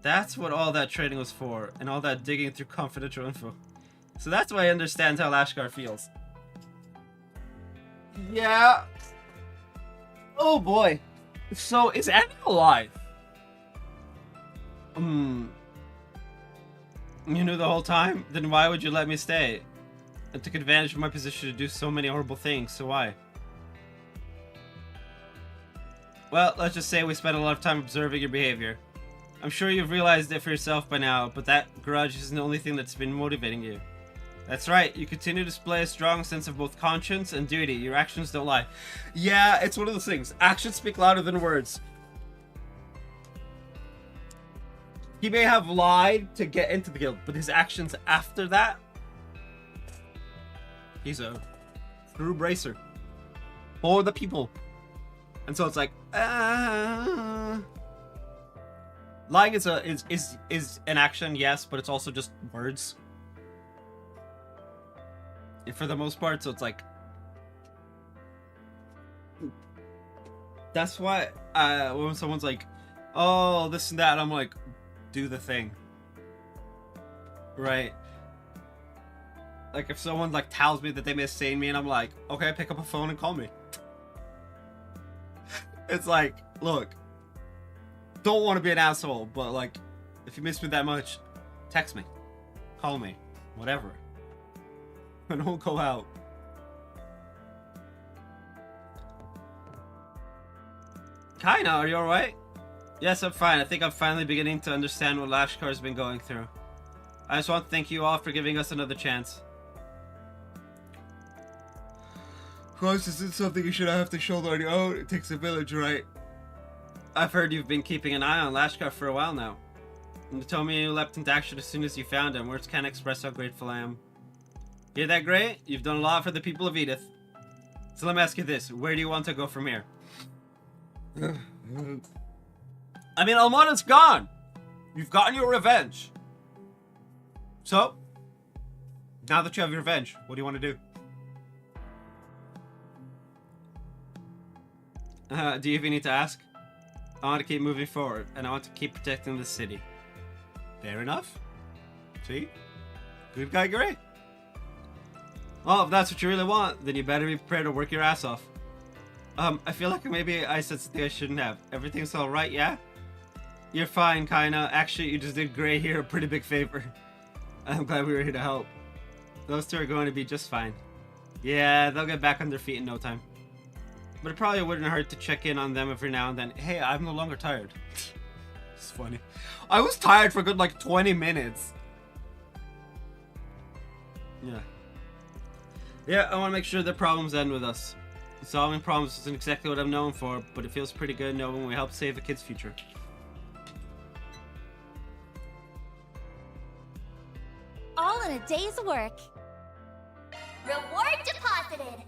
That's what all that trading was for, and all that digging through confidential info. So that's why I understand how Lashkar feels. Yeah. Oh boy. So, is Annie alive? You knew the whole time? Then why would you let me stay? I took advantage of my position to do so many horrible things, so why? Well, let's just say we spent a lot of time observing your behavior. I'm sure you've realized it for yourself by now, but that grudge isn't the only thing that's been motivating you. That's right, you continue to display a strong sense of both conscience and duty. Your actions don't lie. Yeah, it's one of those things. Actions speak louder than words. He may have lied to get into the guild, but his actions after that... He's a true bracer. For the people. And so it's like... Lying is an action, yes, but it's also just words. For the most part, so it's like... That's why when someone's like, oh, this and that, I'm like, do the thing. Right? Like, if someone, like, tells me that they misseen me, and I'm like, okay, pick up a phone and call me. It's like, look, don't want to be an asshole, but, like, if you miss me that much, text me. Call me. Whatever. And don't go out. Kinda, are you alright? Yes, I'm fine. I think I'm finally beginning to understand what Lashkar's been going through. I just want to thank you all for giving us another chance. Christ, this is something you should have to shoulder on your own. It takes a village, right? I've heard you've been keeping an eye on Lashkar for a while now. And you told me you leapt into action as soon as you found him. Words can't express how grateful I am. Hear that, Gray? You've done a lot for the people of Edith. So let me ask you this. Where do you want to go from here? I mean, Almana's gone! You've gotten your revenge. So, now that you have your revenge, what do you want to do? Do you even need to ask? I want to keep moving forward, and I want to keep protecting the city. Fair enough. See? Good guy, Gray. Well, if that's what you really want, then you better be prepared to work your ass off. I feel like maybe I said something I shouldn't have. Everything's alright, yeah? You're fine, kinda. Actually, you just did Gray here a pretty big favor. I'm glad we were here to help. Those two are going to be just fine. Yeah, they'll get back on their feet in no time. But it probably wouldn't hurt to check in on them every now and then. Hey, I'm no longer tired. It's funny. I was tired for a good, like, 20 minutes. Yeah. Yeah, I want to make sure their problems end with us. Solving problems isn't exactly what I'm known for, but it feels pretty good knowing we help save a kid's future. All in a day's work. Reward deposited.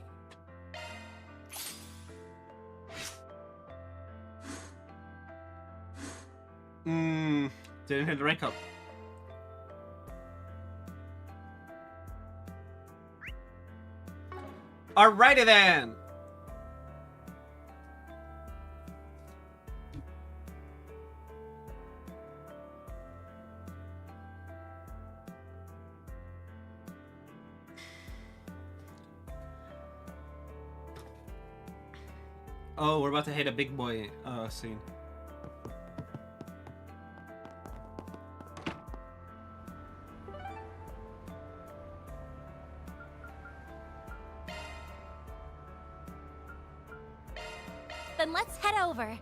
Didn't hit the rank up. Alrighty then. Oh, we're about to hit a big boy scene. Then let's head over.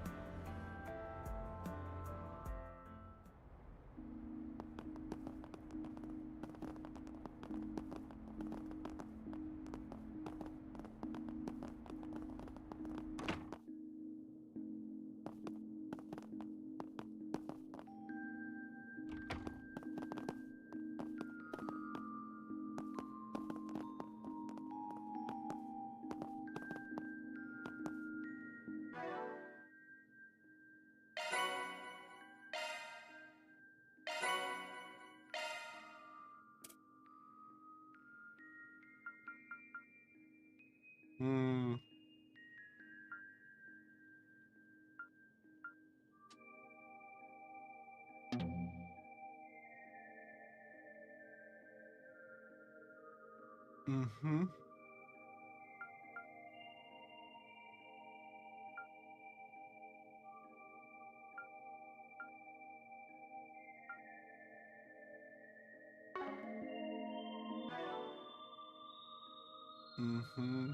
Mm-hmm. Mm-hmm.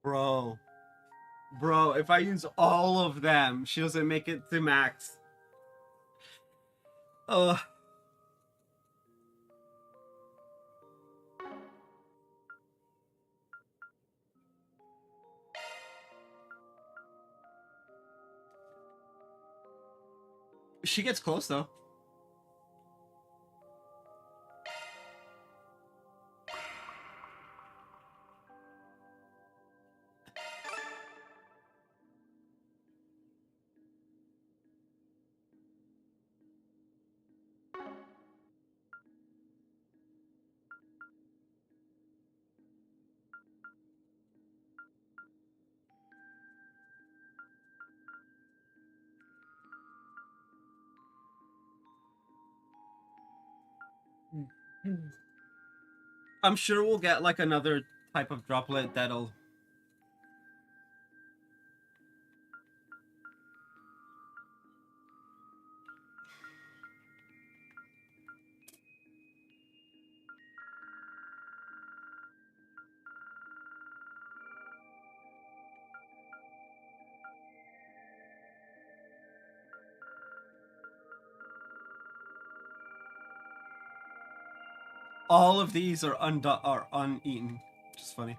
Bro. Bro, if I use all of them, she doesn't make it to max. Ugh. She gets close though. I'm sure we'll get like another type of droplet that'll... All of these are uneaten, which is funny.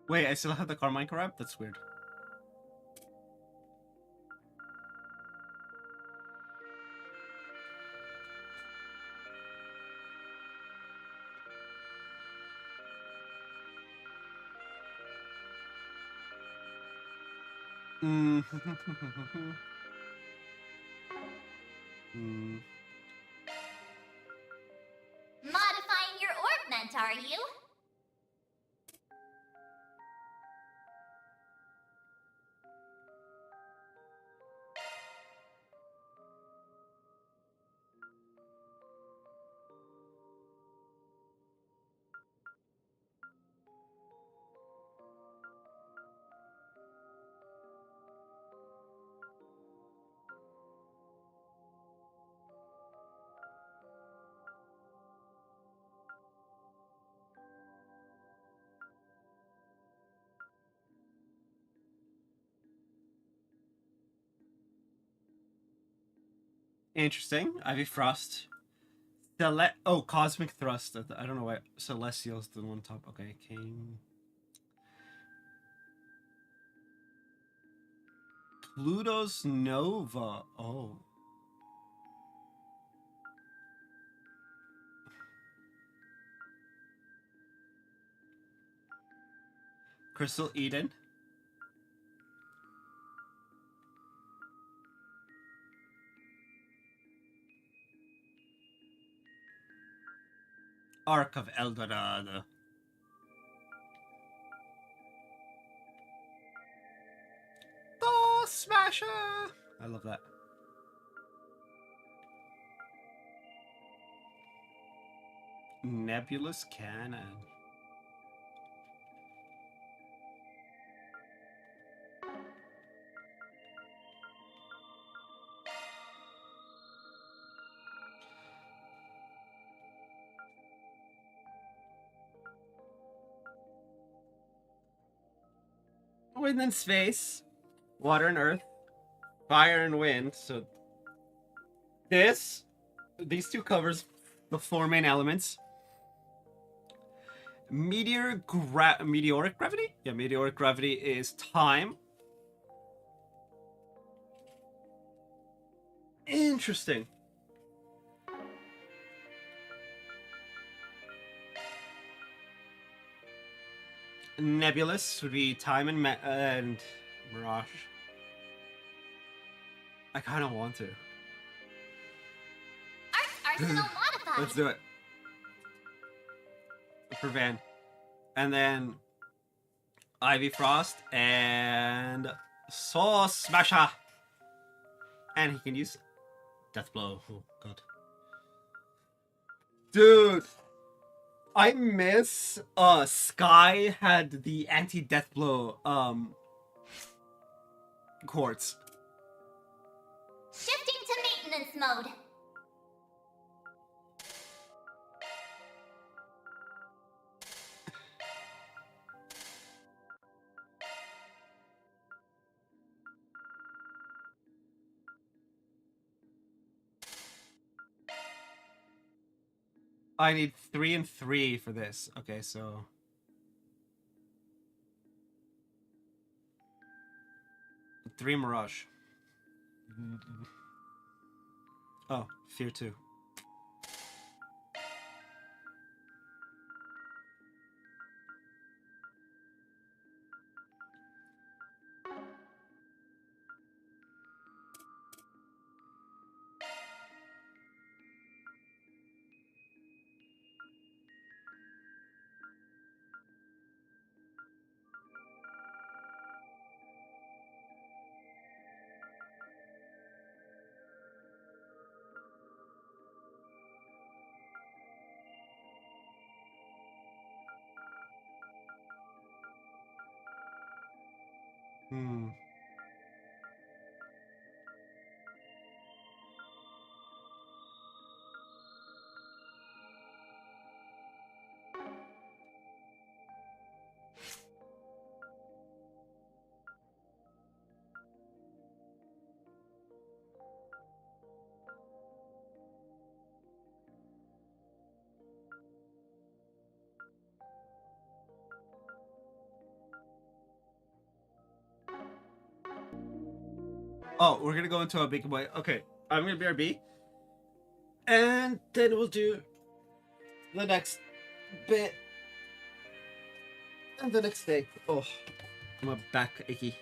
Wait, I still have the Carmine corrupt? That's weird. Mm. Mm. Modifying your orbment, are you? Interesting. Ivy Frost. Cosmic Thrust. I don't know why. Celestial's the one top. Okay, King. Pluto's Nova. Oh. Crystal Eden. Ark of Eldorado. Oh, Smasher! I love that. Nebulous Cannon. Wind and space, water and earth, fire and wind. So these two covers the four main elements. Meteoric gravity? Yeah, meteoric gravity is time. Interesting. Nebulous would be time and mirage. I kind of want to. Arsenal modified. Let's do it. For Van. And then Ivy Frost and Soul Smasher. And he can use Death Blow. Oh, God. Dude. I miss Sky had the anti-death blow quartz. Shifting to maintenance mode. I need 3 and 3 for this. Okay, so 3 Mirage. Oh, Fear 2. Hmm. Oh, we're gonna go into a big boy. Okay, I'm gonna BRB. And then we'll do the next bit. And the next day. Oh, my back achy.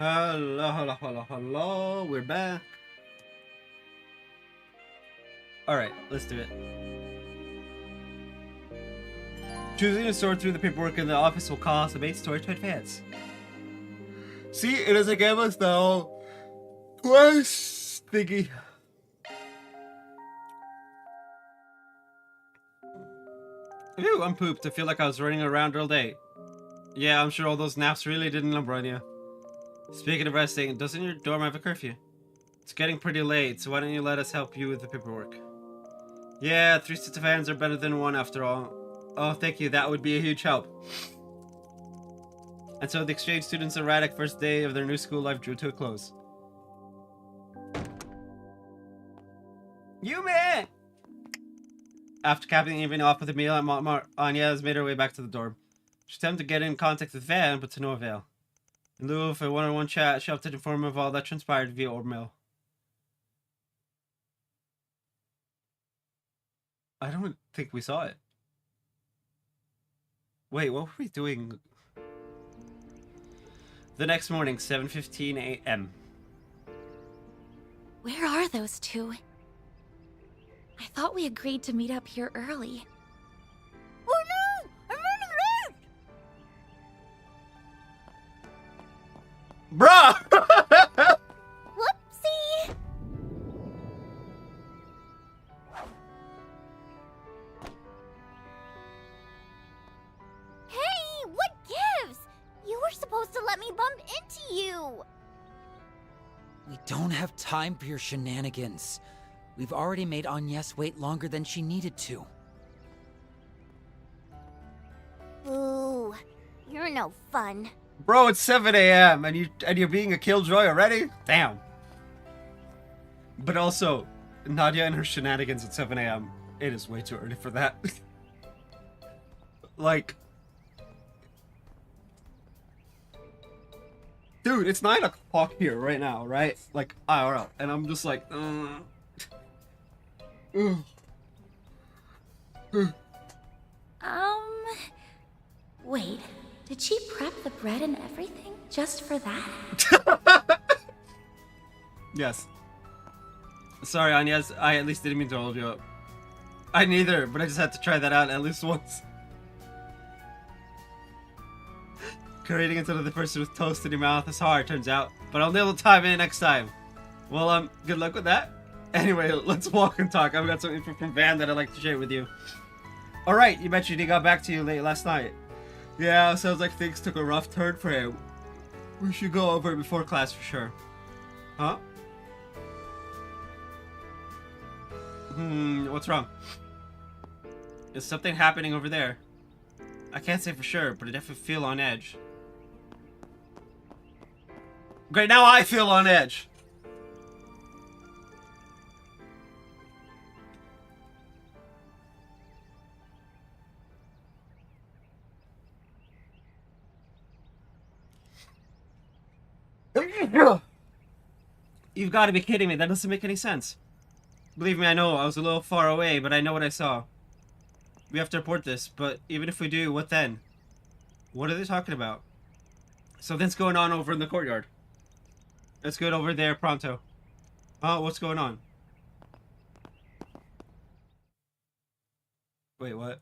Hello. We're back. Alright, let's do it. Choosing to sort through the paperwork in the office will cause the main story to advance. See, it doesn't give us the whole quest thingy. Ew, I'm pooped. I feel like I was running around all day. Yeah, I'm sure all those naps really didn't number on you. Speaking of resting, doesn't your dorm have a curfew? It's getting pretty late, so why don't you let us help you with the paperwork? Yeah, 3 sets of hands are better than 1 after all. Oh, thank you. That would be a huge help. And so the exchange students' erratic first day of their new school life drew to a close. Yume! After capping the evening off with a meal at Anya has made her way back to the dorm. She attempted to get in contact with Van, but to no avail. In lieu of a one-on-one chat, she opted to inform him of all that transpired via mail. I don't think we saw it. Wait, what were we doing? The next morning, 7:15 a.m. Where are those two? I thought we agreed to meet up here early. Oh no! I'm running around! Bruh! Whoopsie! Hey, what gives? You were supposed to let me bump into you. We don't have time for your shenanigans. We've already made Agnes wait longer than she needed to. Ooh, you're no fun. Bro, it's 7 a.m. and you're being a killjoy already? Damn. But also, Nadia and her shenanigans at 7 a.m. It is way too early for that. Like, dude, it's 9 o'clock here right now, right? Like, IRL, and I'm just like, Wait, did she prep the bread and everything just for that? Yes. Sorry, Agnes, I at least didn't mean to hold you up. I neither, but I just had to try that out at least once. Creating into the person with toast in your mouth is hard, turns out, but I'll nail the time in next time. Well, good luck with that. Anyway, let's walk and talk. I've got some info from Van that I'd like to share with you. Alright, you mentioned he got back to you late last night. Yeah, sounds like things took a rough turn for him. We should go over it before class for sure. Huh? What's wrong? Is something happening over there? I can't say for sure, but I definitely feel on edge. Great, now I feel on edge. You've got to be kidding me. That doesn't make any sense. Believe me, I know. I was a little far away, but I know what I saw. We have to report this, but even if we do, what then? What are they talking about? Something's going on over in the courtyard. Let's get over there pronto. Oh, what's going on? Wait, what?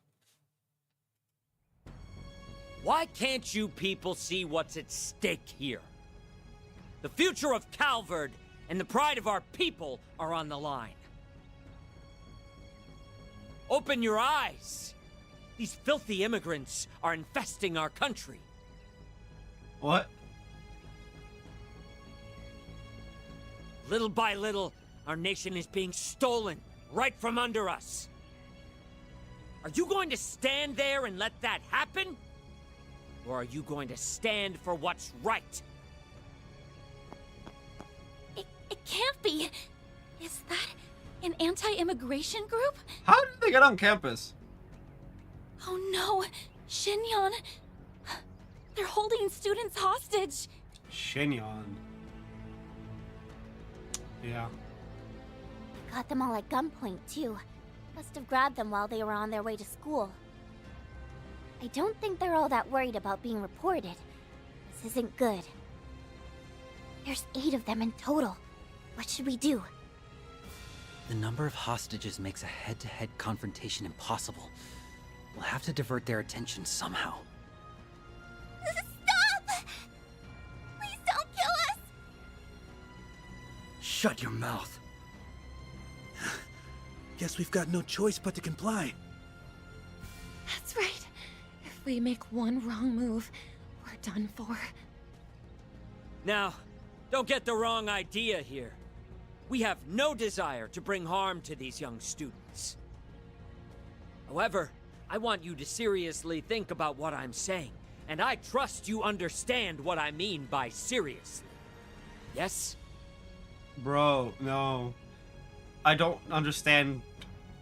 Why can't you people see what's at stake here? The future of Calvard and the pride of our people are on the line. Open your eyes. These filthy immigrants are infesting our country. What? Little by little, our nation is being stolen right from under us. Are you going to stand there and let that happen? Or are you going to stand for what's right? It can't be. Is that an anti-immigration group? How did they get on campus? Oh no, Shinyon. They're holding students hostage. Shinyon. Yeah. Got them all at gunpoint, too. Must have grabbed them while they were on their way to school. I don't think they're all that worried about being reported. This isn't good. There's 8 of them in total. What should we do? The number of hostages makes a head-to-head confrontation impossible. We'll have to divert their attention somehow. Stop! Please don't kill us! Shut your mouth. Guess we've got no choice but to comply. That's right. If we make one wrong move, we're done for. Now, don't get the wrong idea here. We have no desire to bring harm to these young students. However, I want you to seriously think about what I'm saying, and I trust you understand what I mean by seriously. Yes? Bro, no. I don't understand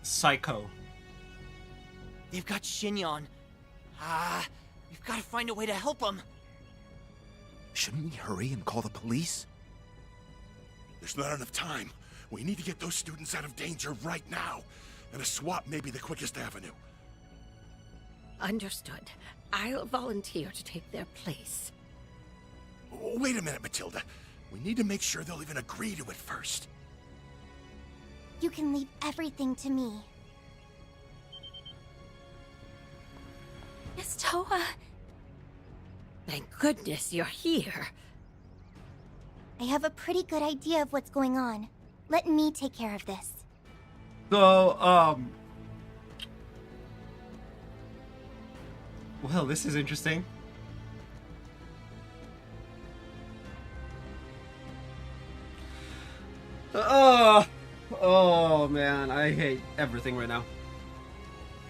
Psycho. They've got Shinyon. We've got to find a way to help them. Shouldn't we hurry and call the police? There's not enough time. We need to get those students out of danger right now. And a swap may be the quickest avenue. Understood. I'll volunteer to take their place. Wait a minute, Matilda. We need to make sure they'll even agree to it first. You can leave everything to me. Miss Toa. Thank goodness you're here. I have a pretty good idea of what's going on. Let me take care of this. So, well, this is interesting. Oh man, I hate everything right now.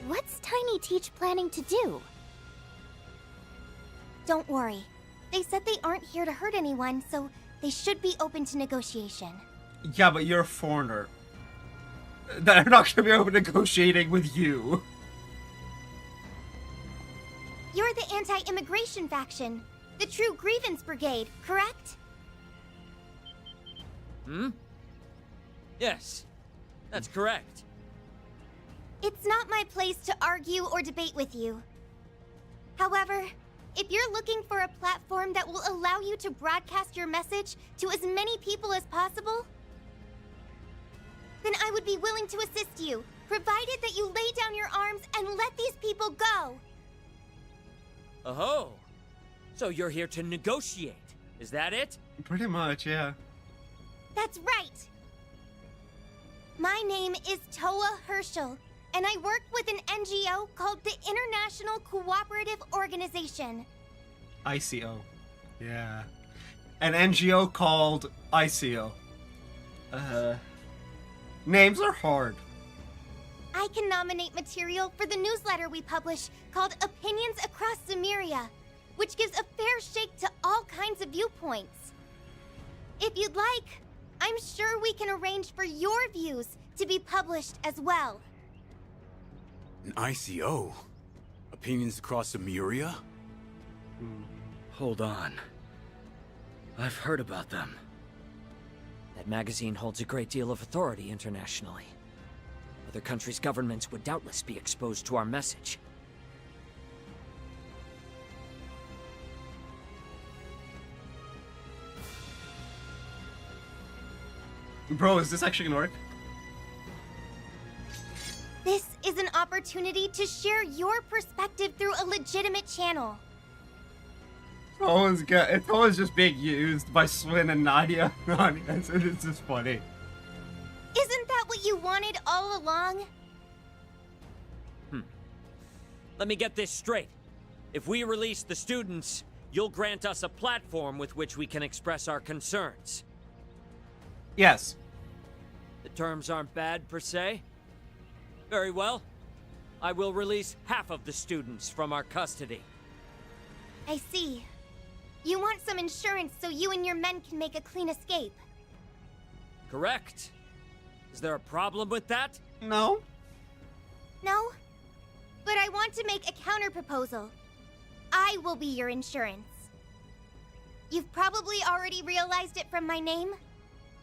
What's Tiny Teach planning to do? Don't worry. They said they aren't here to hurt anyone, so they should be open to negotiation. Yeah, but you're a foreigner. They're not gonna be open negotiating with you. You're the anti-immigration faction. The True Grievance Brigade, correct? Yes, that's correct. It's not my place to argue or debate with you. However, if you're looking for a platform that will allow you to broadcast your message to as many people as possible, then I would be willing to assist you, provided that you lay down your arms and let these people go. Oh, so you're here to negotiate, is that it? Pretty much, yeah. That's right. My name is Toa Herschel, and I work with an NGO called the International Cooperative Organization. ICO. Yeah. An NGO called ICO. Names are hard. I can nominate material for the newsletter we publish called Opinions Across Zemuria, which gives a fair shake to all kinds of viewpoints. If you'd like, I'm sure we can arrange for your views to be published as well. An ICO? Opinions Across Zemuria? Hold on. I've heard about them. That magazine holds a great deal of authority internationally. Other countries' governments would doubtless be exposed to our message. Bro, is this actually gonna work? This is an opportunity to share your perspective through a legitimate channel. It's always just being used by Swin and Nadia. It's just funny. Isn't that what you wanted all along? Let me get this straight. If we release the students, you'll grant us a platform with which we can express our concerns. Yes. The terms aren't bad, per se. Very well. I will release half of the students from our custody. I see. You want some insurance so you and your men can make a clean escape. Correct. Is there a problem with that? No. No? But I want to make a counter-proposal. I will be your insurance. You've probably already realized it from my name,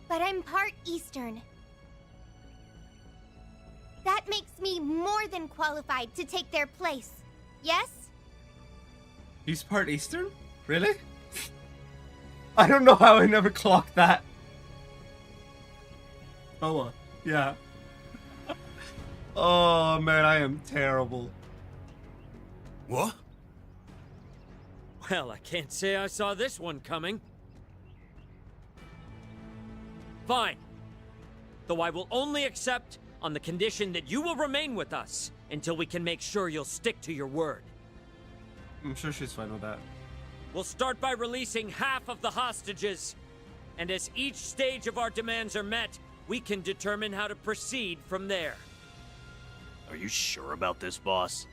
but I'm part Eastern. That makes me more than qualified to take their place, yes? He's part Eastern? Really? I don't know how I never clocked that. Oh, yeah. Oh, man, I am terrible. What? Well, I can't say I saw this one coming. Fine. Though I will only accept on the condition that you will remain with us until we can make sure you'll stick to your word. I'm sure she's fine with that. We'll start by releasing half of the hostages, and as each stage of our demands are met, we can determine how to proceed from there. Are you sure about this, boss?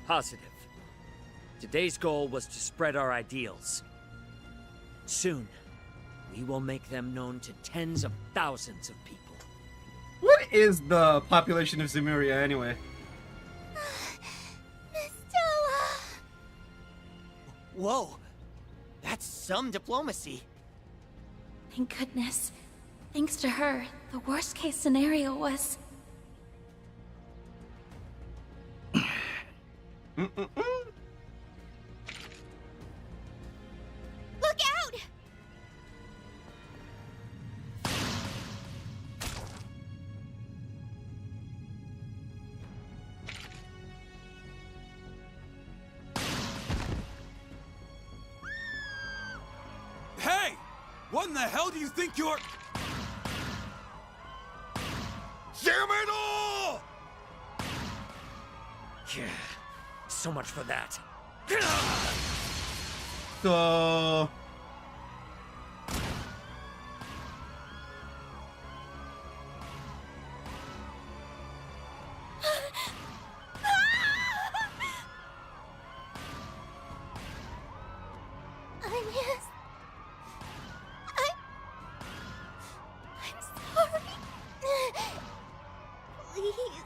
Positive. Today's goal was to spread our ideals. Soon, we will make them known to tens of thousands of people. What is the population of Zemuria anyway? Whoa, that's some diplomacy. Thank goodness. Thanks to her, the worst case scenario was... Look out! Hey! What in the hell do you think you're... Damn it all! Yeah, so much for that. So... I'm sorry. Please.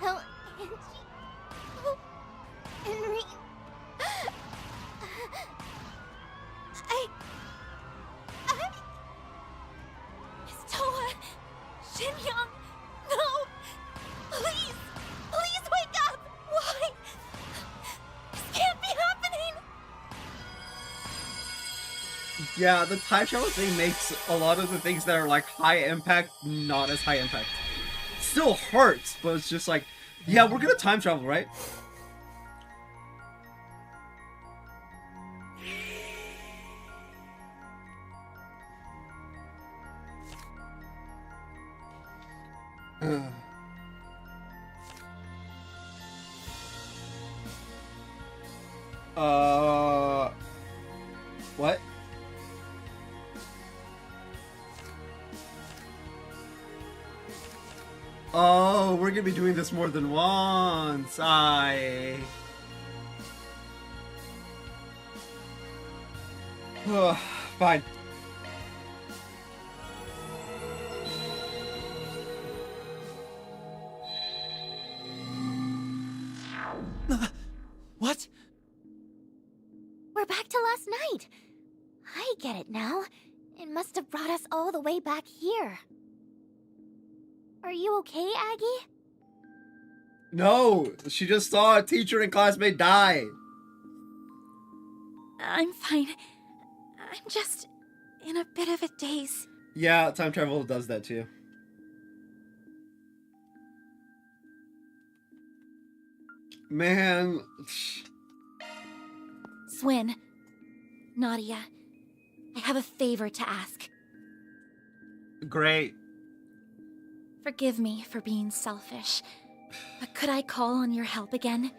Tell Angie. Hope, and Reem. Miss Toa. Shin-young. No. Please. Please wake up. Why? This can't be happening. Yeah, the time travel thing makes a lot of the things that are like high impact not as high impact. Still hurts, but it's just like, yeah, we're gonna time travel, right? What? Oh, we're gonna be doing this more than once. Fine. What? We're back to last night. I get it now. It must have brought us all the way back here. Are you okay, Aggie? No, she just saw a teacher and classmate die. I'm fine. I'm just in a bit of a daze. Yeah, time travel does that too. Man. Swin, Nadia, I have a favor to ask. Great. Forgive me for being selfish, but could I call on your help again?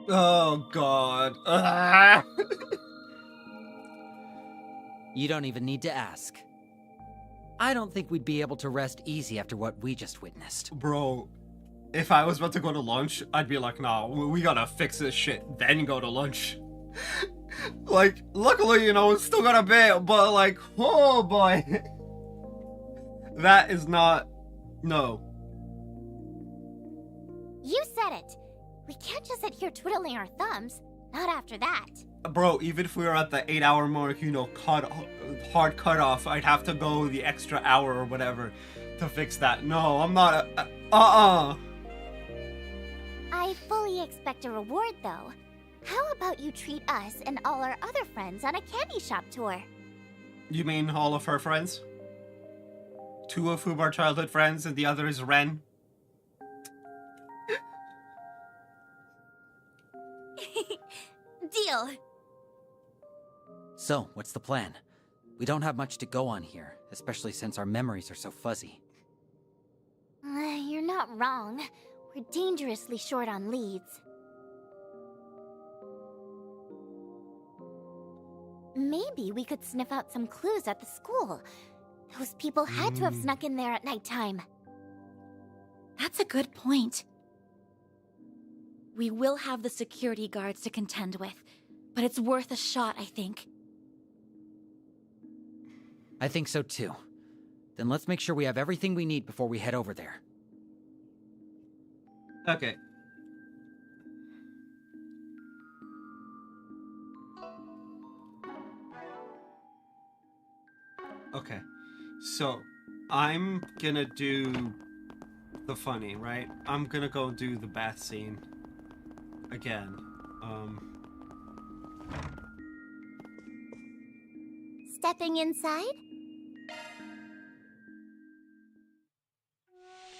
Oh, God. Ah! You don't even need to ask. I don't think we'd be able to rest easy after what we just witnessed. Bro, if I was about to go to lunch, I'd be like, nah, we gotta fix this shit, then go to lunch. Like, luckily, you know, it's still got a bit, but like, oh boy. That is not... No. You said it. We can't just sit here twiddling our thumbs. Not after that. Bro, even if we were at the 8-hour mark, you know, hard cutoff, I'd have to go the extra hour or whatever to fix that. No, I'm not I fully expect a reward, though. How about you treat us and all our other friends on a candy shop tour? You mean all of her friends? 2 of whom are childhood friends and the other is Ren? Deal. So, what's the plan? We don't have much to go on here, especially since our memories are so fuzzy. You're not wrong. We're dangerously short on leads. Maybe we could sniff out some clues at the school. Those people had to have snuck in there at nighttime. That's a good point. We will have the security guards to contend with, but it's worth a shot, I think. I think so too. Then let's make sure we have everything we need before we head over there. Okay. Okay. So, I'm gonna do the funny, right? I'm gonna go do the bath scene again. Stepping inside?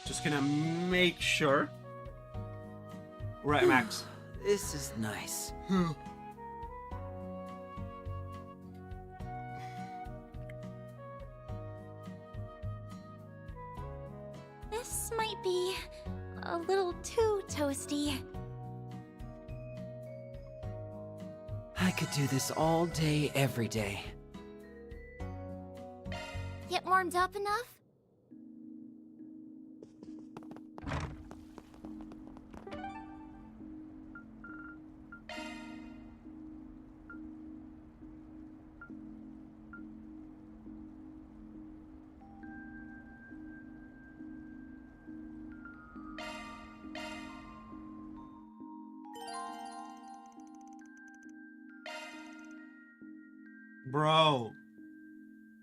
Just gonna make sure. Right, Max. This is nice. This might be a little too toasty. I could do this all day, every day. Get warmed up enough? Bro.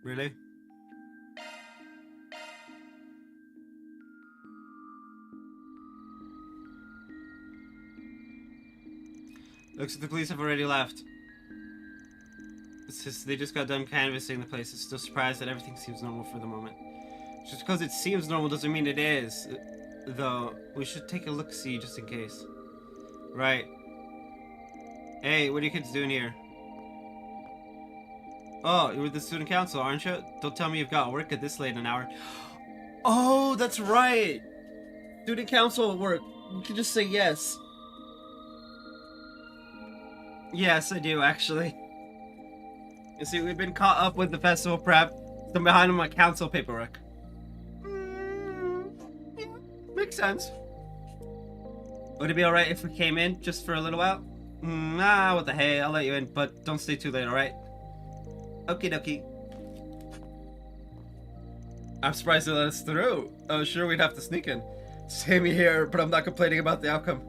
Really? Looks like the police have already left. It's just, they just got done canvassing the place. It's still surprised that everything seems normal for the moment. Just because it seems normal doesn't mean it is. Though, we should take a look-see just in case. Right. Hey, what are you kids doing here? Oh, you're with the student council, aren't you? Don't tell me you've got work at this late an hour. Oh, that's right! Student council work. You can just say yes. Yes, I do, actually. You see, we've been caught up with the festival prep. So I'm behind on my council paperwork. Yeah, makes sense. Would it be alright if we came in just for a little while? Nah, what the hey, I'll let you in, but don't stay too late, alright? Okie dokie. I'm surprised they let us through. I was sure we'd have to sneak in. Same here, but I'm not complaining about the outcome.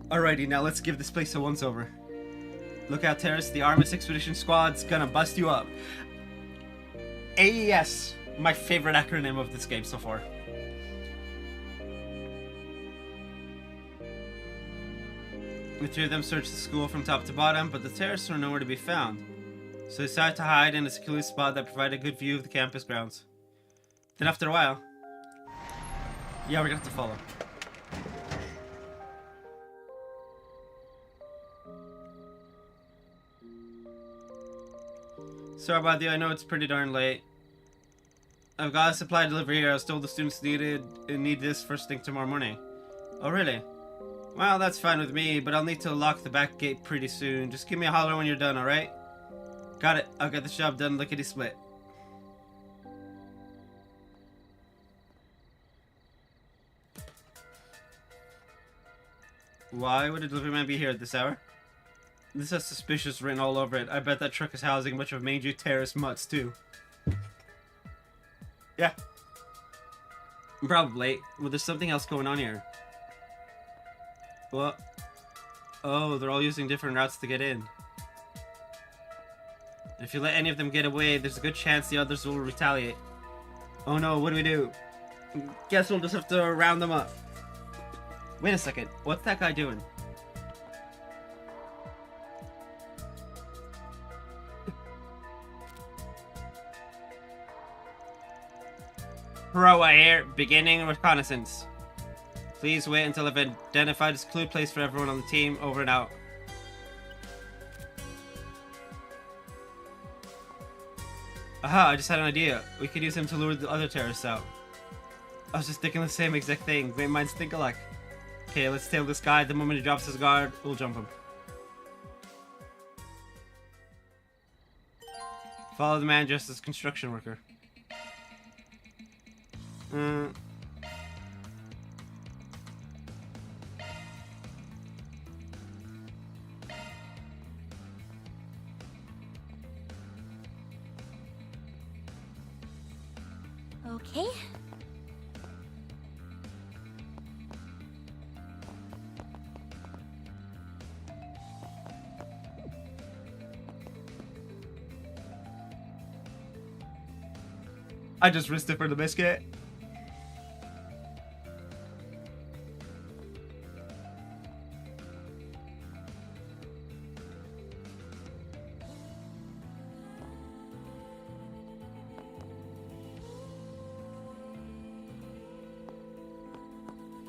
Alrighty, now let's give this place a once-over. Look out, Terrace, the Armis Expedition Squad's gonna bust you up. AES, my favorite acronym of this game so far. The 3 of them searched the school from top to bottom, but the terrorists were nowhere to be found. So they decided to hide in a secluded spot that provided a good view of the campus grounds. Then after a while... Yeah, we're gonna have to follow. Sorry about you, I know it's pretty darn late. I've got a supply delivery here. I was told the students need this first thing tomorrow morning. Oh, really? Well, that's fine with me, but I'll need to lock the back gate pretty soon. Just give me a holler when you're done, alright? Got it. I'll get the job done lickety-split. Why would a delivery man be here at this hour? This has suspicious written all over it. I bet that truck is housing a bunch of mangy terrorist mutts, too. Yeah. Probably. Well, there's something else going on here. What? Oh, they're all using different routes to get in. If you let any of them get away, there's a good chance the others will retaliate. Oh no, what do we do? Guess we'll just have to round them up. Wait a second, what's that guy doing? Hurrah here, beginning reconnaissance. Please wait until I've identified a secluded place for everyone on the team. Over and out. Aha, I just had an idea. We could use him to lure the other terrorists out. I was just thinking the same exact thing. Great minds think alike. Okay, let's tail this guy. The moment he drops his guard, we'll jump him. Follow the man dressed as a construction worker. Okay. I just risked it for the biscuit.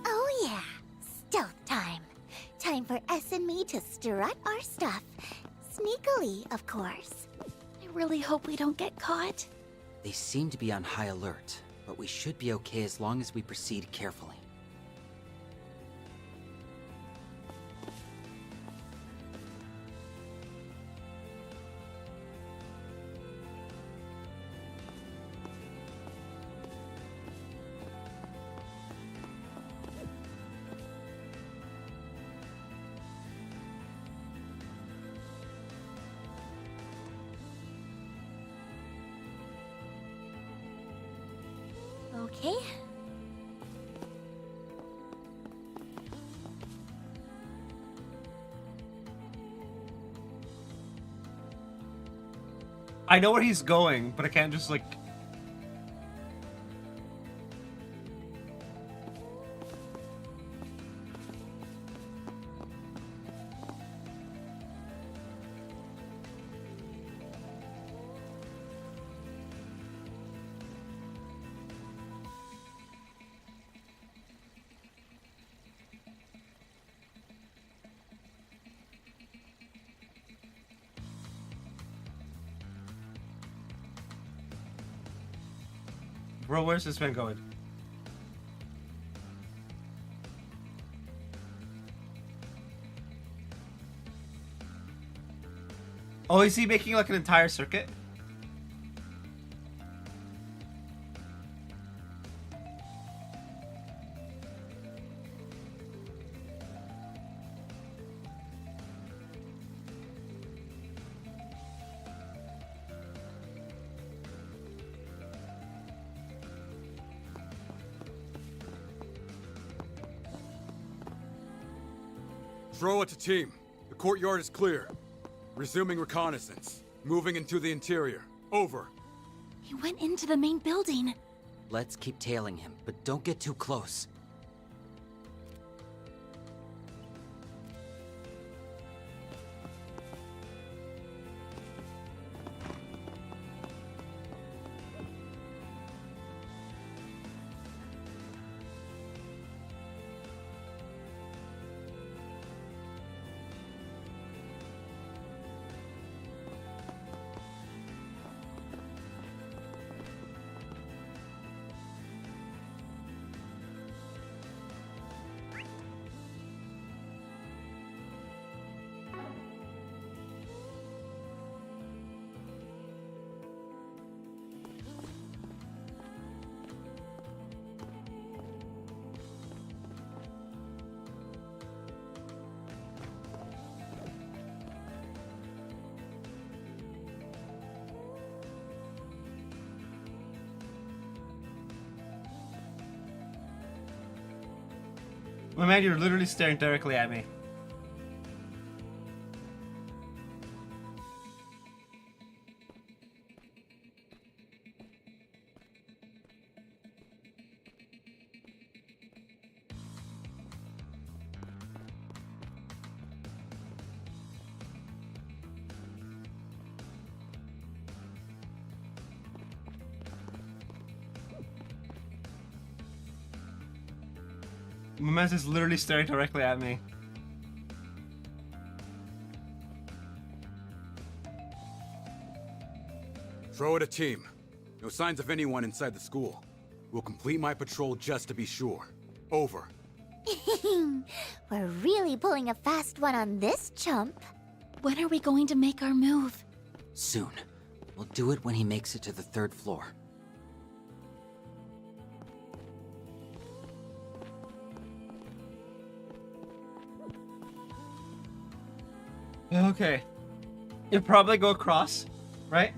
Oh yeah, stealth time. Time for S and me to strut our stuff. Sneakily, of course. I really hope we don't get caught. They seem to be on high alert, but we should be okay as long as we proceed carefully. Okay. I know where he's going, but I can't just like... Bro, where's this man going? Oh, is he making like an entire circuit? Throw it to team. The courtyard is clear. Resuming reconnaissance. Moving into the interior. Over. He went into the main building. Let's keep tailing him, but don't get too close. My man, you're literally staring directly at me. Memez is literally staring directly at me. Throw it a team. No signs of anyone inside the school. We'll complete my patrol just to be sure. Over. We're really pulling a fast one on this chump. When are we going to make our move? Soon. We'll do it when he makes it to the 3rd floor. Okay. You probably go across, right?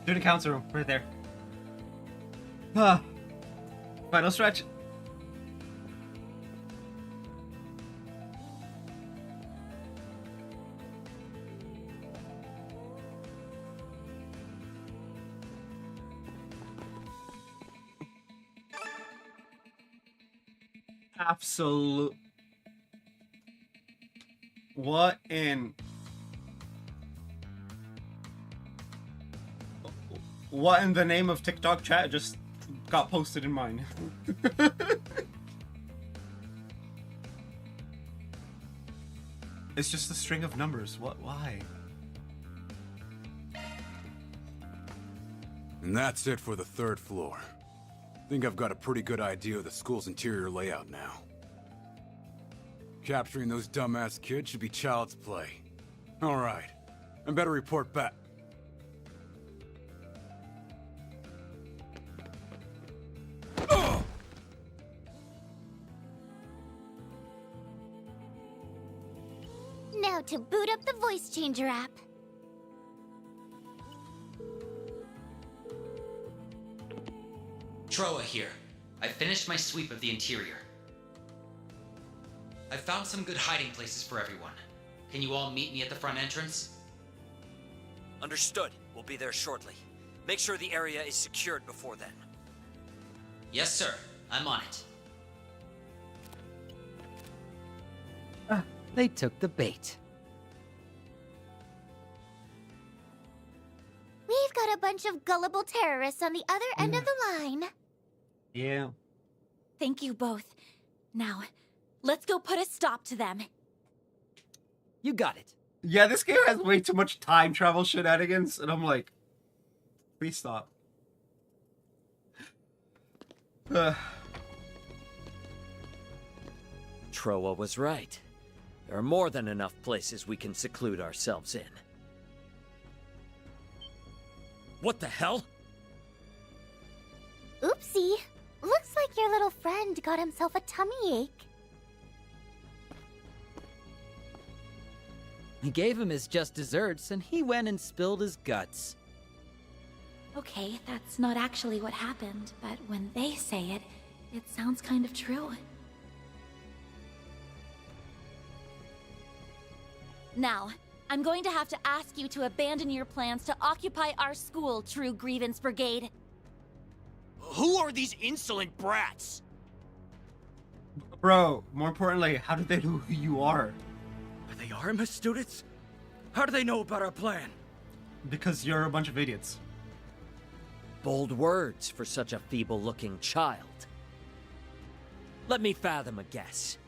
Student council room, right there. Final stretch. Absolute. What in? What in the name of TikTok chat just got posted in mine? It's just a string of numbers. What? Why? And that's it for the 3rd floor. Think I've got a pretty good idea of the school's interior layout now. Capturing those dumbass kids should be child's play. Alright, I better report back. Now to boot up the voice changer app. Troa here. I finished my sweep of the interior. I found some good hiding places for everyone. Can you all meet me at the front entrance? Understood. We'll be there shortly. Make sure the area is secured before then. Yes, sir. I'm on it. They took the bait. We've got a bunch of gullible terrorists on the other end of the line. Yeah. Thank you both. Now, let's go put a stop to them. You got it. Yeah, this game has way too much time travel shenanigans, and I'm like, please stop. Troa was right. There are more than enough places we can seclude ourselves in. What the hell? Oopsie. Looks like your little friend got himself a tummy ache. We gave him his just desserts, and he went and spilled his guts. Okay, that's not actually what happened, but when they say it, it sounds kind of true. Now, I'm going to have to ask you to abandon your plans to occupy our school, True Grievance Brigade. Who are these insolent brats? Bro, more importantly, how did they know who you are? Are they Artemis students? How do they know about our plan? Because you're a bunch of idiots. Bold words for such a feeble-looking child. Let me fathom a guess.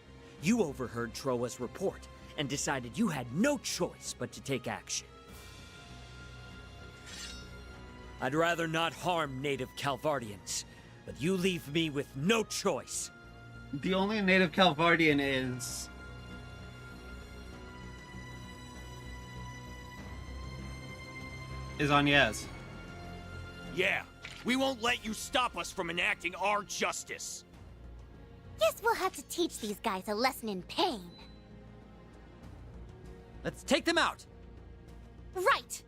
You overheard Troa's report and decided you had no choice but to take action. I'd rather not harm native Calvardians, but you leave me with no choice. The only native Calvardian is Agnes. Yeah, We won't let you stop us from enacting our justice. Guess we'll have to teach these guys a lesson in pain. Let's take them out! Right!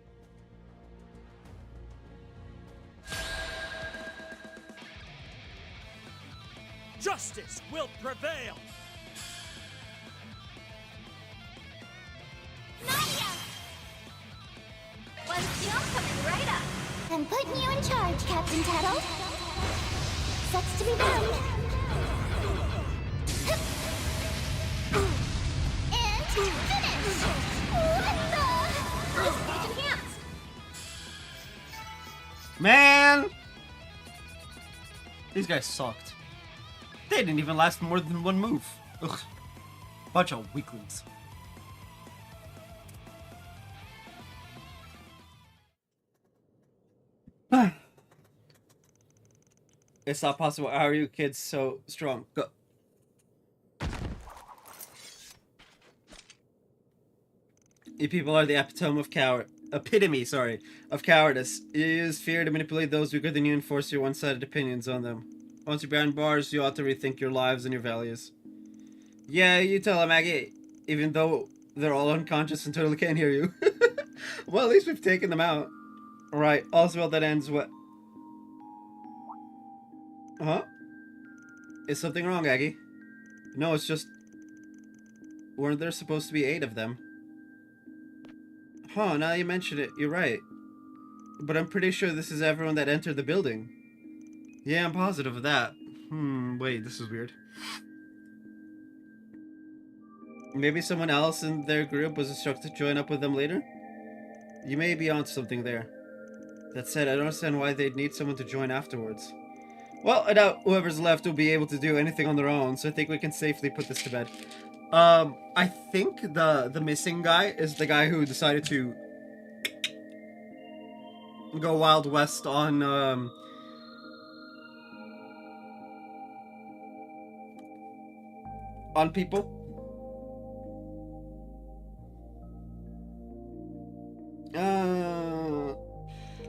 Justice will prevail! One's jump coming right up. I'm putting you in charge, Captain Tattle. Sucks to be done. And finish! What the? Switching hands. Man! These guys sucked. They didn't even last more than one move. Ugh. Bunch of weaklings. It's not possible. How are you kids so strong? Go. You people are the epitome of of cowardice. You use fear to manipulate those weaker than you and force your one-sided opinions on them. Once you're behind bars, you ought to rethink your lives and your values. Yeah, you tell them, Maggie. Even though they're all unconscious and totally can't hear you. Well, at least we've taken them out. Right. Oswald, that ends what? Huh? Is something wrong, Aggie? No, it's just... Weren't there supposed to be 8 of them? Huh, now you mention it, you're right. But I'm pretty sure this is everyone that entered the building. Yeah, I'm positive of that. Wait, this is weird. Maybe someone else in their group was instructed to join up with them later? You may be onto something there. That said, I don't understand why they'd need someone to join afterwards. Well, I doubt whoever's left will be able to do anything on their own, so I think we can safely put this to bed. I think the missing guy is the guy who decided to go Wild West on people.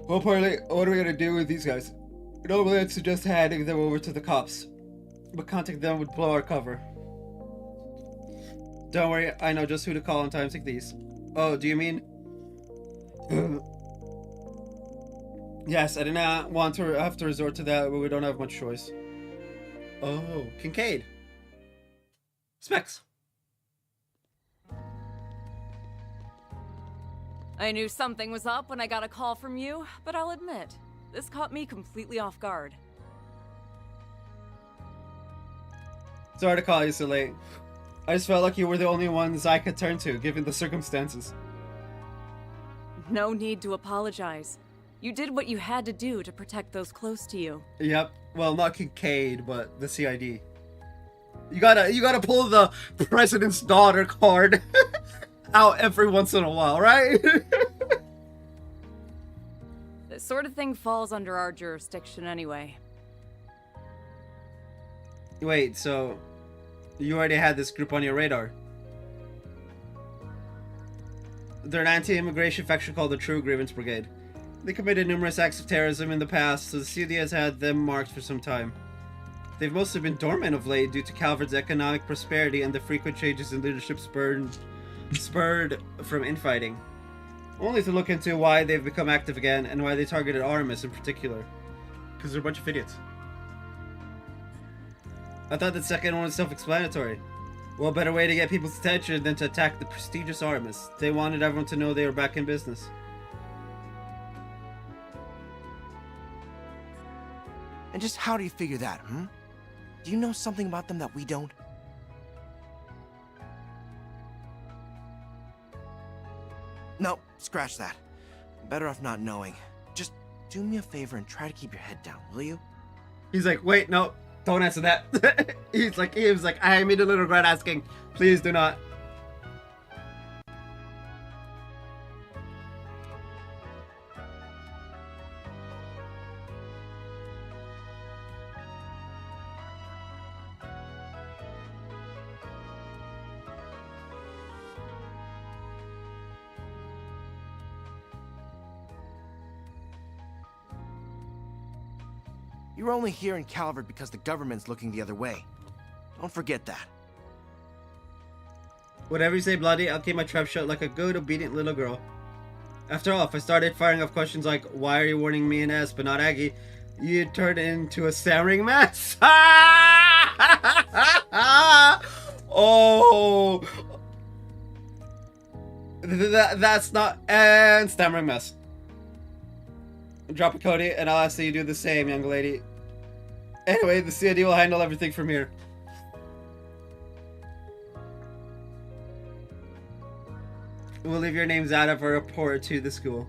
Well, partly, what are we gonna do with these guys? Normally, I'd suggest handing them over to the cops, but contacting them would blow our cover. Don't worry, I know just who to call in times like these. Oh, do you mean? Yes, I did not want to have to resort to that, but we don't have much choice. Oh, Kincaid. Specs. I knew something was up when I got a call from you, but I'll admit, this caught me completely off guard. Sorry to call you so late. I just felt like you were the only ones I could turn to, given the circumstances. No need to apologize. You did what you had to do to protect those close to you. Yep. Well, not Kincaid, but the CID. You gotta pull the president's daughter card out every once in a while, right? This sort of thing falls under our jurisdiction anyway. Wait, so you already had this group on your radar? They're an anti-immigration faction called the True Grievance Brigade. They committed numerous acts of terrorism in the past, so the CD has had them marked for some time. They've mostly been dormant of late due to Calvard's economic prosperity and the frequent changes in leadership spurred from infighting. Only to look into why they've become active again and why they targeted Artemis in particular. Because they're a bunch of idiots. I thought the second one was self-explanatory. What better way to get people's attention than to attack the prestigious Artemis? They wanted everyone to know they were back in business. And just how do you figure that, Do you know something about them that we don't? No, scratch that. Better off not knowing. Just do me a favor and try to keep your head down, will you? He's like, wait, no, don't answer that. he was like, I immediately regret asking. Please do not. You're only here in Calvert because the government's looking the other way. Don't forget that. Whatever you say, Bloody, I'll keep my trap shut like a good, obedient little girl. After all, if I started firing off questions like, why are you warning me and S but not Aggie, you'd turn into a stammering mess. Oh, that's not and stammering mess. Drop it, Cody, and I'll ask that you do the same, young lady. Anyway, the CID will handle everything from here. We'll leave your names out of a report to the school.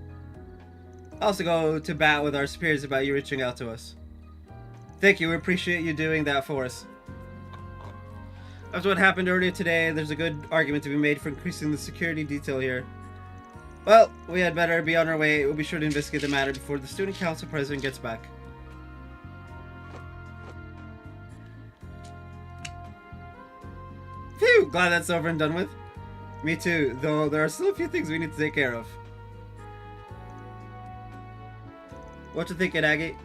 Also go to bat with our superiors about you reaching out to us. Thank you, we appreciate you doing that for us. After what happened earlier today, there's a good argument to be made for increasing the security detail here. Well, we had better be on our way. We'll be sure to investigate the matter before the student council president gets back. Phew! Glad that's over and done with. Me too, though there are still a few things we need to take care of. What you thinking, Aggie?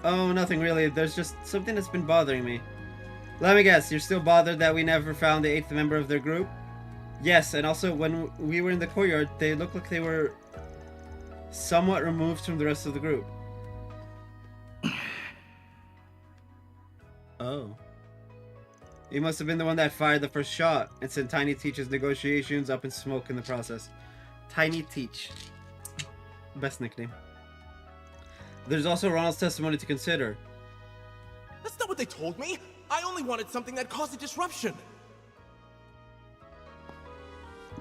Oh, nothing really. There's just something that's been bothering me. Let me guess, you're still bothered that we never found the 8th member of their group? Yes, and also when we were in the courtyard, they looked like they were somewhat removed from the rest of the group. Oh. He must have been the one that fired the first shot and sent Tiny Teach's negotiations up in smoke in the process. Tiny Teach. Best nickname. There's also Ronald's testimony to consider. That's not what they told me. I only wanted something that caused a disruption.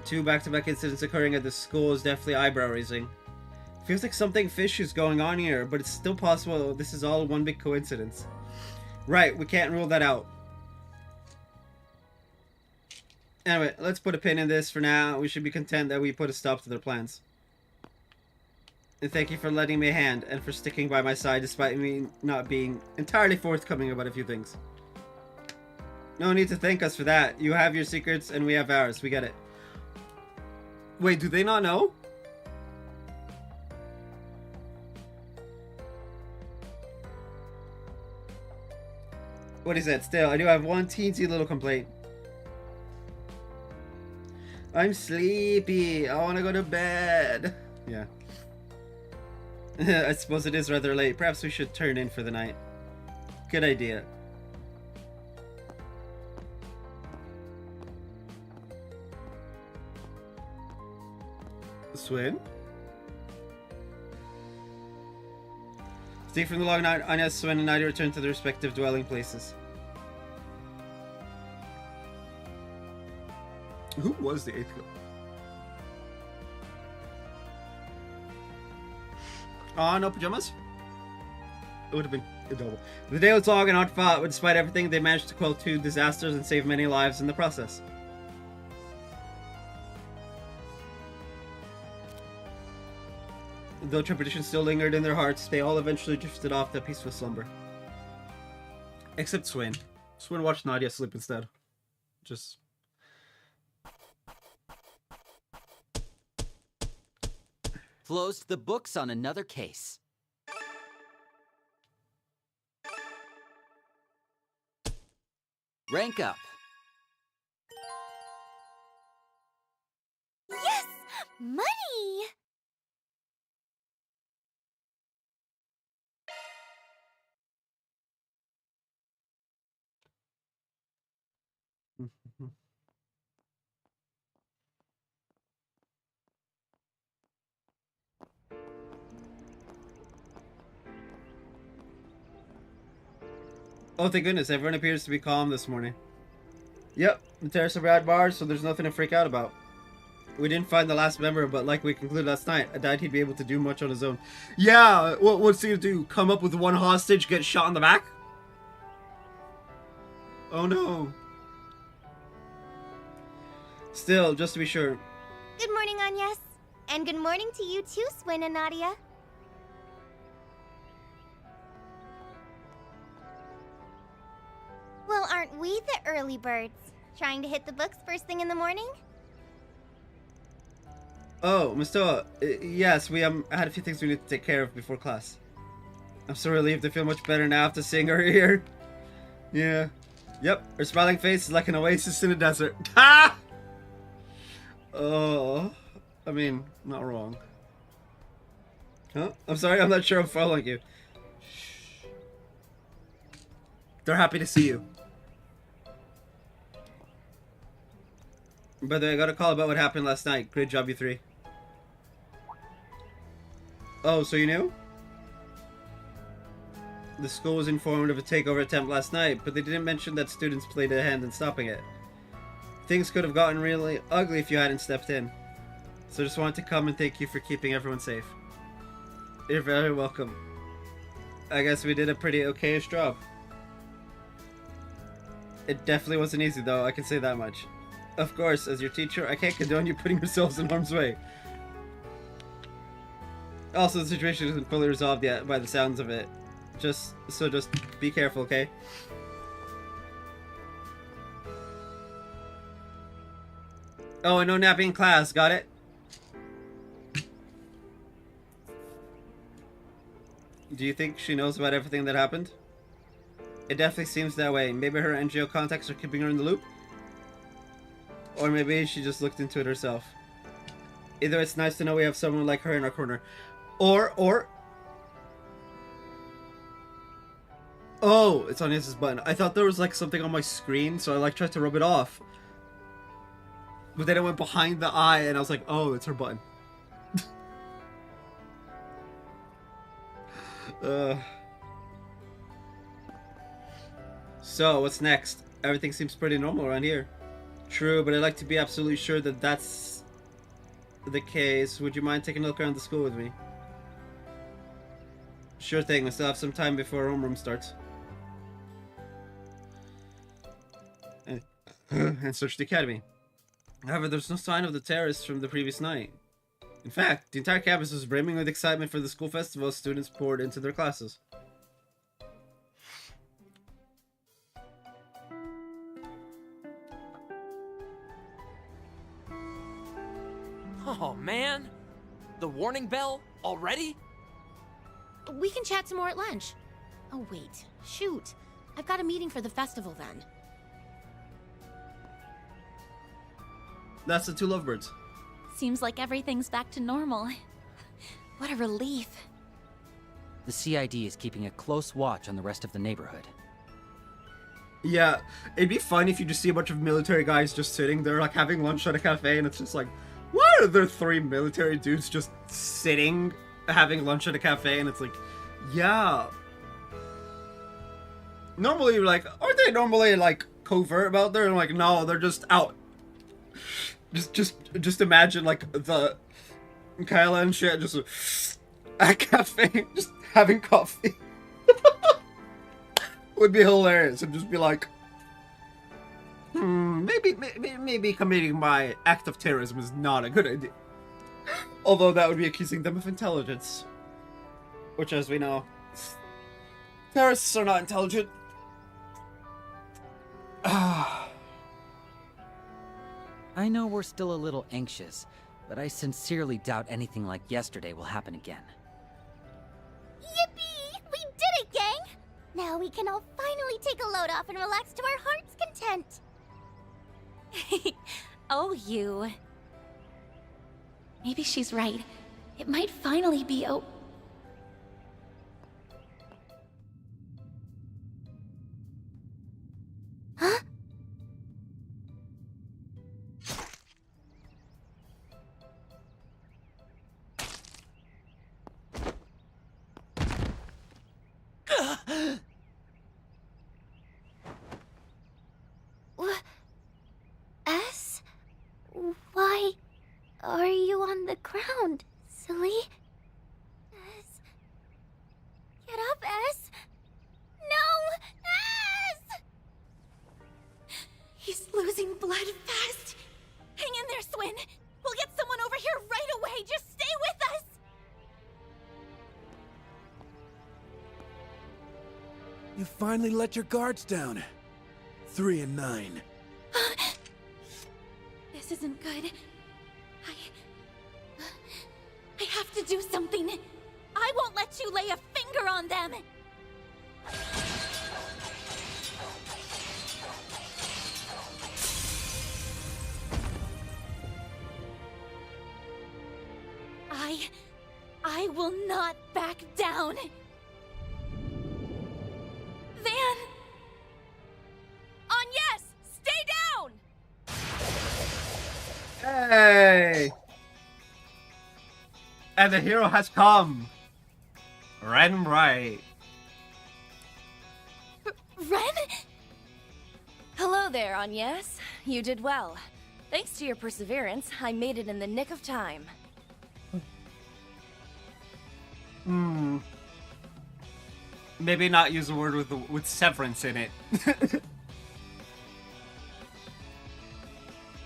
2 back-to-back incidents occurring at the school is definitely eyebrow-raising. Feels like something fishy is going on here, but it's still possible this is all one big coincidence. Right, we can't rule that out. Anyway, let's put a pin in this for now. We should be content that we put a stop to their plans. And thank you for lending me a hand and for sticking by my side despite me not being entirely forthcoming about a few things. No need to thank us for that. You have your secrets and we have ours. We get it. Wait, do they not know? What he said. Still, I do have one teensy little complaint. I'm sleepy. I want to go to bed. Yeah. I suppose it is rather late. Perhaps we should turn in for the night. Good idea. Swin? Stay from the long night. Anya, Swin, and I return to their respective dwelling places. Who was the 8th girl? No pajamas? It would have been adorable. The day was long and hard fought, but despite everything, they managed to quell 2 disasters and save many lives in the process. Though trepidation still lingered in their hearts, they all eventually drifted off to peaceful slumber. Except Swin. Swin watched Nadia sleep instead. Just... Closed the books on another case. Rank up. Yes! Money! Oh, thank goodness, everyone appears to be calm this morning. Yep, the terrace are at bars, so there's nothing to freak out about. We didn't find the last member, but like we concluded last night, I doubt he'd be able to do much on his own. Yeah, what's he gonna do? Come up with one hostage, get shot in the back? Oh no. Still, just to be sure. Good morning, Agnes. And good morning to you too, Swin and Nadia. Well, aren't we the early birds? Trying to hit the books first thing in the morning? Oh, Mr. Yes, we had a few things we need to take care of before class. I'm so relieved. I feel much better now after seeing her here. Yeah. Yep, her smiling face is like an oasis in a desert. Ha! Oh, I mean, not wrong. Huh? I'm sorry, I'm not sure I'm following you. They're happy to see you. By the way, I got a call about what happened last night. Great job, you three. Oh, so you knew? The school was informed of a takeover attempt last night, but they didn't mention that students played a hand in stopping it. Things could have gotten really ugly if you hadn't stepped in. So just wanted to come and thank you for keeping everyone safe. You're very welcome. I guess we did a pretty okayish job. It definitely wasn't easy though, I can say that much. Of course, as your teacher, I can't condone you putting yourselves in harm's way. Also, the situation isn't fully resolved yet by the sounds of it. Just be careful, okay? Oh, and no napping in class, got it? Do you think she knows about everything that happened? It definitely seems that way. Maybe her NGO contacts are keeping her in the loop? Or maybe she just looked into it herself. Either it's nice to know we have someone like her in our corner. Or... Oh, it's on Yes's button. I thought there was like something on my screen, so I like tried to rub it off. But then it went behind the eye, and I was like, oh, it's her button. So, what's next? Everything seems pretty normal around here. True, but I'd like to be absolutely sure that that's the case. Would you mind taking a look around the school with me? Sure thing, we still have some time before homeroom starts. And search the academy. However, there's no sign of the terrorists from the previous night. In fact, the entire campus was brimming with excitement for the school festival as students poured into their classes. Oh, man. The warning bell already? We can chat some more at lunch. Oh, wait. Shoot. I've got a meeting for the festival then. That's the two lovebirds. Seems like everything's back to normal. What a relief. The CID is keeping a close watch on the rest of the neighborhood. Yeah, it'd be fun if you just see a bunch of military guys just sitting there, like, having lunch at a cafe, and it's just like, why are there 3 military dudes just sitting, having lunch at a cafe? And it's like, yeah. Normally, like, aren't they normally, like, covert about there? And like, no, they're just out. Just imagine, like, the Kyla and shit just at a cafe, just having coffee. Would be hilarious. And just be like, maybe committing my act of terrorism is not a good idea. Although that would be accusing them of intelligence. Which, as we know, terrorists are not intelligent. I know we're still a little anxious, but I sincerely doubt anything like yesterday will happen again. Yippee! We did it, gang! Now we can all finally take a load off and relax to our heart's content. Oh, you. Maybe she's right. It might finally be Huh? S? Why are you on the ground, silly? S? Get up, S! No! S! He's losing blood fast. Hang in there, Swin. We'll get someone over here right away. Just stay with us. You finally let your guards down. 3 and 9. This isn't good. I have to do something. I won't let you lay a finger finger on them! I will not back down! Van! On yes! Stay down! Hey! And the hero has come! Ren right. Ren? Hello there, Agnes. You did well. Thanks to your perseverance, I made it in the nick of time. Maybe not use a word with severance in it.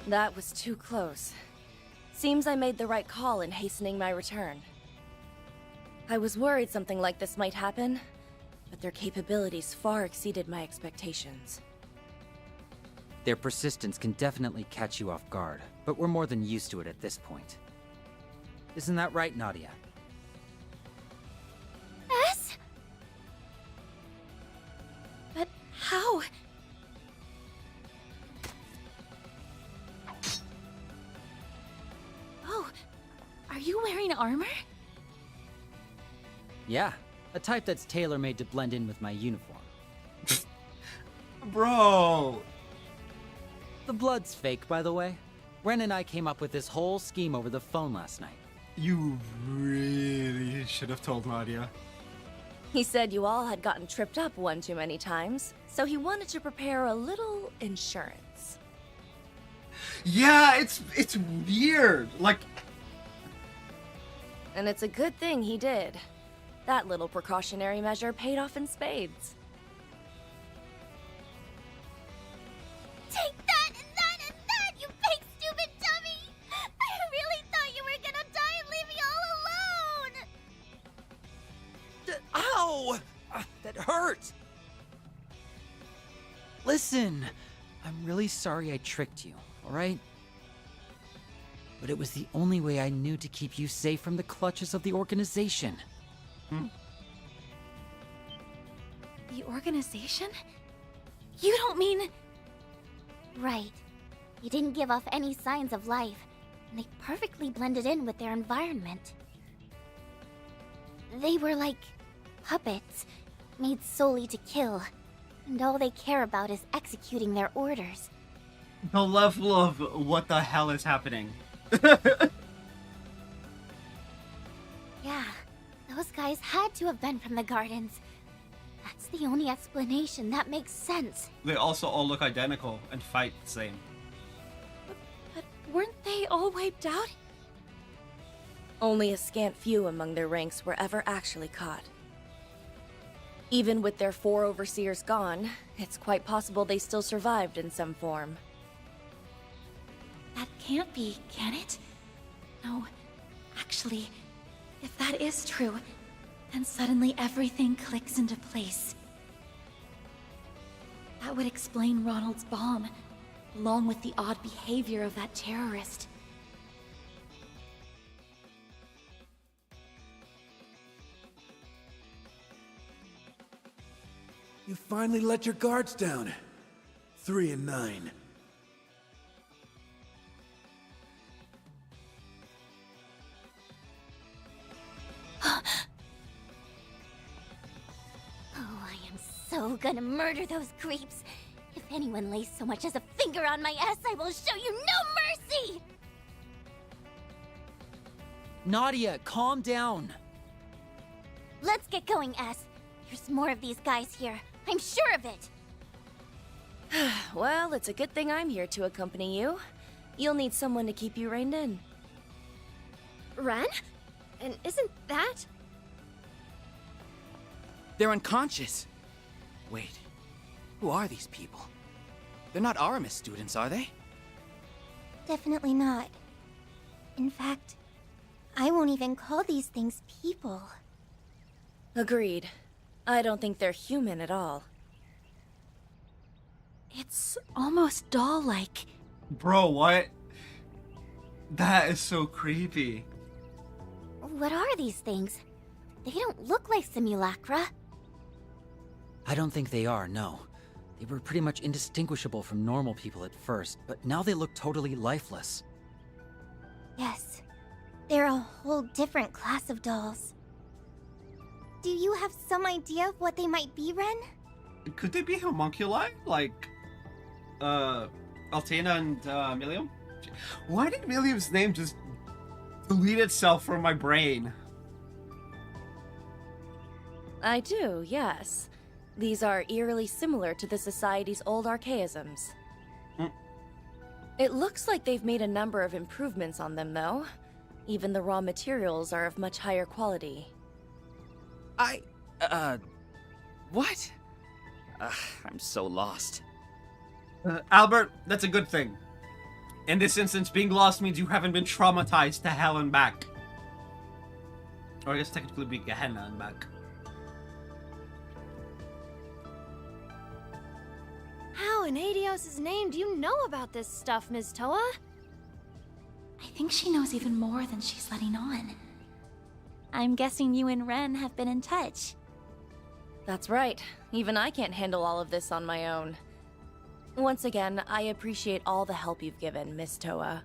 That was too close. Seems I made the right call in hastening my return. I was worried something like this might happen, but their capabilities far exceeded my expectations. Their persistence can definitely catch you off guard, but we're more than used to it at this point. Isn't that right, Nadia? S? But how? Oh, are you wearing armor? Yeah, a type that's tailor-made to blend in with my uniform. Bro! The blood's fake, by the way. Ren and I came up with this whole scheme over the phone last night. You really should have told Nadia. He said you all had gotten tripped up one too many times, so he wanted to prepare a little insurance. Yeah, it's weird. Like, And it's a good thing he did. That little precautionary measure paid off in spades. Take that and that and that, you big stupid dummy! I really thought you were gonna die and leave me all alone! Ow! That hurt! Listen, I'm really sorry I tricked you, alright? But it was the only way I knew to keep you safe from the clutches of the organization. The organization? You don't mean... Right. You didn't give off any signs of life, and they perfectly blended in with their environment. They were like puppets, made solely to kill, and all they care about is executing their orders. the level of what the hell is happening. Yeah, those guys had to have been from the gardens. That's the only explanation that makes sense. They also all look identical and fight the same. But weren't they all wiped out? Only a scant few among their ranks were ever actually caught. Even with their 4 overseers gone, it's quite possible they still survived in some form. That can't be, can it? No. Actually, if that is true, then suddenly everything clicks into place. That would explain Ronald's bomb, along with the odd behavior of that terrorist. You finally let your guards down. 3 and 9. Oh, I am so gonna murder those creeps. If anyone lays so much as a finger on my ass, I will show you no mercy! Nadia, calm down. Let's get going, S. There's more of these guys here. I'm sure of it. Well, it's a good thing I'm here to accompany you. You'll need someone to keep you reined in. Ren? And isn't that... They're unconscious. Wait, who are these people? They're not Aramis students, are they? Definitely not. In fact, I won't even call these things people. Agreed. I don't think they're human at all. It's almost doll-like. Bro, what? That is so creepy. What are these things? They don't look like simulacra. I don't think they are, no. They were pretty much indistinguishable from normal people at first, but now they look totally lifeless. Yes. They're a whole different class of dolls. Do you have some idea of what they might be, Ren? Could they be homunculi? Like, Altina and, Millium? Why did Millium's name just delete itself from my brain? I do, yes. These are eerily similar to the Society's old archaisms. It looks like they've made a number of improvements on them, though. Even the raw materials are of much higher quality. What? I'm so lost. Albert, that's a good thing. In this instance, being lost means you haven't been traumatized to hell and back. Or I guess technically be Gehenna and back. How in Adios' name do you know about this stuff, Ms. Toa? I think she knows even more than she's letting on. I'm guessing you and Ren have been in touch. That's right. Even I can't handle all of this on my own. Once again, I appreciate all the help you've given, Miss Toa.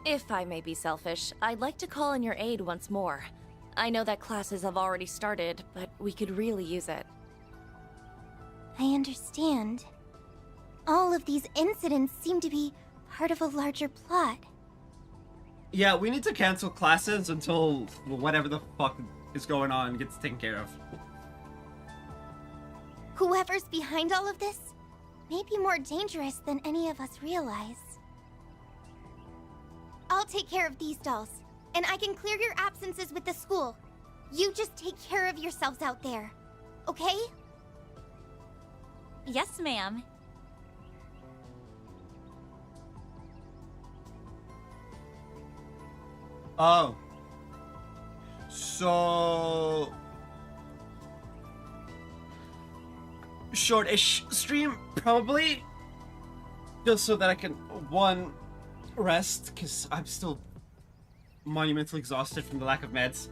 If I may be selfish, I'd like to call in your aid once more. I know that classes have already started, but we could really use it. I understand. All of these incidents seem to be part of a larger plot. Yeah, we need to cancel classes until whatever the fuck is going on gets taken care of. Whoever's behind all of this may be more dangerous than any of us realize. I'll take care of these dolls, and I can clear your absences with the school. You just take care of yourselves out there, okay? Yes, ma'am. Oh. So... short-ish stream, probably. Just so that I can, one, rest, because I'm still monumentally exhausted from the lack of meds.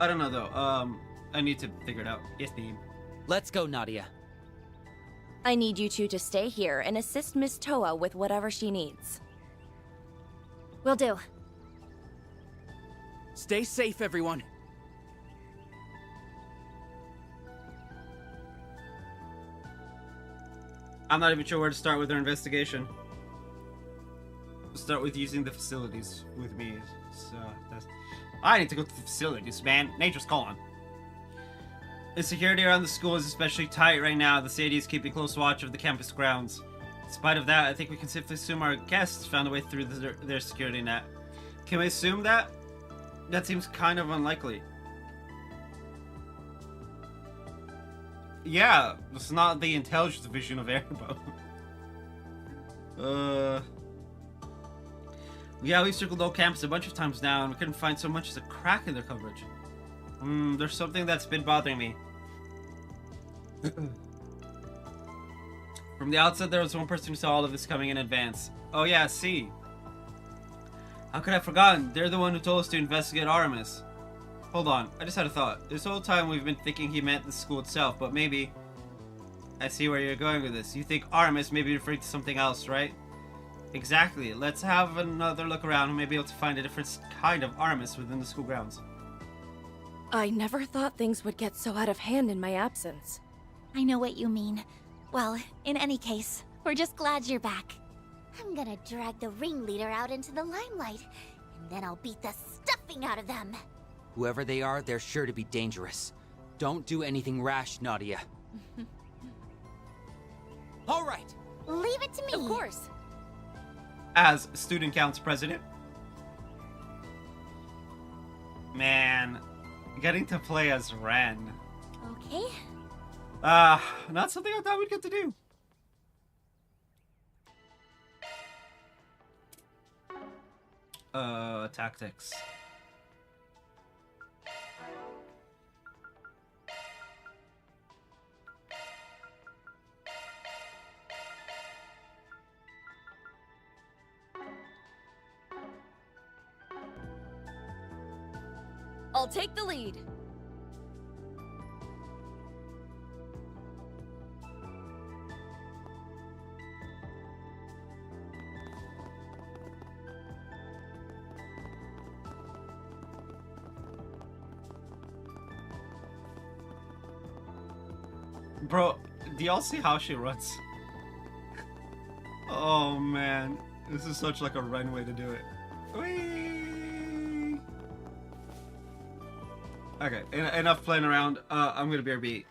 I don't know though. I need to figure it out. Yes, team. Let's go, Nadia. I need you two to stay here and assist Miss Toa with whatever she needs. Will do. Stay safe, everyone. I'm not even sure where to start with our investigation. We'll start with using the facilities with me. So I need to go to the facilities, man. Nature's calling. The security around the school is especially tight right now. The city is keeping close watch of the campus grounds. In spite of that, I think we can safely assume our guests found a way through their security net. Can we assume that? That seems kind of unlikely. Yeah, it's not the intelligence division of Airboat. Yeah, we circled old campus a bunch of times now, and we couldn't find so much as a crack in their coverage. There's something that's been bothering me. From the outset, there was one person who saw all of this coming in advance. Oh yeah, C. How could I have forgotten? They're the one who told us to investigate Aramis. Hold on, I just had a thought. This whole time we've been thinking he meant the school itself, but maybe... I see where you're going with this. You think Aramis may be referring to something else, right? Exactly. Let's have another look around and maybe able to find a different kind of Aramis within the school grounds. I never thought things would get so out of hand in my absence. I know what you mean. Well, in any case, we're just glad you're back. I'm gonna drag the ringleader out into the limelight, and then I'll beat the stuffing out of them. Whoever they are, they're sure to be dangerous. Don't do anything rash, Nadia. All right. Leave it to me. Of course. As Student Council President. Man, getting to play as Ren. Okay, Not something I thought we'd get to do. Tactics. I'll take the lead. Bro, do y'all see how she runs? Oh man, this is such like a run way to do it. Whee! Okay, enough playing around. I'm gonna BRB.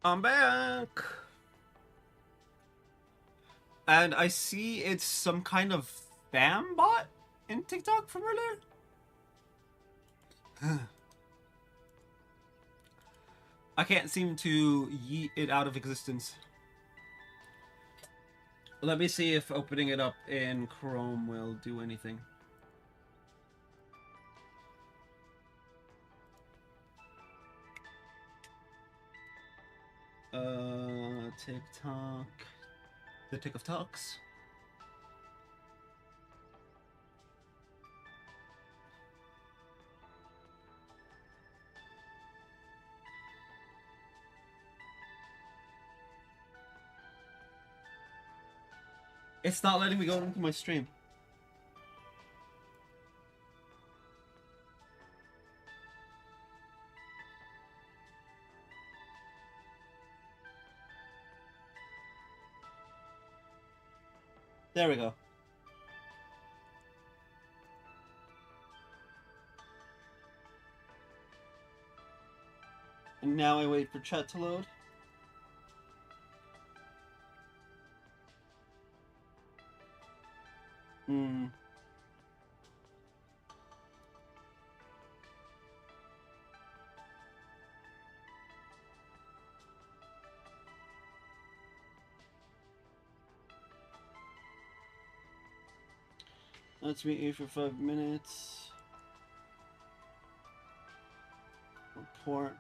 I'm back. And I see it's some kind of spam bot in TikTok from earlier. I can't seem to yeet it out of existence. Let me see if opening it up in Chrome will do anything. TikTok. The Tick of Talks. It's not letting me go into my stream. There we go. And now I wait for chat to load. Let's meet you for 5 minutes. Report.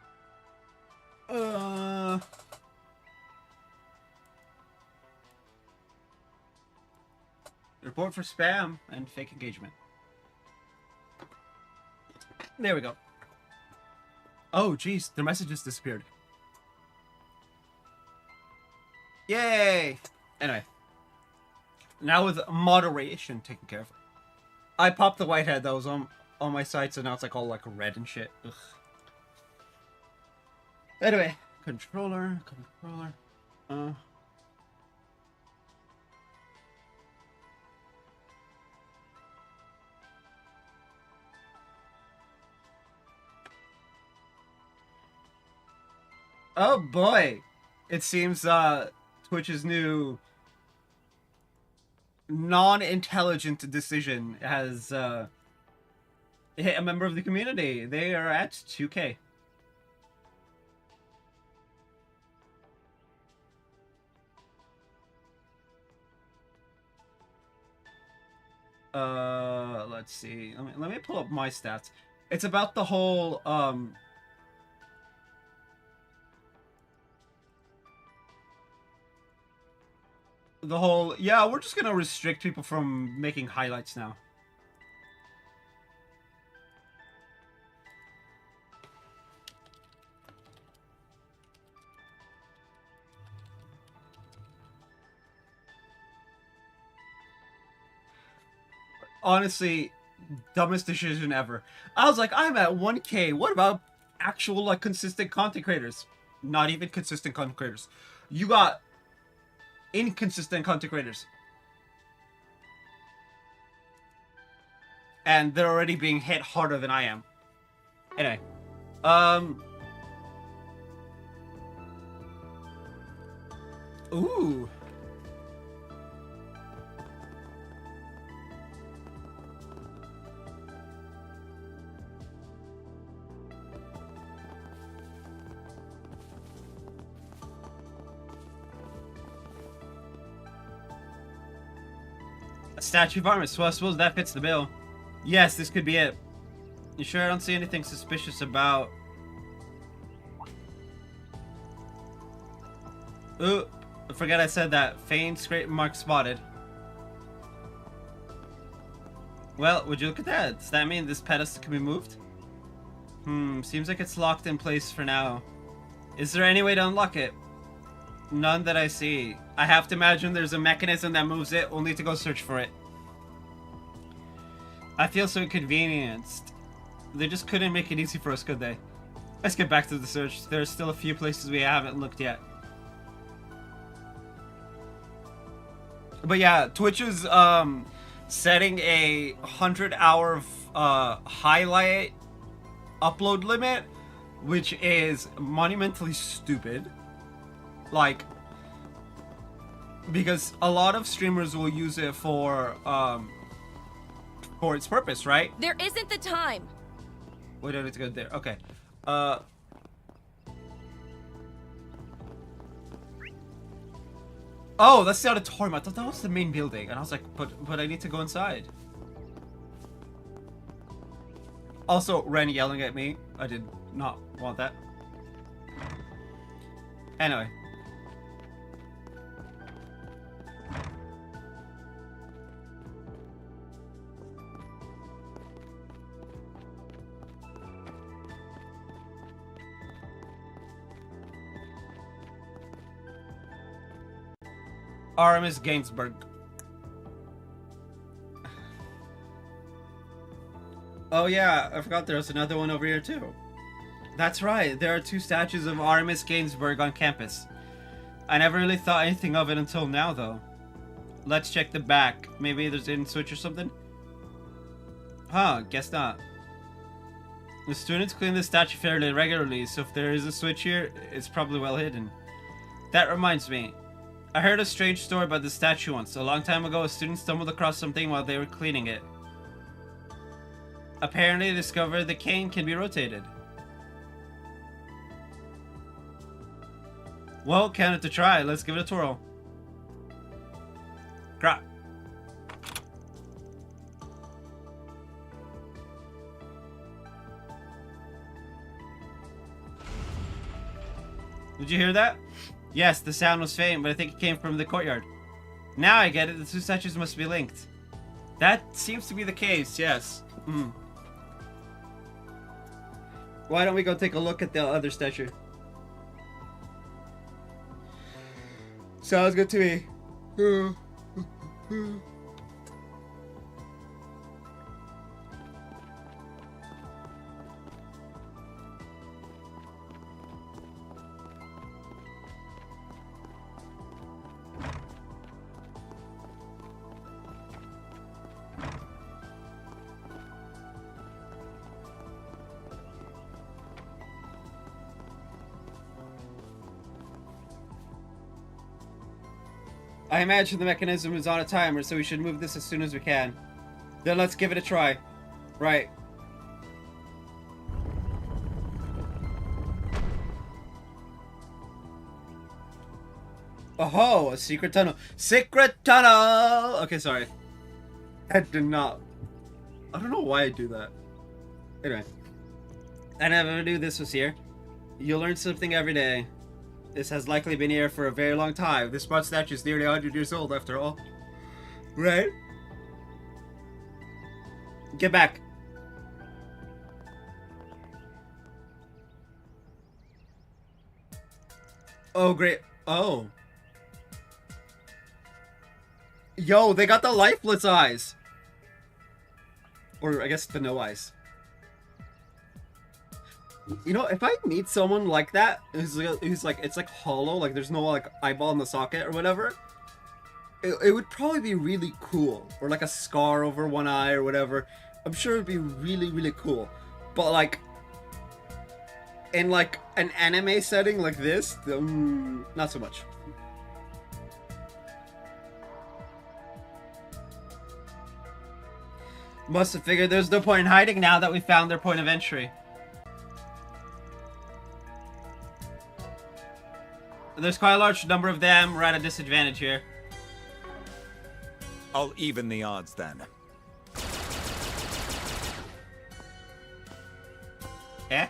Report for spam and fake engagement. There we go. Oh, geez, their messages disappeared. Yay! Anyway. Now with moderation taken care of. I popped the whitehead that was on my side, so now it's like all like red and shit. Ugh. Anyway, controller. Oh boy, it seems Twitch's new non-intelligent decision has hit a member of the community. They are at 2K. Let's see. Let me pull up my stats. It's about the whole yeah, we're just gonna restrict people from making highlights now. Honestly, dumbest decision ever. I was like, I'm at 1K. What about actual like consistent content creators? Not even consistent content creators. You got inconsistent content creators. And they're already being hit harder than I am. Anyway. Ooh. A statue of armor, so I suppose that fits the bill. Yes, this could be it. You sure I don't see anything suspicious about... Ooh, I forgot I said that. Faint scrape mark spotted. Well, would you look at that? Does that mean this pedestal can be moved? Seems like it's locked in place for now. Is there any way to unlock it? None that I see. I have to imagine there's a mechanism that moves it. We'll need to go search for it. I feel so inconvenienced. They just couldn't make it easy for us, could they? Let's get back to the search. There's still a few places we haven't looked yet. But yeah, Twitch is setting a 100-hour highlight upload limit, which is monumentally stupid. Like, because a lot of streamers will use it for its purpose, right? There isn't the time. We don't need to go there. Okay. Oh, that's the auditorium. I thought that was the main building, and I was like, but I need to go inside. Also, Ren yelling at me. I did not want that. Anyway. Aramis Gainsbourg. Oh yeah, I forgot there was another one over here too. That's right, there are 2 statues of Aramis Gainsbourg on campus. I never really thought anything of it until now though. Let's check the back. Maybe there's a hidden switch or something? Huh, guess not. The students clean the statue fairly regularly, so if there is a switch here, it's probably well hidden. That reminds me. I heard a strange story about the statue once. A long time ago, a student stumbled across something while they were cleaning it. Apparently, they discovered the cane can be rotated. Well, counted to try. Let's give it a twirl. Crap. Did you hear that? Yes, the sound was faint, but I think it came from the courtyard. Now I get it. The 2 statues must be linked. That seems to be the case, yes. Why don't we go take a look at the other statue? Sounds good to me. I imagine the mechanism is on a timer, so we should move this as soon as we can. Then let's give it a try. Right. Oh, a secret tunnel. Secret tunnel! Okay, sorry. I did not. I don't know why I do that. Anyway. I never knew this was here. You learn something every day. This has likely been here for a very long time. This spot statue is nearly 100 years old after all. Right? Get back. Oh, great. Oh. Yo, they got the lifeless eyes. Or I guess the no eyes. You know, if I meet someone like that, who's like, it's like hollow, like there's no like eyeball in the socket or whatever, it would probably be really cool. Or like a scar over one eye or whatever. I'm sure it'd be really, really cool. But like, in like an anime setting like this, not so much. Must have figured there's no point in hiding now that we found their point of entry. There's quite a large number of them. We're at a disadvantage here. I'll even the odds then. Eh?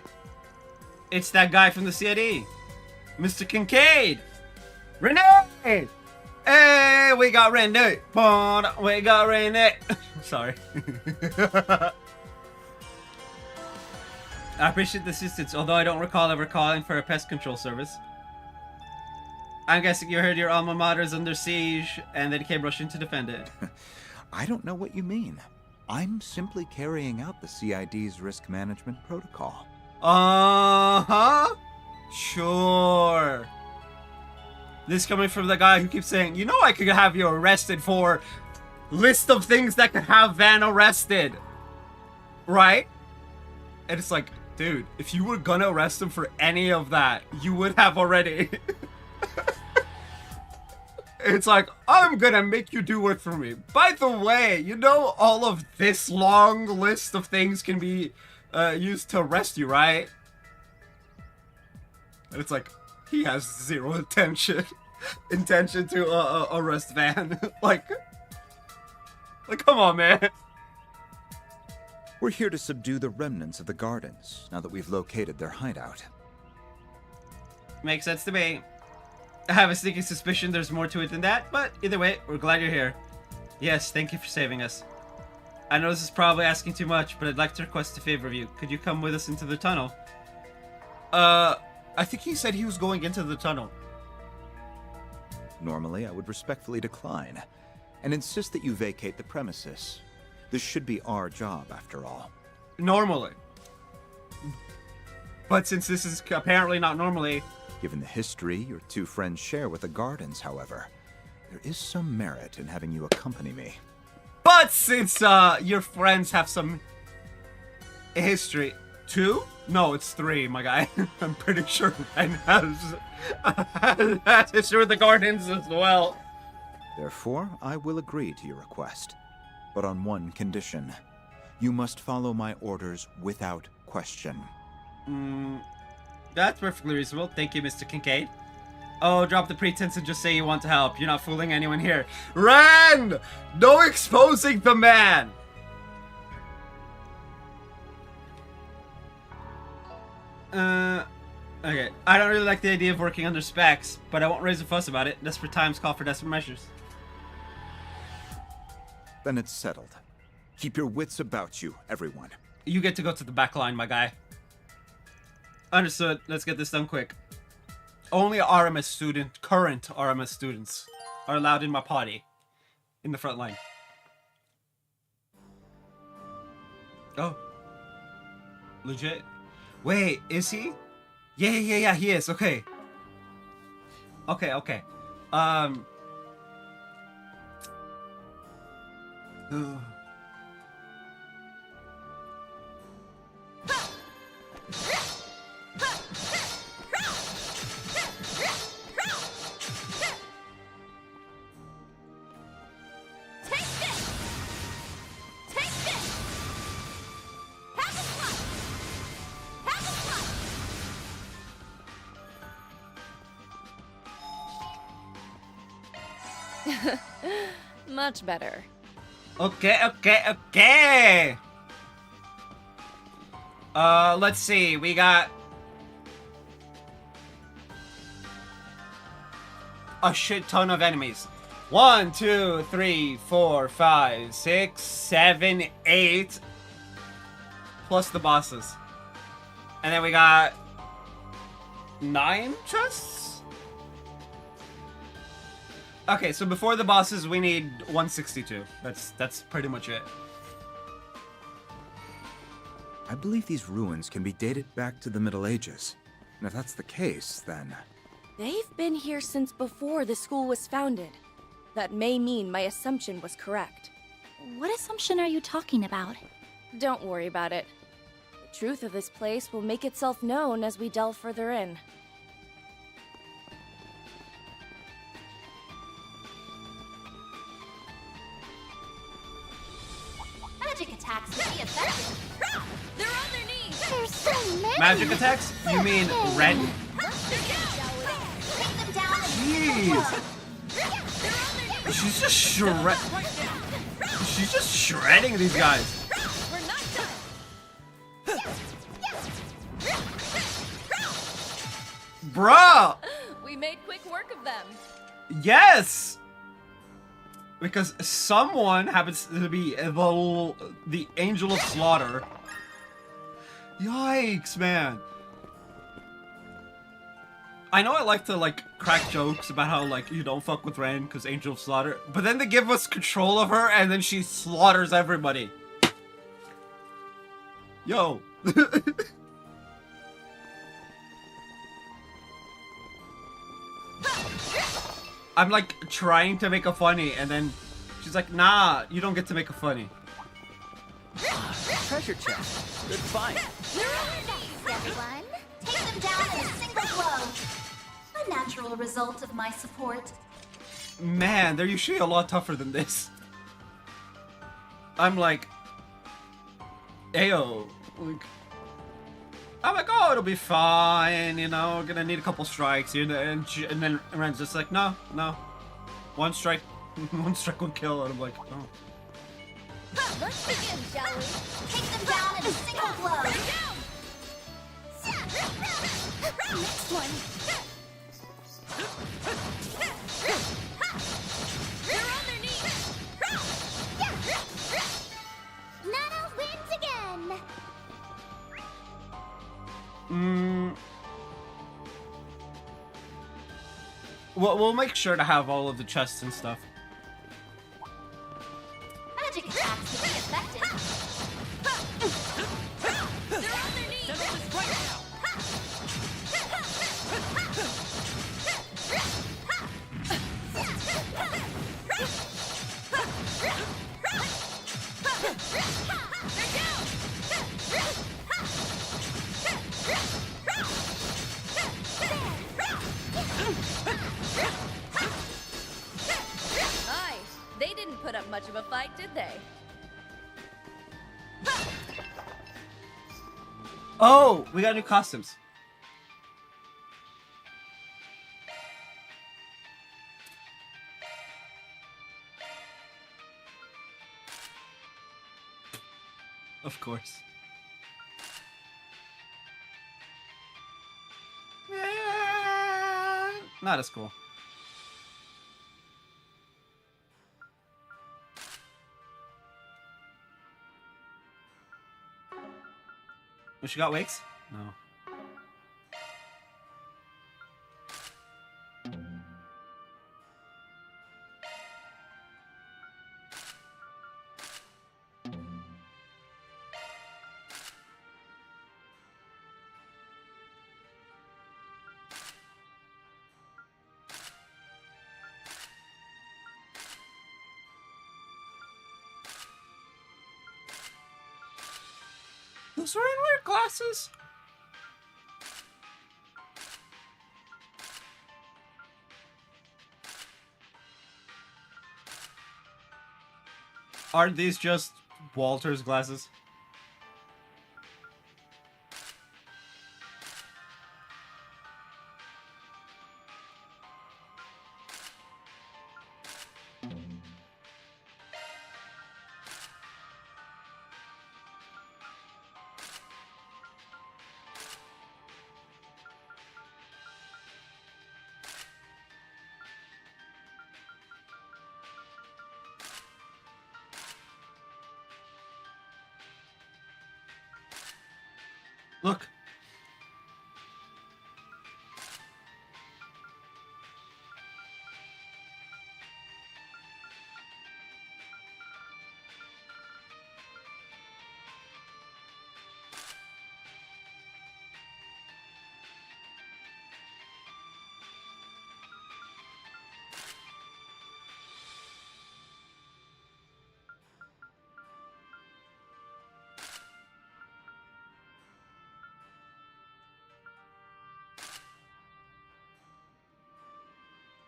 It's that guy from the CID. Mr. Kincaid! Renee! Hey, we got Renee! We got Renee! Sorry. I appreciate the assistance, although I don't recall ever calling for a pest control service. I'm guessing you heard your alma mater is under siege, and then came rushing to defend it. I don't know what you mean. I'm simply carrying out the CID's risk management protocol. Uh-huh. Sure. This coming from the guy who keeps saying, you know I could have you arrested for list of things that could have Van arrested. Right? And it's like, dude, if you were gonna arrest him for any of that, you would have already. It's like, I'm gonna make you do work for me. By the way, you know all of this long list of things can be used to arrest you, right? And it's like, he has zero intention to arrest Van. like, come on, man. We're here to subdue the remnants of the Gardens, now that we've located their hideout. Makes sense to me. I have a sneaking suspicion there's more to it than that, but either way, we're glad you're here. Yes, thank you for saving us. I know this is probably asking too much, but I'd like to request a favor of you. Could you come with us into the tunnel? I think he said he was going into the tunnel. Normally, I would respectfully decline, and insist that you vacate the premises. This should be our job, after all. Normally. But since this is apparently not normally... Given the history your two friends share with the Gardens, however, there is some merit in having you accompany me. But since your friends have some history... 2? No, it's 3, my guy. I'm pretty sure Ben has history with the Gardens as well. Therefore, I will agree to your request. But on one condition. You must follow my orders without question. That's perfectly reasonable. Thank you, Mr. Kincaid. Oh, drop the pretense and just say you want to help. You're not fooling anyone here. Ren! No exposing the man! Okay. I don't really like the idea of working under specs, but I won't raise a fuss about it. Desperate times call for desperate measures. Then it's settled. Keep your wits about you, everyone. You get to go to the back line, my guy. Understood. Let's get this done quick. Only current RMS students are allowed in my party. In the front line. Oh. Legit? Wait, is he? Yeah, he is. Okay. Okay. Ugh. Much better. Okay. Let's see. We got a shit ton of enemies. 1, 2, 3, 4, 5, 6, 7, 8. Plus the bosses. And then we got 9 chests? Okay, so before the bosses, we need 162. That's pretty much it. I believe these ruins can be dated back to the Middle Ages. And if that's the case, then... They've been here since before the school was founded. That may mean my assumption was correct. What assumption are you talking about? Don't worry about it. The truth of this place will make itself known as we delve further in. Magic attacks can be effective. They're on their knees. There's so many. Magic attacks? You mean red? Jeez. She's just shredding these guys. We're not done. Bruh! We made quick work of them. Yes! Because someone happens to be the Angel of Slaughter. Yikes, man. I know I like to, crack jokes about how, you don't fuck with Ren because Angel of Slaughter. But then they give us control of her and then she slaughters everybody. Yo. I'm trying to make a funny, and then she's like, nah, you don't get to make a funny. Treasure chest. Good find. Everyone, take them down in a single blow. A natural result of my support. Man, they're usually a lot tougher than this. I'm like, ayo, like, I'm like, oh, it'll be fine, you know, gonna need a couple strikes here, and then Ren's just like, no, one strike will kill, and I'm like, oh. Let's begin, shall we? Take them down in a single blow. Next one. They're on their knees! Nana wins again! We'll make sure to have all of the chests and stuff. Magic attacks to be effective. They're on their knees! Settle this right now! Nice. They didn't put up much of a fight, did they? Oh, we got new costumes. Of course. Not as cool. Oh, she got wigs? No. Does Ren wear glasses? Aren't these just Walter's glasses? Look.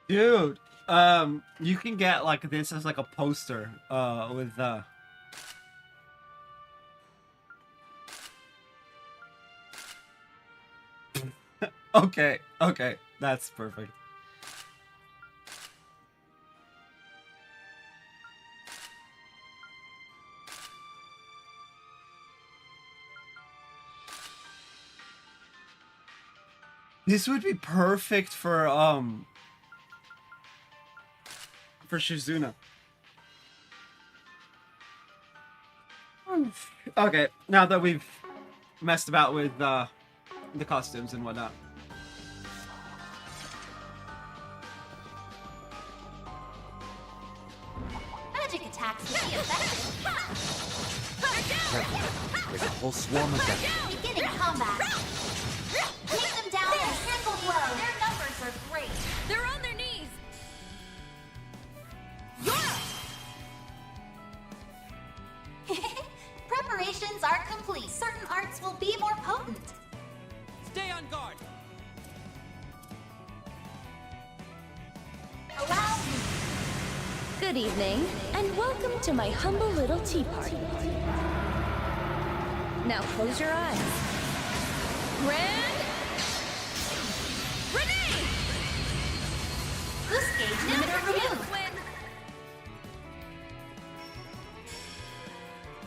Dude, you can get like this as like a poster, with Okay, that's perfect. This would be perfect for Shizuna. Okay, now that we've messed about with the costumes and whatnot. Magic attacks to be effective. There's a whole swarm of them. Beginning combat. Take them down in a single blow. Their numbers are great. They're on their knees! Preparations are complete. Certain arts will be more potent. Stay on guard! Allow me. Good evening, and welcome to my humble little tea party. Now close your eyes. Grand Renee! Boost gauge limiter removed.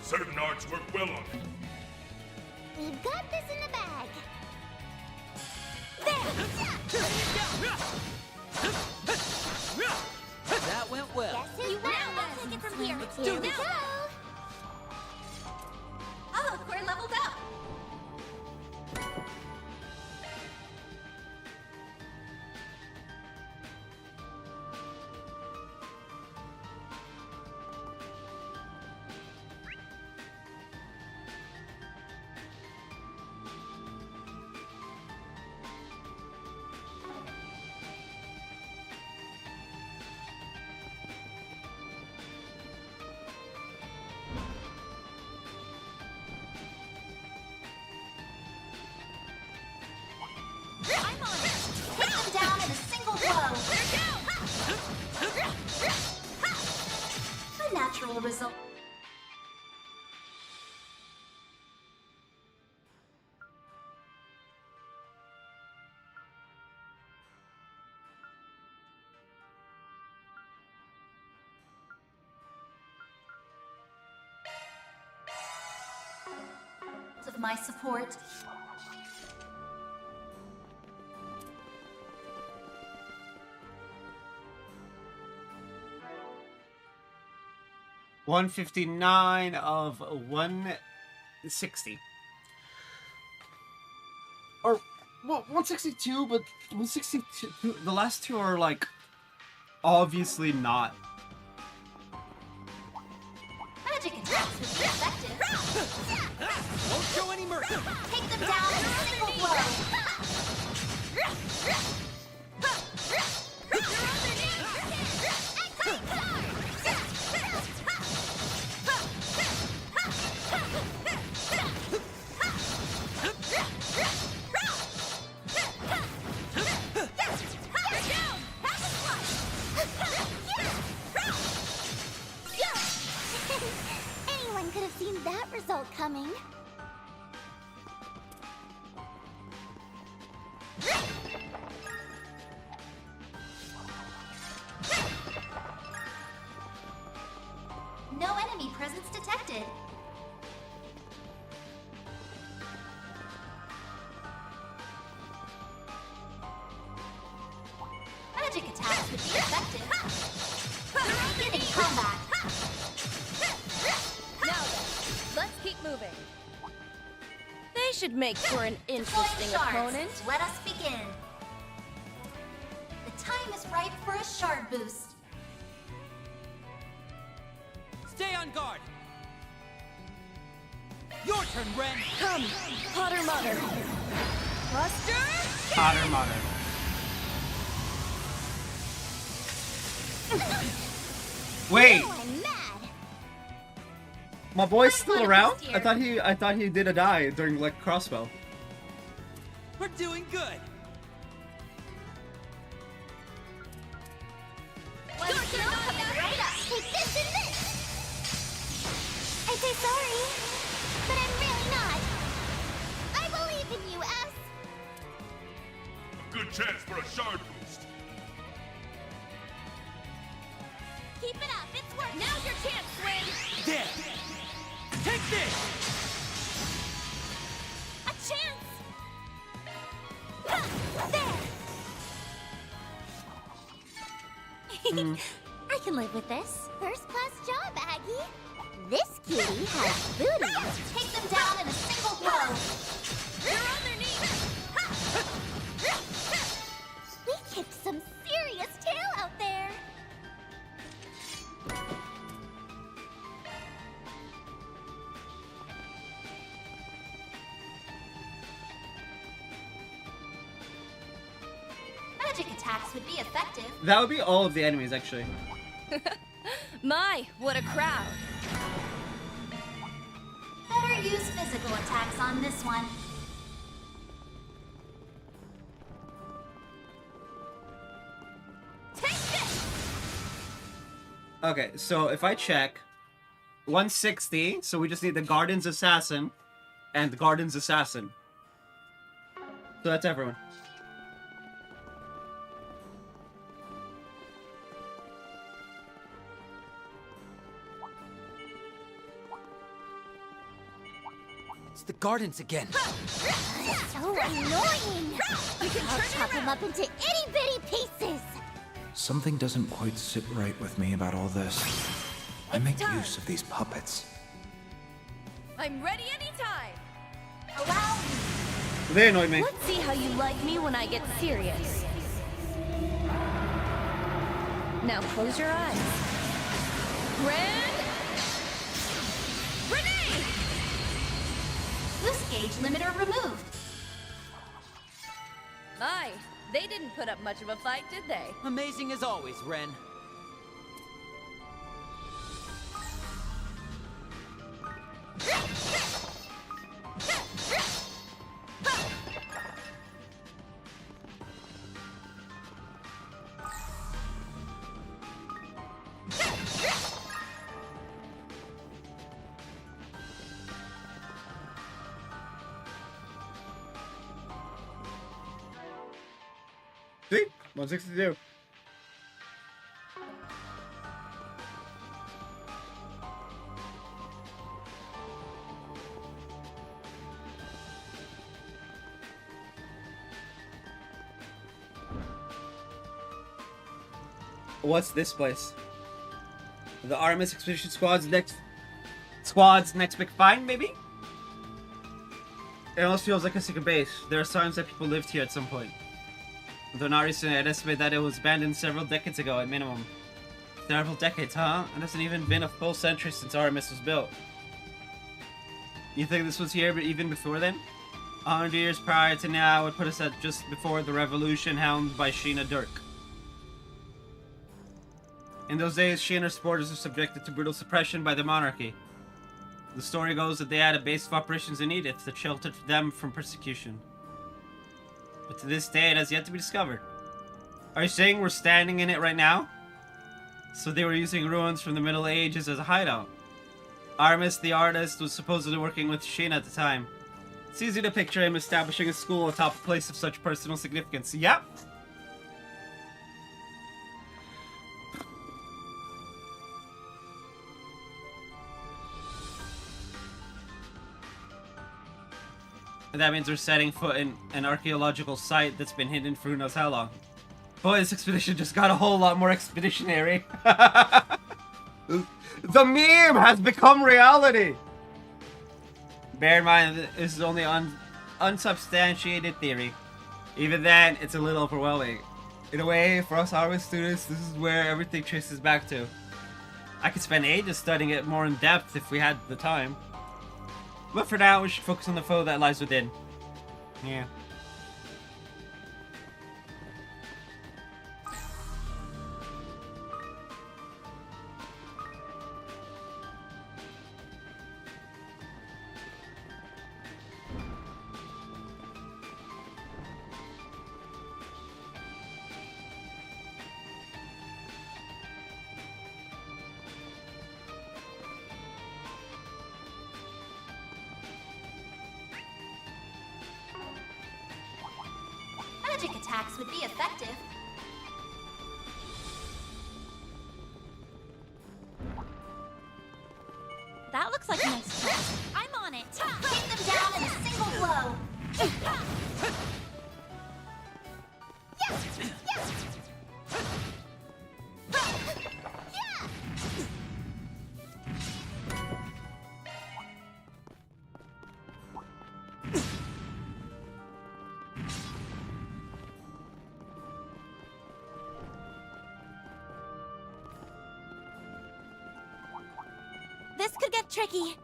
Certain arts work well on it. We've got this in the bag. That went well. Guess who's back? I'll take it from here. Let's Here do we this. go. Oh, look, we're leveled up. I'm on it. Take them down in a single blow. A natural result. Of my support. $159 of 160. Or, well, 162, but 162. The last two are, like, obviously not. Magic attacks would be effective. Won't show any mercy. Take them down in a single blow. Anyone could have seen that result coming. No enemy presence detected. Magic attacks would be effective. Beginning combat. Now then, let's keep moving. They should make for an interesting Deploying shards. opponent. Let us begin. The time is ripe for a shard boost. Stay on guard. Your turn, Ren. Come, Potter Mother. Buster! Potter Mother. Wait, Oh, I'm mad. my boy's still Potter around? Boost here. I thought he did a die during like crossbow. We're doing good. One kill coming right up. Take this and this. I say sorry, but I'm really not. I believe in you, S. Good chance for a shard boost. Keep it up. It's working. Now's your chance, Swing. There. Take this. A chance. There. I can live with this. First class job, Aggie. This cutie has booty. Take them down in a single blow. They're on their knees. We kicked some serious tail out there. Magic attacks would be effective. That would be all of the enemies, actually. My, what a crowd. Better use physical attacks on this one. Take this! Okay, so if I check 160, so we just need the Garden's Assassin and the Garden's Assassin. So that's everyone. It's the Gardens again. So annoying! I'll chop him up into itty-bitty pieces! Something doesn't quite sit right with me about all this. I make use of these puppets. I'm ready anytime! Allow me! They annoy me. Let's see how you like me when I get serious. Now close your eyes. Grand Grenade! Boost gauge limiter removed. My, they didn't put up much of a fight, did they? Amazing as always, Ren. See? 162. What's this place? The Artemis Expedition Squad's next big find, maybe? It almost feels like a secret base. There are signs that people lived here at some point. Though not recently, I'd estimate that it was abandoned several decades ago at minimum. Several decades, huh? It hasn't even been a full century since Artemis was built. You think this was here even before then? 100 years prior to now would put us at just before the revolution helmed by Sheena Dirk. In those days, she and her supporters were subjected to brutal suppression by the monarchy. The story goes that they had a base of operations in Edith that sheltered them from persecution. But to this day, it has yet to be discovered. Are you saying we're standing in it right now? So they were using ruins from the Middle Ages as a hideout. Artemis, the artist, was supposedly working with Sheena at the time. It's easy to picture him establishing a school atop a place of such personal significance. Yep. And that means we're setting foot in an archaeological site that's been hidden for who knows how long. Boy, this expedition just got a whole lot more expeditionary. The meme has become reality! Bear in mind, this is only unsubstantiated theory. Even then, it's a little overwhelming. In a way, for us Harvard students, this is where everything traces back to. I could spend ages studying it more in depth if we had the time. But for now, we should focus on the foe that lies within. Yeah. Magic attacks would be effective. That looks like a nice trap. I'm on it. Take them down in a single blow. This could get tricky.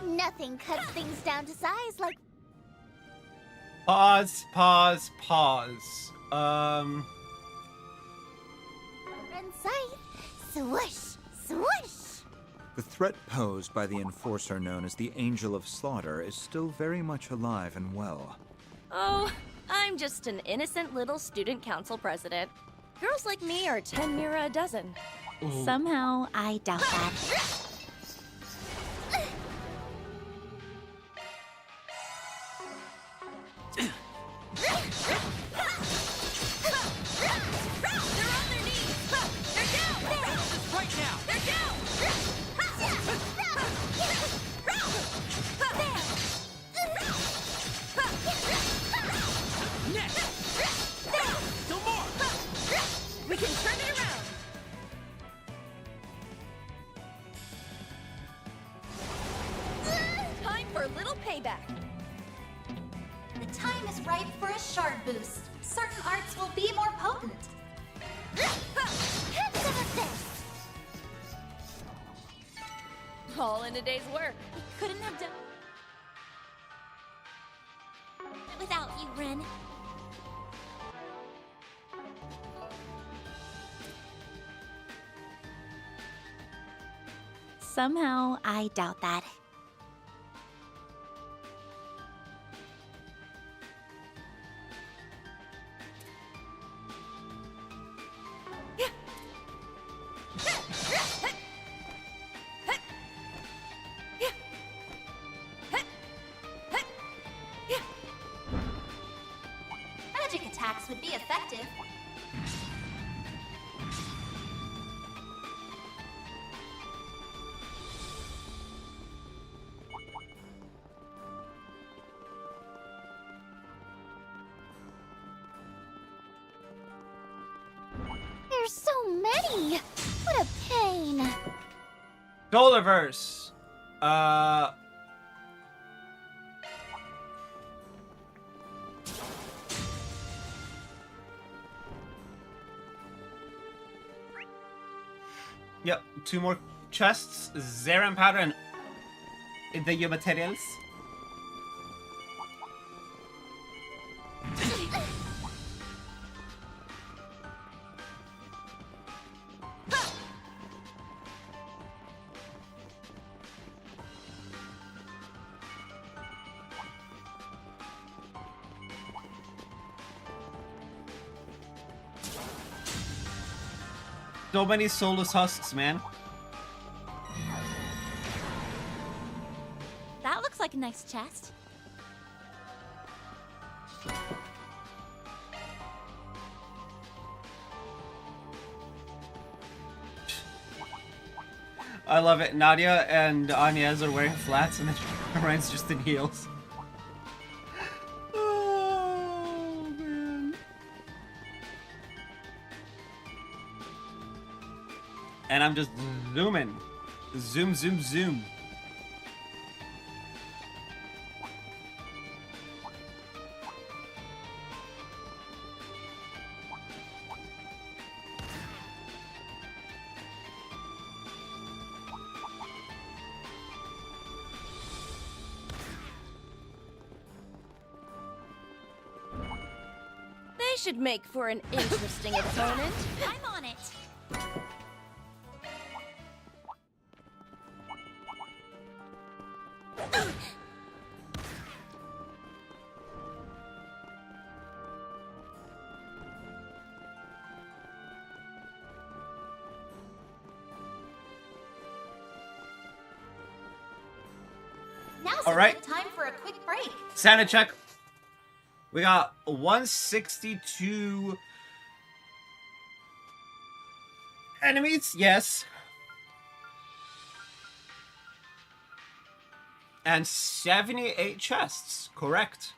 Nothing cuts things down to size like... Pause. And sight. Swoosh, swoosh. The threat posed by the enforcer known as the Angel of Slaughter is still very much alive and well. Oh, I'm just an innocent little student council president. Girls like me are 10 mira a dozen. Somehow, I doubt that. We can turn it around! Time for a little payback. The time is ripe for a shard boost. Certain arts will be more potent. All in a day's work. We couldn't have done it without you, Ren. Somehow, I doubt that. Magic attacks would be effective. There's so many! What a pain! Solarverse. Yep, 2 more chests, Zeran powder, and the materials. So many soulless husks, man. That looks like a nice chest. I love it. Nadia and Agnes are wearing flats and then Ren's just in heels. Oh, man. And I'm just zooming. Zoom, zoom, zoom. They should make for an interesting opponent. I'm on it. Now's All a right. good time for a quick break. Sanity check. We got 162 enemies, yes. And 78 chests, correct.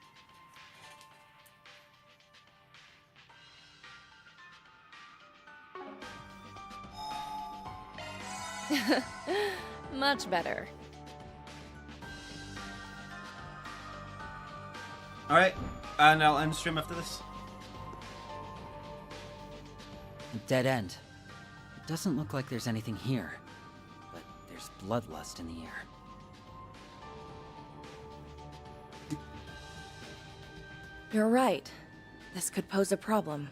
Much better. Alright, and I'll end stream after this. Dead end. It doesn't look like there's anything here, but there's bloodlust in the air. You're right. This could pose a problem.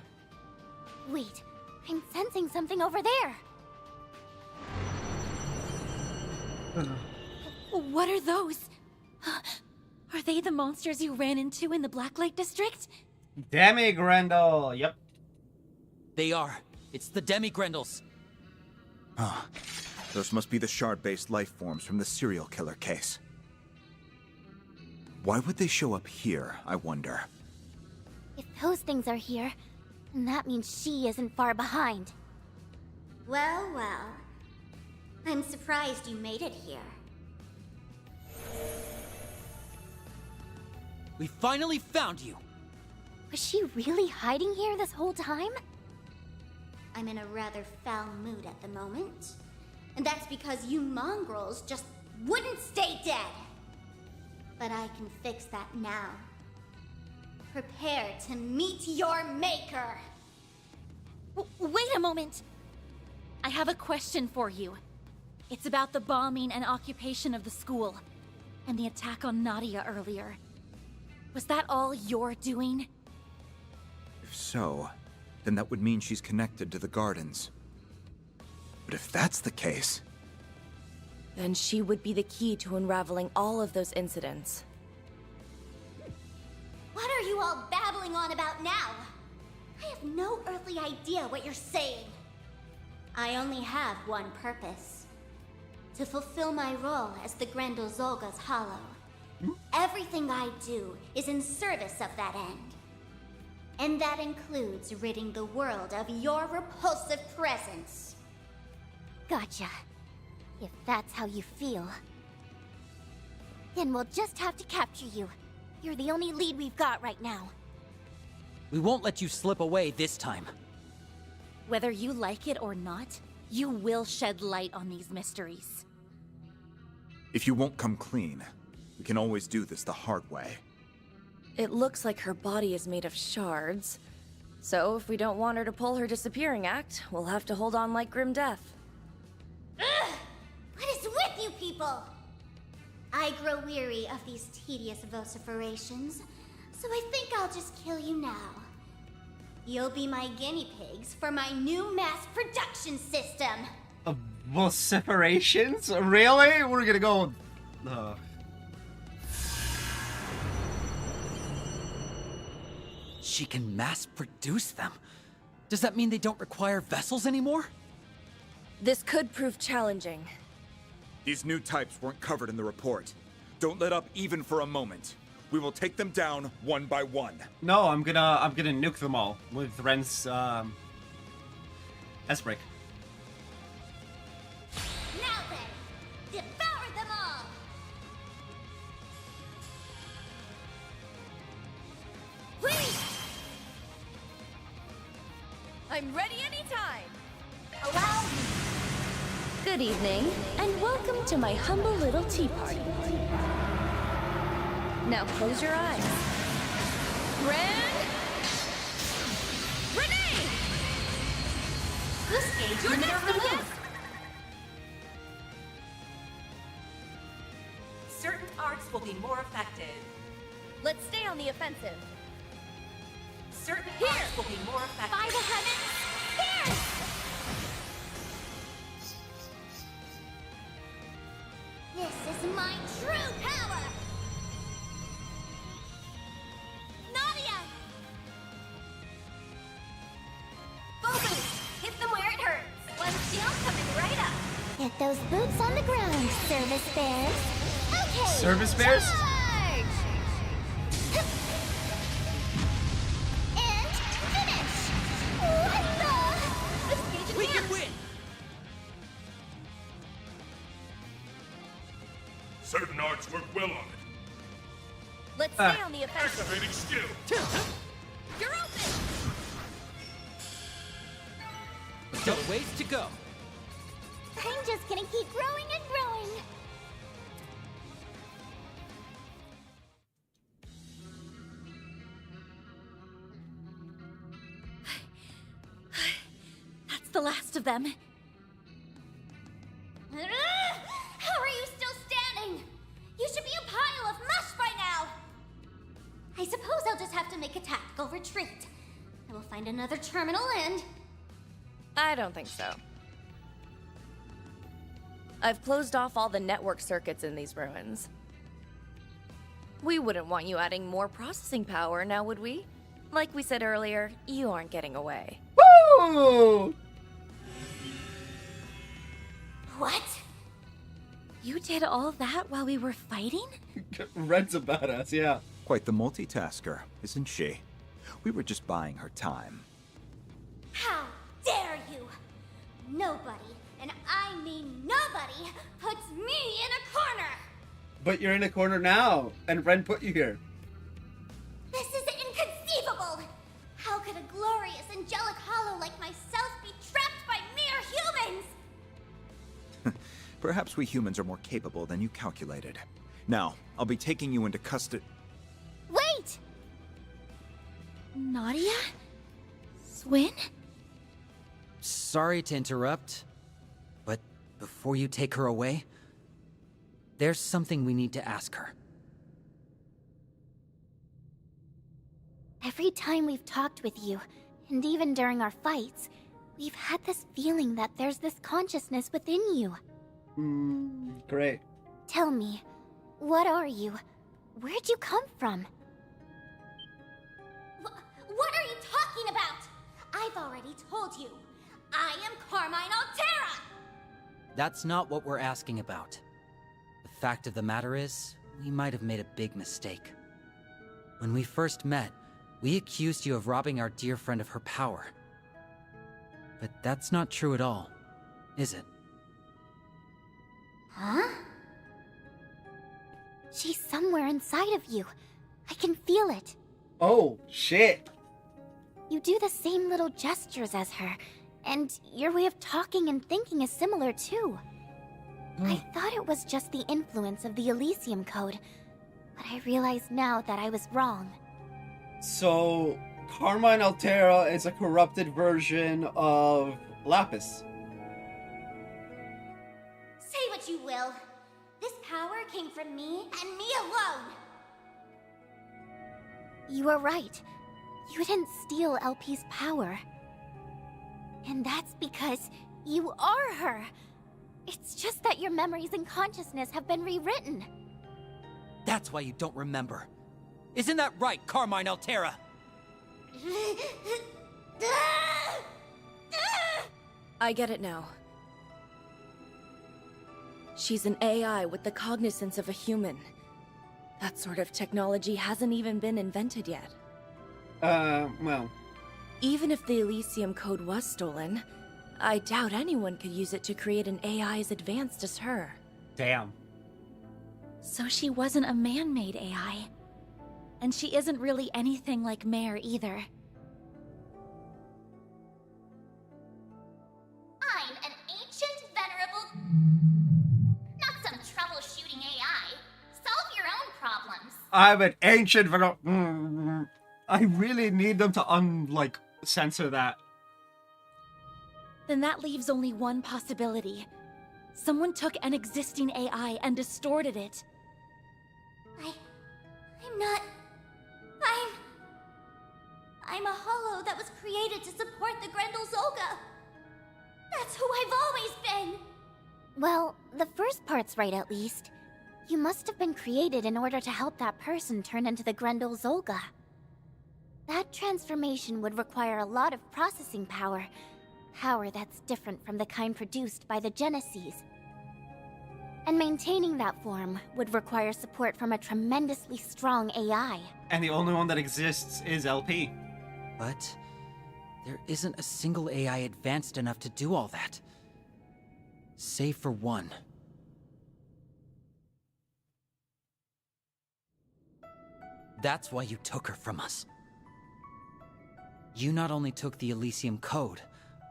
Wait, I'm sensing something over there. What are those? Are they the monsters you ran into in the Blacklight District? Demi-Grendel, yep. They are. It's the Demi-Grendels. Ah, those must be the shard-based life forms from the serial killer case. Why would they show up here, I wonder? If those things are here, then that means she isn't far behind. Well, well. I'm surprised you made it here. We finally found you! Was she really hiding here this whole time? I'm in a rather foul mood at the moment. And that's because you mongrels just wouldn't stay dead. But I can fix that now. Prepare to meet your maker! Wait a moment! I have a question for you. It's about the bombing and occupation of the school, and the attack on Nadia earlier. Was that all your doing? If so, then that would mean she's connected to the gardens. But if that's the case... Then she would be the key to unraveling all of those incidents. What are you all babbling on about now? I have no earthly idea what you're saying. I only have one purpose. To fulfill my role as the Grendel Zolga's Hollow. Everything I do is in service of that end. And that includes ridding the world of your repulsive presence. Gotcha. If that's how you feel. Then we'll just have to capture you. You're the only lead we've got right now. We won't let you slip away this time. Whether you like it or not, you will shed light on these mysteries. If you won't come clean, we can always do this the hard way. It looks like her body is made of shards. So if we don't want her to pull her disappearing act, we'll have to hold on like grim death. Ugh! What is with you people? I grow weary of these tedious vociferations, so I think I'll just kill you now. You'll be my guinea pigs for my new mass production system. Vociferations? Really? We're gonna go... She can mass produce them? Does that mean they don't require vessels anymore? This could prove challenging. These new types weren't covered in the report. Don't let up even for a moment. We will take them down one by one. No, I'm gonna nuke them all with Ren's S-Break. Now then, devour them all! Please! I'm ready anytime! Allow me! Good evening, and welcome to my humble little tea party. Now close your eyes. Renee! Goose gauge limiter removed! Certain arts will be more effective. Let's stay on the offensive. Certain arts will be more effective. By the heavens, here! This is my true power! Nadia! Boo-boots! Hit them where it hurts! One shield coming right up! Get those boots on the ground, service bears. Okay! Service bears? Charge! And finish! What the? This gauge We can win! Certain arts work well on it. Let's stay on the offensive. Activating skill. You're open! Still a ways to go. I'm just gonna keep growing and growing. That's the last of them. How are you still standing? You should be a pile of mush by now! I suppose I'll just have to make a tactical retreat. I will find another terminal and... I don't think so. I've closed off all the network circuits in these ruins. We wouldn't want you adding more processing power, now would we? Like we said earlier, you aren't getting away. Woo! What? You did all that while we were fighting? Red's a badass, yeah. Quite the multitasker, isn't she? We were just buying her time. How dare you! Nobody, and I mean nobody, puts me in a corner! But you're in a corner now, and Ren put you here. This is inconceivable! How could a glorious angelic hollow like myself be trapped by mere humans? Perhaps we humans are more capable than you calculated. Now, I'll be taking you into custody. Wait! Nadia? Swin? Sorry to interrupt, but before you take her away, there's something we need to ask her. Every time we've talked with you, and even during our fights, we've had this feeling that there's this consciousness within you. Great. Tell me, what are you? Where'd you come from? What are you talking about? I've already told you. I am Carmine Altera! That's not what we're asking about. The fact of the matter is, we might have made a big mistake. When we first met, we accused you of robbing our dear friend of her power. But that's not true at all, is it? Huh? She's somewhere inside of you. I can feel it. Oh, shit. You do the same little gestures as her, and your way of talking and thinking is similar too. I thought it was just the influence of the Elysium Code, but I realize now that I was wrong. So, Carmine Altera is a corrupted version of Lapis. Say what you will. This power came from me and me alone. You are right. You didn't steal LP's power. And that's because you are her. It's just that your memories and consciousness have been rewritten. That's why you don't remember. Isn't that right, Carmine Altera? I get it now. She's an AI with the cognizance of a human. That sort of technology hasn't even been invented yet. Well. Even if the Elysium Code was stolen, I doubt anyone could use it to create an AI as advanced as her. Damn. So she wasn't a man-made AI. And she isn't really anything like Mare either. I'm an ancient, venerable... Not some troubleshooting AI. Solve your own problems. I'm an ancient... I really need them to, censor that. Then that leaves only one possibility. Someone took an existing AI and distorted it. I'm not... I'm a hollow that was created to support the Grendel Zolga. That's who I've always been. Well, the first part's right at least. You must have been created in order to help that person turn into the Grendel Zolga. That transformation would require a lot of processing power. Power that's different from the kind produced by the Genesees. And maintaining that form would require support from a tremendously strong AI. And the only one that exists is LP. But there isn't a single AI advanced enough to do all that. Save for one. That's why you took her from us. You not only took the Elysium Code,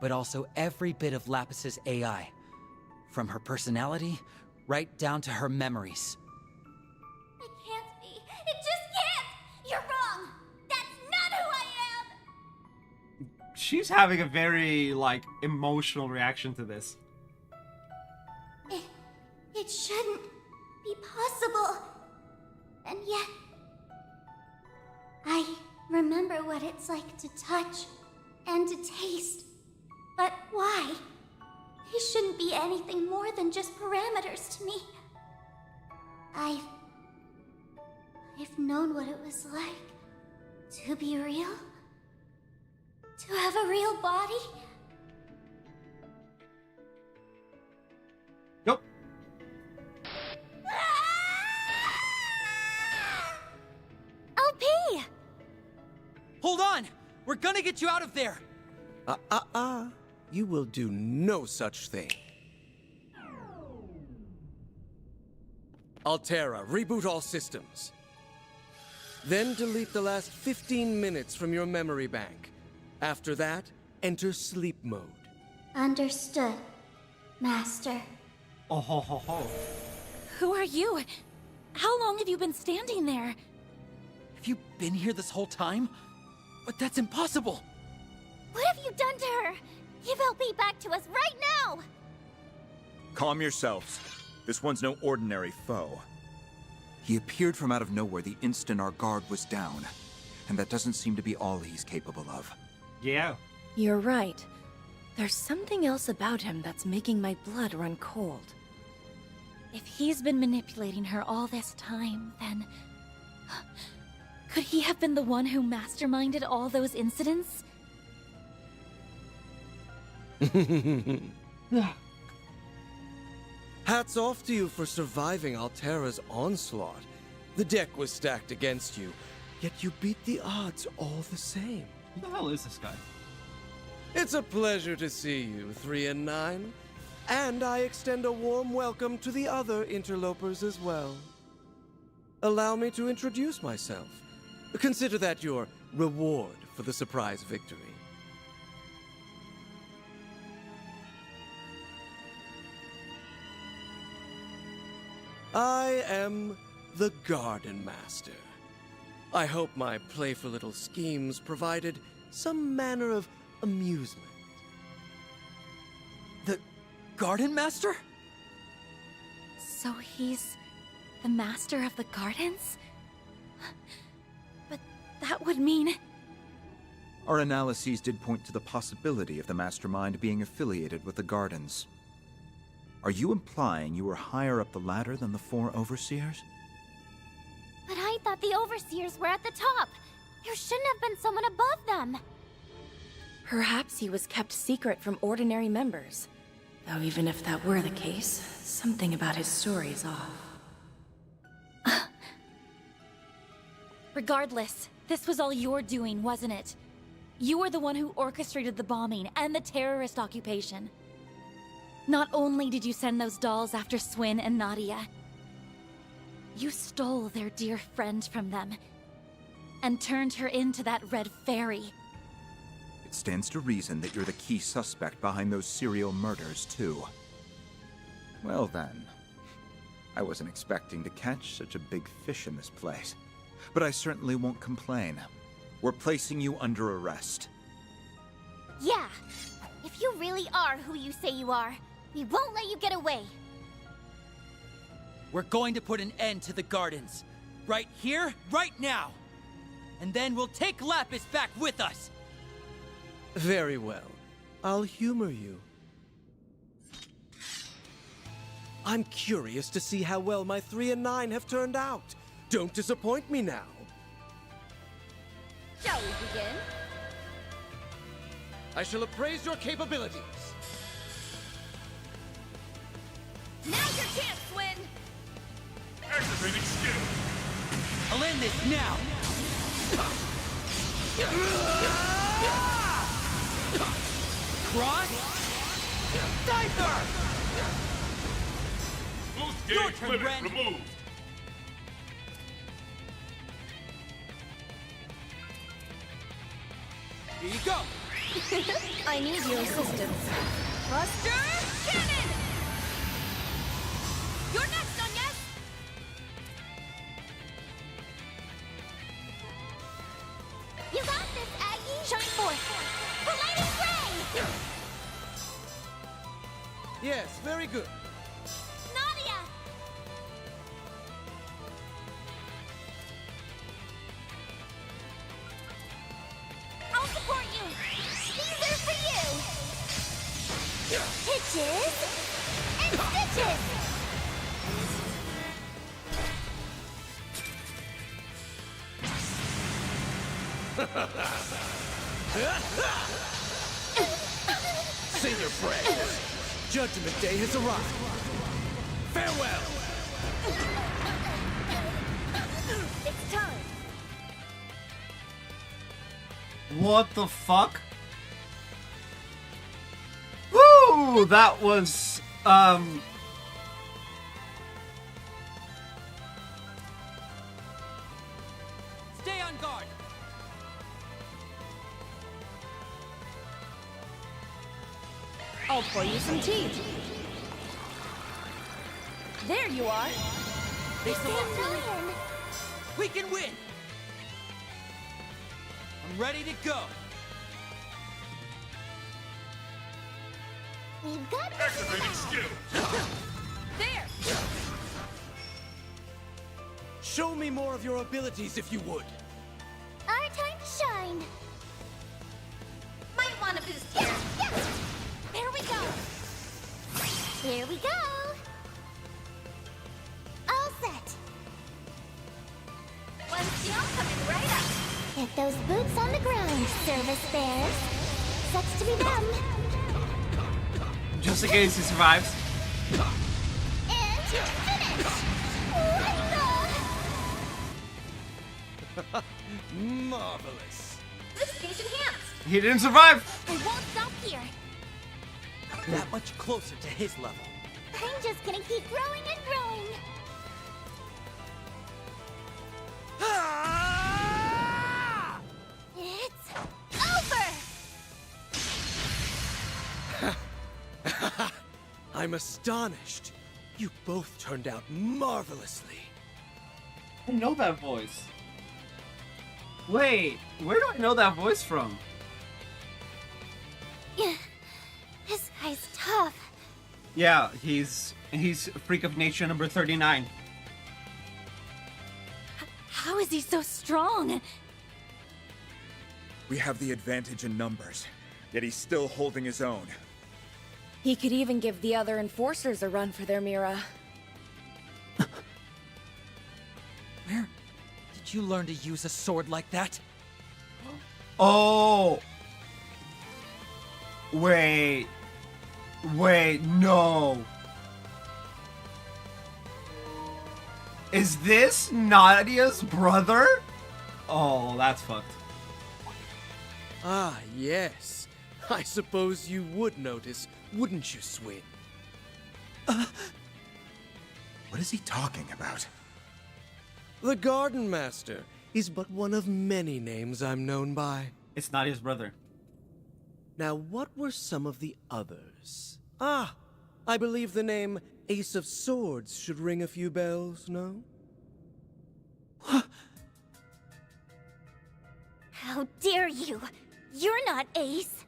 but also every bit of Lapis's AI. From her personality, right down to her memories. It can't be. It just can't! You're wrong! That's not who I am! She's having a very, emotional reaction to this. It shouldn't be possible. And yet... I remember what it's like to touch and to taste. But why? They shouldn't be anything more than just parameters to me. I've known what it was like to be real. To have a real body. Nope. OP! Hold on! We're gonna get you out of there! You will do no such thing. Altera, reboot all systems. Then delete the last 15 minutes from your memory bank. After that, enter sleep mode. Understood, Master. Oh ho ho ho. Who are you? How long have you been standing there? Have you been here this whole time? But that's impossible! What have you done to her? Give LP back to us right now! Calm yourselves. This one's no ordinary foe. He appeared from out of nowhere the instant our guard was down, and that doesn't seem to be all he's capable of. Yeah. You're right. There's something else about him that's making my blood run cold. If he's been manipulating her all this time, then... could he have been the one who masterminded all those incidents? Hats off to you for surviving Altera's onslaught. The deck was stacked against you, yet you beat the odds all the same. Who the hell is this guy? It's a pleasure to see you, 3 and 9. And I extend a warm welcome to the other interlopers as well. Allow me to introduce myself. Consider that your reward for the surprise victory. I am the Garden Master. I hope my playful little schemes provided some manner of amusement. The Garden Master? So he's the master of the gardens? But that would mean... Our analyses did point to the possibility of the Mastermind being affiliated with the Gardens. Are you implying you were higher up the ladder than the 4 Overseers? But I thought the Overseers were at the top. There shouldn't have been someone above them. Perhaps he was kept secret from ordinary members. Though even if that were the case, something about his story is off. Regardless, this was all your doing, wasn't it? You were the one who orchestrated the bombing and the terrorist occupation. Not only did you send those dolls after Swin and Nadia, you stole their dear friend from them and turned her into that red fairy. It stands to reason that you're the key suspect behind those serial murders, too. Well then, I wasn't expecting to catch such a big fish in this place, but I certainly won't complain. We're placing you under arrest. Yeah, if you really are who you say you are, we won't let you get away. We're going to put an end to the Gardens. Right here, right now. And then we'll take Lapis back with us. Very well. I'll humor you. I'm curious to see how well my 3 and 9 have turned out. Don't disappoint me now. Shall we begin? I shall appraise your capabilities. Now's your chance, Swin! Activating skill. I'll end this now. Cross? Diver! Boost Your gauge turn, limit Ren. removed. Here you go. I need your assistance. Buster Cannon! You're next, Onyes! You got this, Aggie! Shine forth! The Lightning Ray! Yes, very good. Nadia! I'll support you! These are for you! Pitches! Say your prayers. Judgment Day has arrived. Farewell. It's time. What the fuck? Woo! That was, Stay on guard. I'll pour you some tea. There you are. It's alive. We can win. I'm ready to go. We've got Activating skill. There. Show me more of your abilities if you would. our time to shine. Might want to boost here. Yes! There we go. Here we go. All set. One skill coming right up. Get those boots on the ground, service bears. Sucks to be them. just in case he survives. And finish. What Marvelous. This enhanced. He didn't survive. I won't stop here. That much closer to his level. I'm just gonna keep growing and growing. It's over! I'm astonished. You both turned out marvelously. I know that voice. Wait, where do I know that voice from? Yeah, this guy's tough. Yeah, he's Freak of Nature number 39. How is he so strong? We have the advantage in numbers, yet he's still holding his own. He could even give the other enforcers a run for their Mira. Where did you learn to use a sword like that? Oh! Wait, no. Is this Nadia's brother? Oh, that's fucked. Ah, yes. I suppose you would notice, wouldn't you, Swin? What is he talking about? The Garden Master is but one of many names I'm known by. It's Nadia's brother. Now, what were some of the others? Ah, I believe the name Ace of Swords should ring a few bells, no? How dare you! You're not Ace!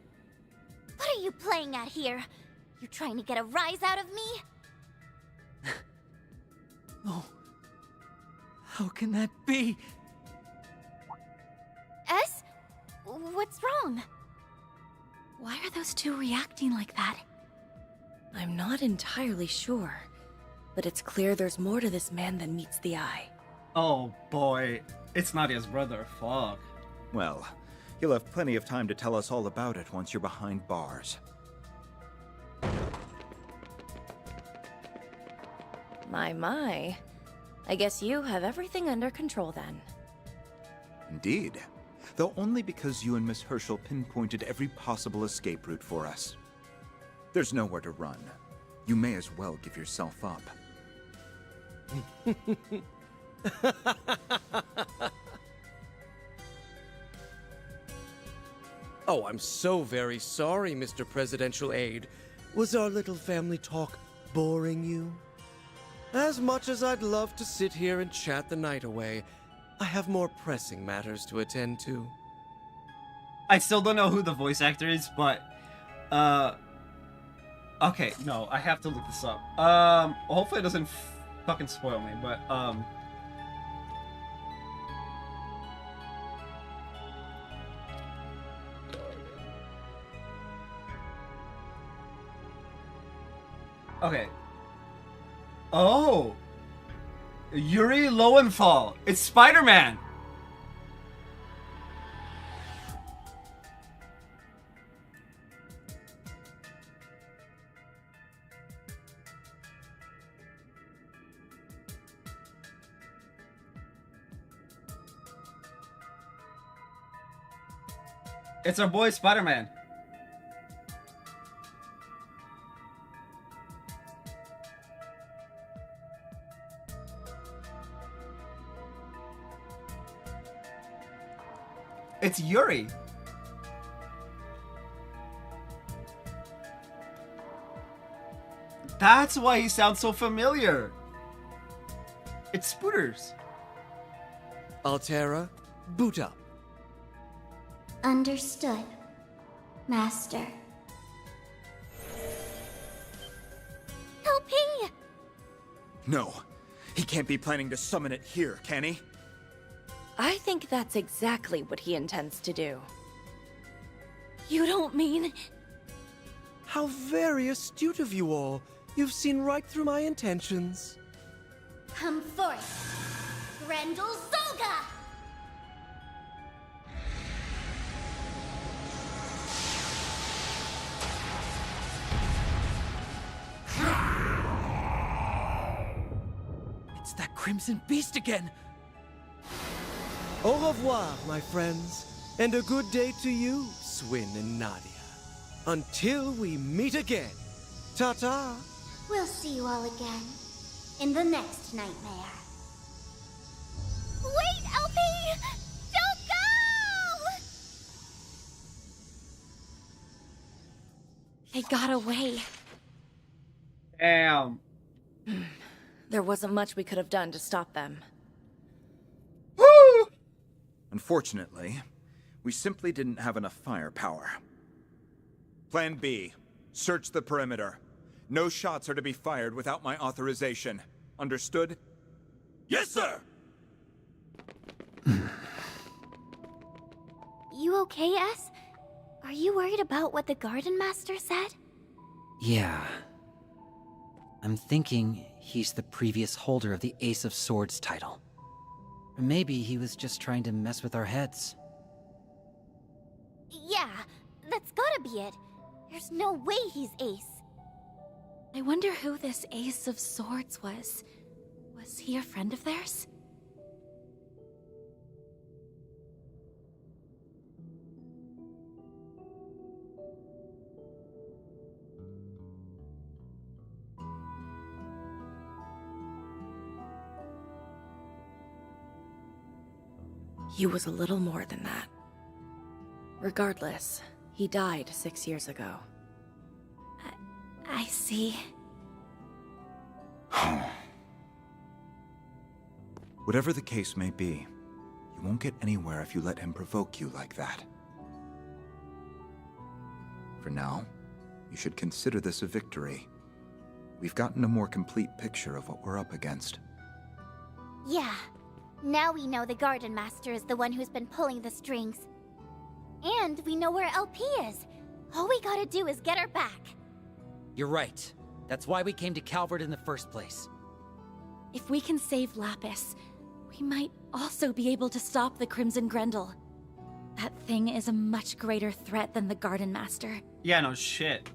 What are you playing at here? You're trying to get a rise out of me? Oh. How can that be? S? What's wrong? Why are those two reacting like that? I'm not entirely sure, but it's clear there's more to this man than meets the eye. Oh boy, it's Nadia's brother. Fuck. Well, you'll have plenty of time to tell us all about it once you're behind bars. My. I guess you have everything under control then. Indeed. Though only because you and Miss Herschel pinpointed every possible escape route for us. There's nowhere to run. You may as well give yourself up. Oh, I'm so very sorry, Mr. Presidential Aide. Was our little family talk boring you? As much as I'd love to sit here and chat the night away, I have more pressing matters to attend to. I still don't know who the voice actor is, but okay, no, I have to look this up. Hopefully it doesn't fucking spoil me, but okay. Oh, Yuri Lowenthal. It's Spider-Man. It's our boy Spider-Man. It's Yuri. That's why he sounds so familiar. It's Spooters. Altera, boot up. Understood, Master. LP! No, he can't be planning to summon it here, can he? I think that's exactly what he intends to do. You don't mean... How very astute of you all. You've seen right through my intentions. Come forth, Grendel Zolga! It's that Crimson Beast again! Au revoir, my friends, and a good day to you, Swin and Nadia. Until we meet again. Ta-ta! We'll see you all again in the next nightmare. Wait, LP! Don't go! They got away. Damn. There wasn't much we could have done to stop them. Woo! Unfortunately, we simply didn't have enough firepower. Plan B. Search the perimeter. No shots are to be fired without my authorization. Understood? Yes, sir! You okay, S? Are you worried about what the Garden Master said? Yeah. I'm thinking he's the previous holder of the Ace of Swords title. Or maybe he was just trying to mess with our heads. Yeah, that's gotta be it. There's no way he's Ace. I wonder who this Ace of Swords was. Was he a friend of theirs? He was a little more than that. Regardless, he died 6 years ago. I see. Whatever the case may be, you won't get anywhere if you let him provoke you like that. For now, you should consider this a victory. We've gotten a more complete picture of what we're up against. Yeah. Now we know the Garden Master is the one who's been pulling the strings. And we know where LP is. All we gotta do is get her back. You're right. That's why we came to Calvert in the first place. If we can save Lapis, we might also be able to stop the Crimson Grendel. That thing is a much greater threat than the Garden Master. Yeah, no shit.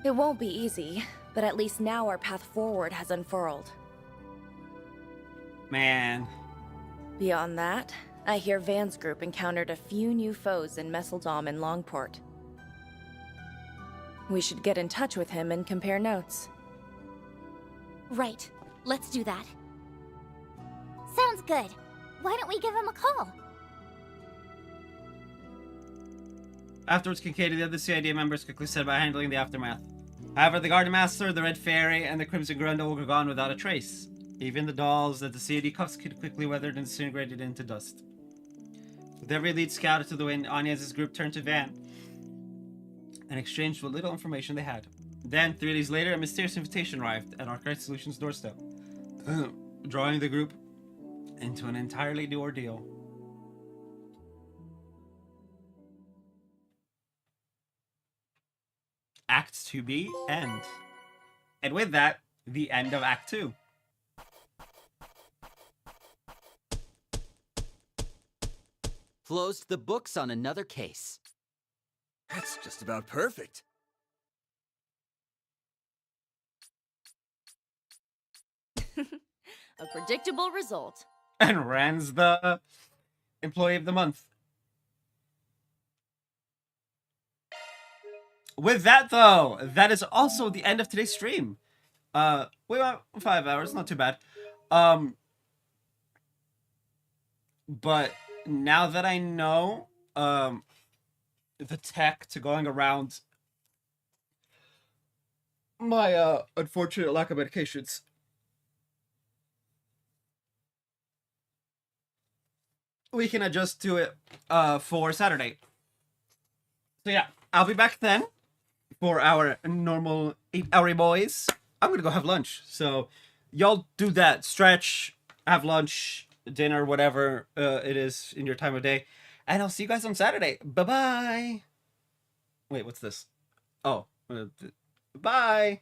It won't be easy, but at least now our path forward has unfurled. Man. Beyond that, I hear Van's group encountered a few new foes in Messeldom and Longport. We should get in touch with him and compare notes. Right. Let's do that. Sounds good. Why don't we give him a call? Afterwards, Kincaid and the other CID members quickly set about handling the aftermath. However, the Garden Master, the Red Fairy, and the Crimson Grendel were gone without a trace. Even the dolls that the CID cuffs could quickly weathered and disintegrated into dust. With every lead scouted to the wind, Anya's group turned to Van and exchanged what little information they had. Then, 3 days later, a mysterious invitation arrived at Arclight Solutions' doorstep, drawing the group into an entirely new ordeal. Act 2B, end. And with that, the end of Act 2. Closed the books on another case. That's just about perfect. A predictable result. And Rand's the Employee of the Month. with that though, that is also the end of today's stream. We went 5 hours, not too bad. But now that I know the tech to going around my unfortunate lack of medications, we can adjust to it for Saturday. So yeah, I'll be back then for our normal 8-hour boys. I'm gonna go have lunch. So y'all do that. Stretch, have lunch, dinner, whatever it is in your time of day. And I'll see you guys on Saturday. Bye-bye. Wait, what's this? Oh. Bye.